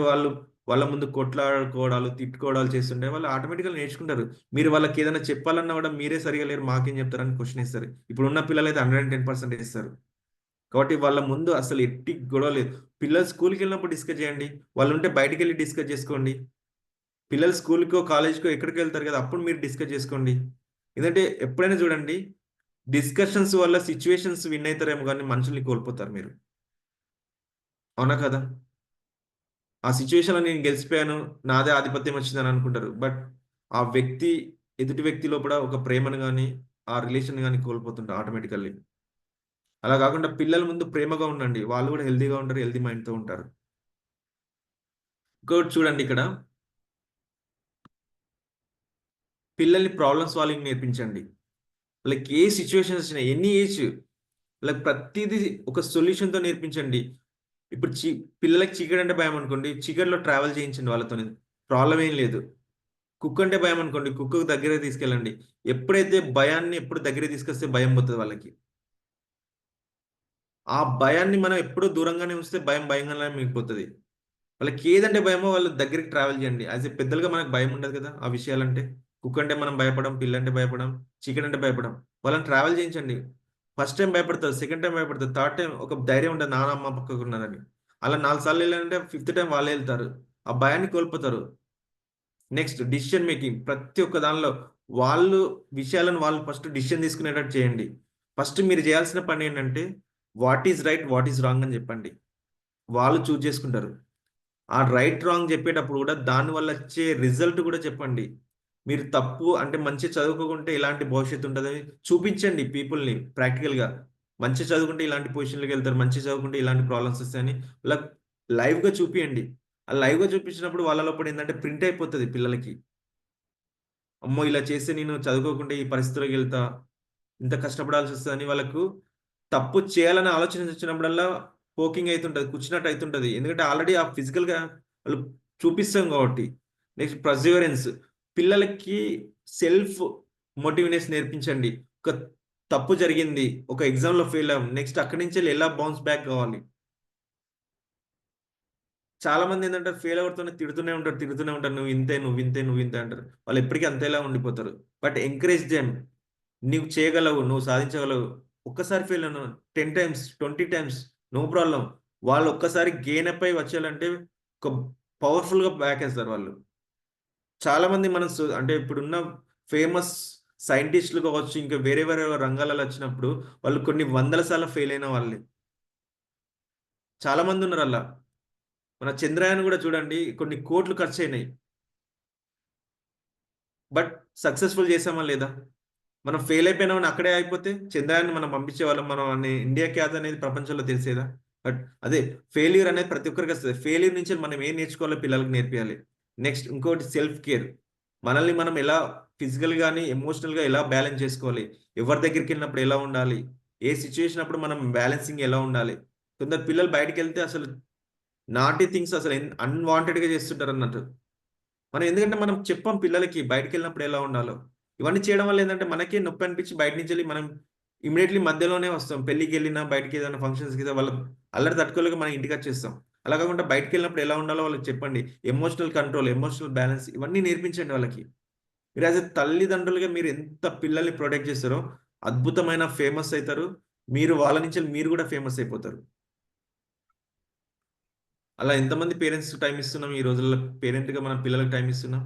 Speaker 5: వాళ్ళ ముందు కొట్లాడుకోవడాలు, తిట్టుకోవడాలు చేస్తుంటే వాళ్ళు ఆటోమేటిక్‌గా నేర్చుకుంటారు. మీరు వాళ్ళకేదైనా చెప్పాలన్నా గూడా మీరే సరిగ్గా లేరు మాకేం చెప్తారని క్వెషన్ ఏస్తారు. ఇప్పుడున్న పిల్లలైతే 110% ఏస్తారు. కాబట్టి వాళ్ళ ముందు అసలు ఎట్టి గొడవ లేదు. పిల్లలు స్కూల్‌కెళ్ళినప్పుడు డిస్కస్ చేయండి. వాళ్ళుంటే బయటికెళ్ళి డిస్కస్ చేసుకోండి. పిల్లలు స్కూల్‌కో, కాలేజ్‌కో ఎక్కడికెళ్తారు గదా! అప్పుడు మీరు డిస్కస్ చేసుకోండి. ఎందుకంటే ఎప్పుడైనా చూడండి డిస్కషన్స్ వల్ల సిట్యుయేషన్స్ విన్ అయితారేమో గానీ మనుషుల్ని కోల్పోతారు మీరు. అవునా కదా! ఆ సిట్యుయేషన్‌లో నేను గెలిసిపోయాను. నాదే ఆధిపత్యం వచ్చిందని అనుకుంటారు. బట్ ఆ వ్యక్తి ఎదుటి వ్యక్తి లోపల ఒక ప్రేమను గాని, ఆ రిలేషన్‌ని గాని కోల్పోతుంటారు ఆటోమేటికల్లీ. అలా గాకుండా పిల్లల ముందు ప్రేమగా ఉండండి. వాళ్ళు గూడా హెల్తీగా ఉంటారు. హెల్తీ మైండ్‌తో ఉంటారు. ఇంకోటి చూడండి ఇక్కడ. పిల్లల్ని ప్రాబ్లమ్ సాల్వింగ్ నేర్పించండి. వాళ్ళకి ఏ సిట్యుయేషన్స్ వచ్చినా ఎనీ ఏజ్ వాళ్ళకి ప్రతీదీ ఒక సొల్యూషన్‌తో నేర్పించండి. ఇప్పుడు పిల్లలకి చీకటి అంటే భయమనుకోండి. చీకటిలో ట్రావెల్ చేయించండి వాళ్ళతోని. ప్రాబ్లమ్ ఏం లేదు. కుక్క అంటే భయం అనుకోండి, కుక్కకు దగ్గర తీసుకెళ్ళండి. ఎప్పుడైతే భయాన్ని ఎప్పుడు దగ్గర తీసుకొస్తే భయం పోతుంది వాళ్ళకి. ఆ భయాన్ని మనం ఎప్పుడూ దూరంగానే ఉంచితే భయం భయంగానే మిగిలిపోతుంది. వాళ్ళకి ఏదంటే భయమో వాళ్ళు దగ్గరికి ట్రావెల్ చేయండి. యాజ్ ఏ పెద్దలుగా మనకు భయం ఉండదు కదా ఆ విషయాలంటే. కుక్క అంటే మనం భయపడం, పిల్ల అంటే భయపడం, చికెన్ అంటే భయపడం. వాళ్ళని ట్రావెల్ చేయించండి. ఫస్ట్ టైం భయపడతారు, సెకండ్ టైం భయపడతారు, థర్డ్ టైం ఒక ధైర్యం ఉంటుంది నాన్న అమ్మ పక్కకు ఉన్నారని. అలా 4 సార్లు వెళ్ళారంటే 5th టైం వాళ్ళే వెళ్తారు. ఆ భయాన్ని కోల్పోతారు. Next decision making. ప్రతి ఒక్క దానిలో వాళ్ళు విషయాలను వాళ్ళు ఫస్ట్ డిసిషన్ తీసుకునేటట్టు చేయండి. ఫస్ట్ మీరు చేయాల్సిన పని ఏంటంటే what is right, what is wrong అని చెప్పండి. వాళ్ళు చూజ్ చేసుకుంటారు. ఆ రైట్ రాంగ్ చెప్పేటప్పుడు కూడా దానివల్ల వచ్చే రిజల్ట్ కూడా చెప్పండి. మీరు తప్పు అంటే మంచి చదువుకోకుంటే ఇలాంటి భవిష్యత్తు ఉంటుందని చూపించండి పీపుల్ని ప్రాక్టికల్గా. మంచి చదువుకుంటే ఇలాంటి పొజిషన్లోకి వెళ్తారు, మంచి చదువుకుంటే ఇలాంటి ప్రాబ్లమ్స్ వస్తాయని ఇలా లైవ్గా చూపియండి. ఆ లైవ్గా చూపించినప్పుడు వాళ్ళ లోపల ఏంటంటే ప్రింట్ అయిపోతుంది పిల్లలకి. అమ్మో ఇలా చేస్తే నేను చదువుకోకుంటే ఈ పరిస్థితిలోకి వెళ్తా, ఇంత కష్టపడాల్సి వస్తుందని వాళ్ళకు తప్పు చేయాలని ఆలోచన వచ్చినప్పుడల్లా పోకింగ్ అవుతుంటుంది, కూర్చున్నట్టు అవుతుంటుంది. ఎందుకంటే ఆల్రెడీ ఆ ఫిజికల్గా వాళ్ళు చూపిస్తాం కాబట్టి. Next Perseverance. పిల్లలకి సెల్ఫ్ మోటివ్నెస్ నేర్పించండి. ఒక తప్పు జరిగింది, ఒక ఎగ్జామ్లో ఫెయిల్ అవ్వం, నెక్స్ట్ అక్కడి నుంచి ఎలా బౌన్స్ బ్యాక్ కావాలి. చాలా మంది ఏంటంటే ఫెయిల్ అవుతూనే తిడుతూనే ఉంటారు, నువ్వు ఇంతే నువ్వు ఇంతే నువ్వు ఇంతే అంటారు. వాళ్ళు ఎప్పటికీ అంతేలా ఉండిపోతారు. But encourage them. నువ్వు చేయగలవు, నువ్వు సాధించగలవు. ఒక్కసారి ఫెయిల్ అను, 10 టైమ్స్ 20 టైమ్స్ నో ప్రాబ్లం. వాళ్ళు ఒక్కసారి గెయిన్ అప్ అయి వచ్చేయాలంటే ఒక పవర్ఫుల్గా బ్యాక్ వేస్తారు వాళ్ళు. చాలా మంది మనం అంటే ఇప్పుడున్న ఫేమస్ సైంటిస్టులు కావచ్చు, ఇంకా వేరే వేరే రంగాలలో వచ్చినప్పుడు వాళ్ళు కొన్ని 100ల సార్లు ఫెయిల్ అయిన వాళ్ళే చాలా మంది ఉన్నారు అలా. మన చంద్రయాన్ కూడా చూడండి, కొన్ని కోట్లు ఖర్చు అయినాయి, బట్ సక్సెస్ఫుల్ చేసామా లేదా? మనం ఫెయిల్ అయిపోయినామని అక్కడే అయిపోతే చంద్రయాన్ని మనం పంపించేవాళ్ళం, మనం ఇండియా ఖ్యాతి అనేది ప్రపంచంలో తెలిసేదా? బట్ అదే ఫెయిల్యూర్ అనేది ప్రతి ఒక్కరికి వస్తుంది. ఫెయిల్యూర్ నుంచి మనం ఏం నేర్చుకోవాలో పిల్లలకు నేర్పియాలి. నెక్స్ట్ ఇంకోటి సెల్ఫ్ కేర్. మనల్ని మనం ఎలా ఫిజికల్ గానీ ఎమోషనల్గా ఎలా బ్యాలెన్స్ చేసుకోవాలి, ఎవరి దగ్గరికి వెళ్ళినప్పుడు ఎలా ఉండాలి, ఏ సిచ్యువేషన్ అప్పుడు మనం బ్యాలెన్సింగ్ ఎలా ఉండాలి. కొందరు పిల్లలు బయటకు వెళ్తే అసలు నాటీ థింగ్స్ అసలు అన్వాంటెడ్గా చేస్తుంటారు అన్నట్టు. మనం ఎందుకంటే మనం చెప్పాం పిల్లలకి బయటకు వెళ్ళినప్పుడు ఎలా ఉండాలో. ఇవన్నీ చేయడం వల్ల ఏంటంటే మనకే నొప్పి అనిపించి బయట నుంచి వెళ్ళి మనం ఇమీడియట్లీ మధ్యలోనే వస్తాం. పెళ్ళికి వెళ్ళినా బయటకి ఏదైనా ఫంక్షన్స్కి వాళ్ళ అల్లరి తట్టుకోలేక మనం ఇంటికి వచ్చేస్తాం. అలా కాకుండా బయటకు వెళ్ళినప్పుడు ఎలా ఉండాలో వాళ్ళకి చెప్పండి. ఎమోషనల్ కంట్రోల్, ఎమోషనల్ బ్యాలెన్స్ ఇవన్నీ నేర్పించండి వాళ్ళకి. మీరు యాజ్ ఎ తల్లిదండ్రులుగా మీరు ఎంత పిల్లల్ని ప్రొటెక్ట్ చేస్తారో అద్భుతమైన ఫేమస్ అవుతారు. మీరు వాళ్ళ నుంచి మీరు కూడా ఫేమస్ అయిపోతారు. అలా ఎంతమంది పేరెంట్స్ టైం ఇస్తున్నాం ఈ రోజుల్లో? పేరెంట్గా మన పిల్లలకు టైం ఇస్తున్నాం?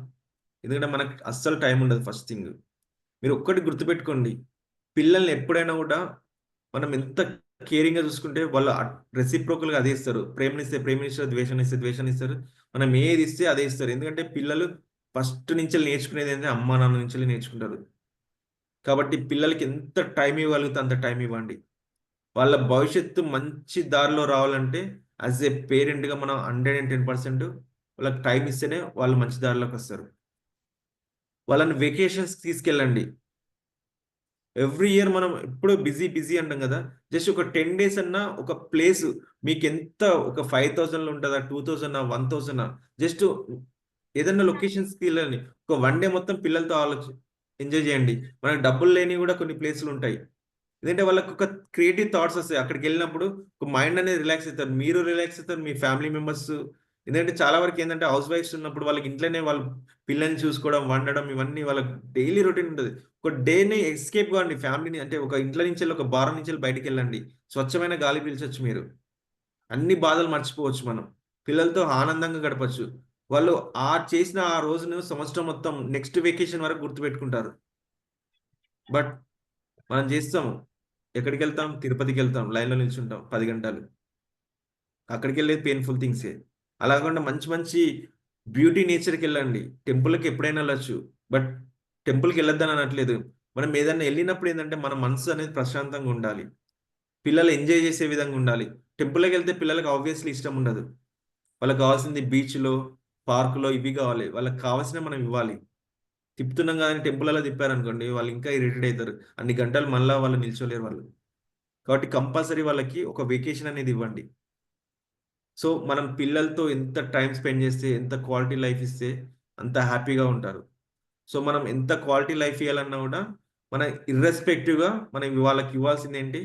Speaker 5: ఎందుకంటే మనకు అస్సలు టైం ఉండదు. ఫస్ట్ థింగ్ మీరు ఒక్కటి గుర్తుపెట్టుకోండి, పిల్లల్ని ఎప్పుడైనా కూడా మనం ఎంత కేరింగ్గా చూసుకుంటే వాళ్ళు రెసిప్రోకల్గా అదే ఇస్తారు. ప్రేమనిస్తే ప్రేమనిస్తారు, ద్వేషాన్నిస్తే ద్వేషాన్నిస్తారు. మనం ఏది ఇస్తే అదే ఇస్తారు. ఎందుకంటే పిల్లలు ఫస్ట్ నుంచి నేర్చుకునేది ఏంటంటే అమ్మా నాన్న నుంచి నేర్చుకుంటారు. కాబట్టి పిల్లలకి ఎంత టైం ఇవ్వగలిగితే అంత టైం ఇవ్వండి. వాళ్ళ భవిష్యత్తు మంచి దారిలో రావాలంటే యాజ్ ఏ పేరెంట్గా మనం 110% వాళ్ళకి టైం ఇస్తేనే వాళ్ళు మంచి దారిలోకి వస్తారు. వాళ్ళని వెకేషన్స్ తీసుకెళ్ళండి. ఎవ్రీ ఇయర్ మనం ఎప్పుడూ బిజీ బిజీ అంటాం కదా, జస్ట్ ఒక 10 డేస్ అన్నా ఒక ప్లేస్ మీకు ఎంత, ఒక 5,000లో ఉంటుందా, 2,000, 1,000, జస్ట్ ఏదన్నా లొకేషన్స్కి వెళ్ళండి. ఒక 1 డే మొత్తం పిల్లలతో ఎంజాయ్ చేయండి. మనకు డబ్బులు లేని కూడా కొన్ని ప్లేసులు ఉంటాయి. ఎందుకంటే వాళ్ళకి ఒక క్రియేటివ్ థాట్స్ వస్తాయి. అక్కడికి వెళ్ళినప్పుడు ఒక మైండ్ అనేది రిలాక్స్ అవుతారు, మీరు రిలాక్స్ అవుతారు, మీ ఫ్యామిలీ మెంబర్స్. ఎందుకంటే చాలా వరకు ఏంటంటే హౌస్ వైఫ్స్ ఉన్నప్పుడు వాళ్ళకి ఇంట్లోనే వాళ్ళు పిల్లల్ని చూసుకోవడం, వండడం ఇవన్నీ వాళ్ళకి డైలీ రొటీన్ ఉంటుంది. ఒక డేని ఎస్కేప్ కావండి ఫ్యామిలీని, అంటే ఒక ఇంట్లో నుంచి ఒక బారం నుంచి బయటికి వెళ్ళండి. స్వచ్ఛమైన గాలి పీల్చొచ్చు మీరు. అన్ని బాధలు మర్చిపోవచ్చు మనం. పిల్లలతో ఆనందంగా గడపచ్చు. వాళ్ళు చేసిన ఆ రోజును సంవత్సరం మొత్తం నెక్స్ట్ వెకేషన్ వరకు గుర్తుపెట్టుకుంటారు. బట్ మనం చేస్తాము, ఎక్కడికి వెళ్తాం? తిరుపతికి వెళ్తాం, లైన్లో నిల్చుంటాం 10 గంటలు. అక్కడికి వెళ్ళేది పెయిన్ఫుల్ థింగ్సే. అలా కాకుండా మంచి మంచి బ్యూటీ నేచర్కి వెళ్ళండి. టెంపుల్కి ఎప్పుడైనా వెళ్ళొచ్చు, బట్ టెంపుల్కి వెళ్ళొద్దని అనట్లేదు. మనం ఏదైనా వెళ్ళినప్పుడు ఏంటంటే మన మనసు అనేది ప్రశాంతంగా ఉండాలి, పిల్లలు ఎంజాయ్ చేసే విధంగా ఉండాలి. టెంపుల్కి వెళ్తే పిల్లలకు ఆబ్వియస్లీ ఇష్టం ఉండదు. వాళ్ళకి కావాల్సింది బీచ్లో, పార్కులో ఇవి కావాలి. వాళ్ళకి కావాల్సిన మనం ఇవ్వాలి. తిప్పుతున్నాం కానీ టెంపుల్లో తిప్పారనుకోండి వాళ్ళు ఇంకా ఇరిటేట్ అవుతారు. అన్ని గంటలు మళ్ళీ వాళ్ళు నిల్చోలేరు వాళ్ళు. కాబట్టి కంపల్సరీ వాళ్ళకి ఒక వెకేషన్ అనేది ఇవ్వండి. సో మనం పిల్లలతో ఎంత టైం స్పెండ్ చేస్తే, ఎంత క్వాలిటీ లైఫ్ ఇస్తే అంత హ్యాపీగా ఉంటారు. సో మనం ఎంత క్వాలిటీ లైఫ్ ఇవ్వాలన్నా కూడా మన ఇర్రెస్పెక్టివ్గా మనం వాళ్ళకి ఇవ్వాల్సింది ఏంటి?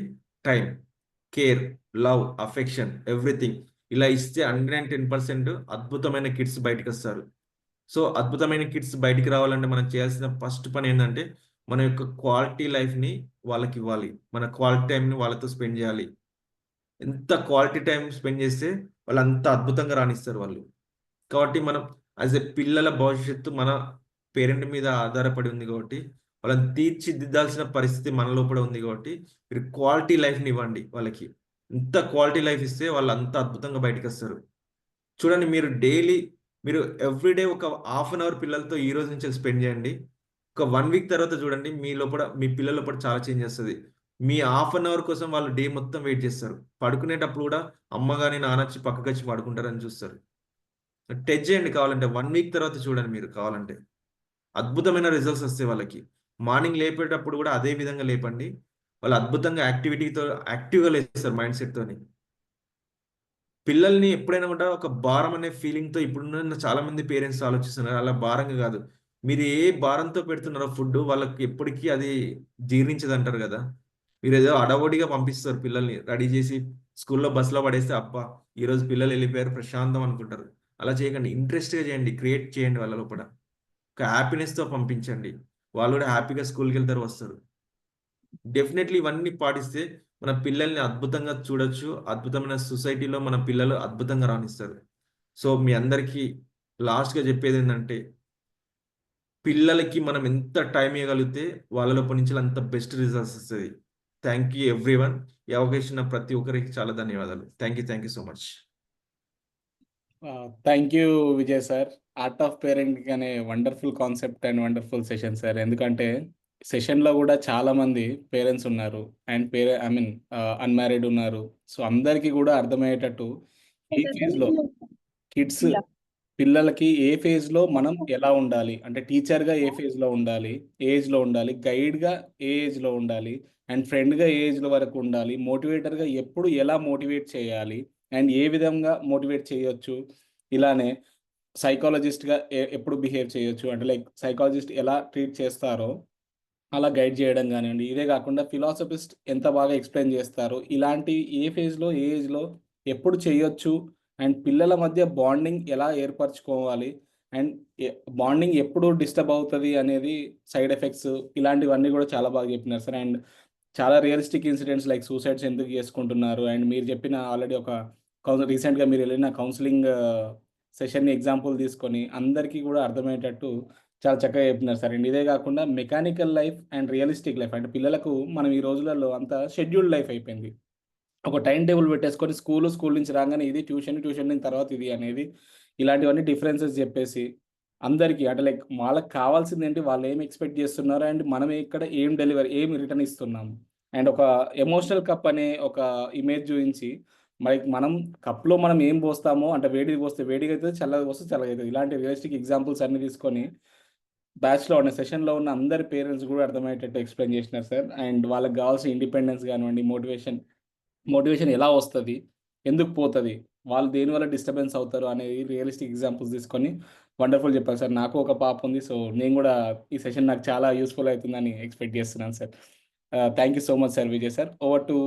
Speaker 5: Time, care, love, affection, everything. ఇలా ఇస్తే 110% అద్భుతమైన కిడ్స్ బయటకు వస్తారు. సో అద్భుతమైన కిడ్స్ బయటికి రావాలంటే మనం చేయాల్సిన ఫస్ట్ పని ఏంటంటే మన యొక్క క్వాలిటీ లైఫ్ని వాళ్ళకి ఇవ్వాలి. మన క్వాలిటీ టైంని వాళ్ళతో స్పెండ్ చేయాలి. ఎంత క్వాలిటీ టైం స్పెండ్ చేస్తే వాళ్ళు అంత అద్భుతంగా రాణిస్తారు వాళ్ళు. కాబట్టి మనం యాజ్ ఎ పిల్లల భవిష్యత్తు మన పేరెంట్ మీద ఆధారపడి ఉంది కాబట్టి వాళ్ళని తీర్చిదిద్దాల్సిన పరిస్థితి మన లోపల ఉంది కాబట్టి మీరు క్వాలిటీ లైఫ్ని ఇవ్వండి వాళ్ళకి. ఎంత క్వాలిటీ లైఫ్ ఇస్తే వాళ్ళు అంత అద్భుతంగా బయటకు వస్తారు. చూడండి, మీరు డైలీ మీరు ఎవ్రీడే ఒక హాఫ్ అన్ అవర్ పిల్లలతో ఈ రోజు నుంచి స్పెండ్ చేయండి. ఒక 1 వీక్ తర్వాత చూడండి మీ లోపల మీ పిల్లల లోపల చాలా చేంజ్ వస్తుంది. మీ హాఫ్ అన్ అవర్ కోసం వాళ్ళు డే మొత్తం వెయిట్ చేస్తారు. పడుకునేటప్పుడు కూడా అమ్మ కానీ నాన్న వచ్చి పక్కకు వచ్చి పడుకుంటారని చూస్తారు. టెస్ట్ చేయండి కావాలంటే, 1 వీక్ తర్వాత చూడండి మీరు కావాలంటే అద్భుతమైన రిజల్ట్స్ వస్తాయి వాళ్ళకి. మార్నింగ్ లేపేటప్పుడు కూడా అదే విధంగా లేపండి. వాళ్ళు అద్భుతంగా యాక్టివ్గా లేస్తారు మైండ్ సెట్తోని. పిల్లల్ని ఎప్పుడైనా కూడా ఒక భారం అనే ఫీలింగ్తో ఇప్పుడున్న చాలా మంది పేరెంట్స్ ఆలోచిస్తున్నారు. అలా భారంగా కాదు, మీరు ఏ భారంతో పెడుతున్నారో ఫుడ్ వాళ్ళకి ఎప్పటికీ అది జీర్ణించదు అంటారు కదా. మీరు ఏదో అడవడిగా పంపిస్తారు పిల్లల్ని రెడీ చేసి స్కూల్లో బస్సులో పడేస్తే అబ్బా ఈరోజు పిల్లలు వెళ్ళిపోయారు ప్రశాంతం అనుకుంటారు. అలా చేయకండి, ఇంట్రెస్ట్గా చేయండి, క్రియేట్ చేయండి వాళ్ళ లోపల. ఒక హ్యాపీనెస్తో పంపించండి, వాళ్ళు కూడా హ్యాపీగా స్కూల్కి వెళ్తారు, వస్తారు. డెఫినెట్లీ ఇవన్నీ పాటిస్తే మన పిల్లల్ని అద్భుతంగా చూడొచ్చు. అద్భుతమైన సొసైటీలో మన పిల్లలు అద్భుతంగా రాణిస్తారు. సో మీ అందరికీ లాస్ట్గా చెప్పేది ఏంటంటే పిల్లలకి మనం ఎంత టైం ఇవ్వగలిగితే వాళ్ళ లోపల నుంచి అంత బెస్ట్ రిజల్ట్స్ వస్తుంది. Thank you everyone. ఈ అవకాశం ప్రతి ఒక్కరికి చాలా ధన్యవాదాలు. Thank you so much.
Speaker 8: Thank you Vijay sir. Art of parenting అనే wonderful concept and wonderful session sir. ఎందుకంటే సెషన్లో కూడా చాలామంది పేరెంట్స్ ఉన్నారు అండ్ అన్మ్యారీడ్ ఉన్నారు. సో అందరికీ కూడా అర్థమయ్యేటట్టు ఏ ఫేజ్లో కిడ్స్ పిల్లలకి ఏ ఫేజ్లో మనం ఎలా ఉండాలి, అంటే టీచర్గా ఏ ఫేజ్లో ఉండాలి, ఏజ్లో ఉండాలి, గైడ్గా ఏ ఏజ్లో ఉండాలి, అండ్ ఫ్రెండ్గా ఏ ఏజ్లో వరకు ఉండాలి, మోటివేటర్గా ఎప్పుడు ఎలా మోటివేట్ చేయాలి అండ్ ఏ విధంగా మోటివేట్ చేయొచ్చు, ఇలానే సైకాలజిస్ట్గా ఎప్పుడు బిహేవ్ చేయొచ్చు, అంటే లైక్ సైకాలజిస్ట్ ఎలా ట్రీట్ చేస్తారో అలా గైడ్ చేయడం కానివ్వండి. ఇదే కాకుండా ఫిలాసఫిస్ట్ ఎంత బాగా ఎక్స్ప్లెయిన్ చేస్తారు, ఇలాంటి ఏ ఫేజ్లో ఏ ఏజ్లో ఎప్పుడు చేయొచ్చు అండ్ పిల్లల మధ్య బాండింగ్ ఎలా ఏర్పరచుకోవాలి అండ్ బాండింగ్ ఎప్పుడు డిస్టర్బ్ అవుతుంది అనేది సైడ్ ఎఫెక్ట్స్, ఇలాంటివన్నీ కూడా చాలా బాగా చెప్పినారు సార్. అండ్ చాలా రియలిస్టిక్ ఇన్సిడెంట్స్ లైక్ సూసైడ్స్ ఎందుకు చేసుకుంటున్నారు అండ్ మీరు చెప్పిన ఆల్రెడీ రీసెంట్గా మీరు వెళ్ళిన కౌన్సిలింగ్ సెషన్ని ఎగ్జాంపుల్ తీసుకొని అందరికీ కూడా అర్థమయ్యేటట్టు చాలా చక్కగా చెప్పినారు సార్. అండ్ ఇదే కాకుండా mechanical life and realistic life, అంటే పిల్లలకు మనం ఈ రోజులలో అంతా షెడ్యూల్డ్ లైఫ్ అయిపోయింది. ఒక టైం టేబుల్ పెట్టేసుకొని స్కూల్ నుంచి రాగానే ఇది ట్యూషన్ నుంచి తర్వాత ఇది అనేది, ఇలాంటివన్నీ డిఫరెన్సెస్ చెప్పేసి అందరికీ అంటే లైక్ వాళ్ళకి కావాల్సింది ఏంటి, వాళ్ళు ఏం ఎక్స్పెక్ట్ చేస్తున్నారు అండ్ మనం ఇక్కడ ఏం రిటర్న్ ఇస్తున్నాము అండ్ ఒక ఎమోషనల్ కప్ అనే ఒక ఇమేజ్ చూపించి మనం కప్లో మనం ఏం పోస్తామో, అంటే వేడిది పోస్తే వేడిగా అవుతుంది, చల్లగా పోస్తే చల్లగా అవుతుంది. ఇలాంటి రియలిస్టిక్ ఎగ్జాంపుల్స్ అన్ని తీసుకొని బ్యాచ్లో ఉన్న సెషన్లో ఉన్న అందరి పేరెంట్స్ కూడా అర్థమయ్యేటట్టు ఎక్స్ప్లెయిన్ చేసినారు సార్. అండ్ వాళ్ళకి కావాల్సిన ఇండిపెండెన్స్ కానివ్వండి, మోటివేషన్ ఎలా వస్తుంది, ఎందుకు పోతుంది, వాళ్ళు దేనివల్ల డిస్టర్బెన్స్ అవుతారు అనేది రియలిస్టిక్ ఎగ్జాంపుల్స్ తీసుకొని వండర్ఫుల్ చెప్పారు సార్. నాకు ఒక పాప ఉంది, సో నేను కూడా ఈ సెషన్ నాకు చాలా యూస్ఫుల్ అవుతుందని ఎక్స్పెక్ట్ చేస్తున్నాను sir. Thank you so much sir Vijay sir. Over to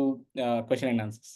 Speaker 8: question and answers.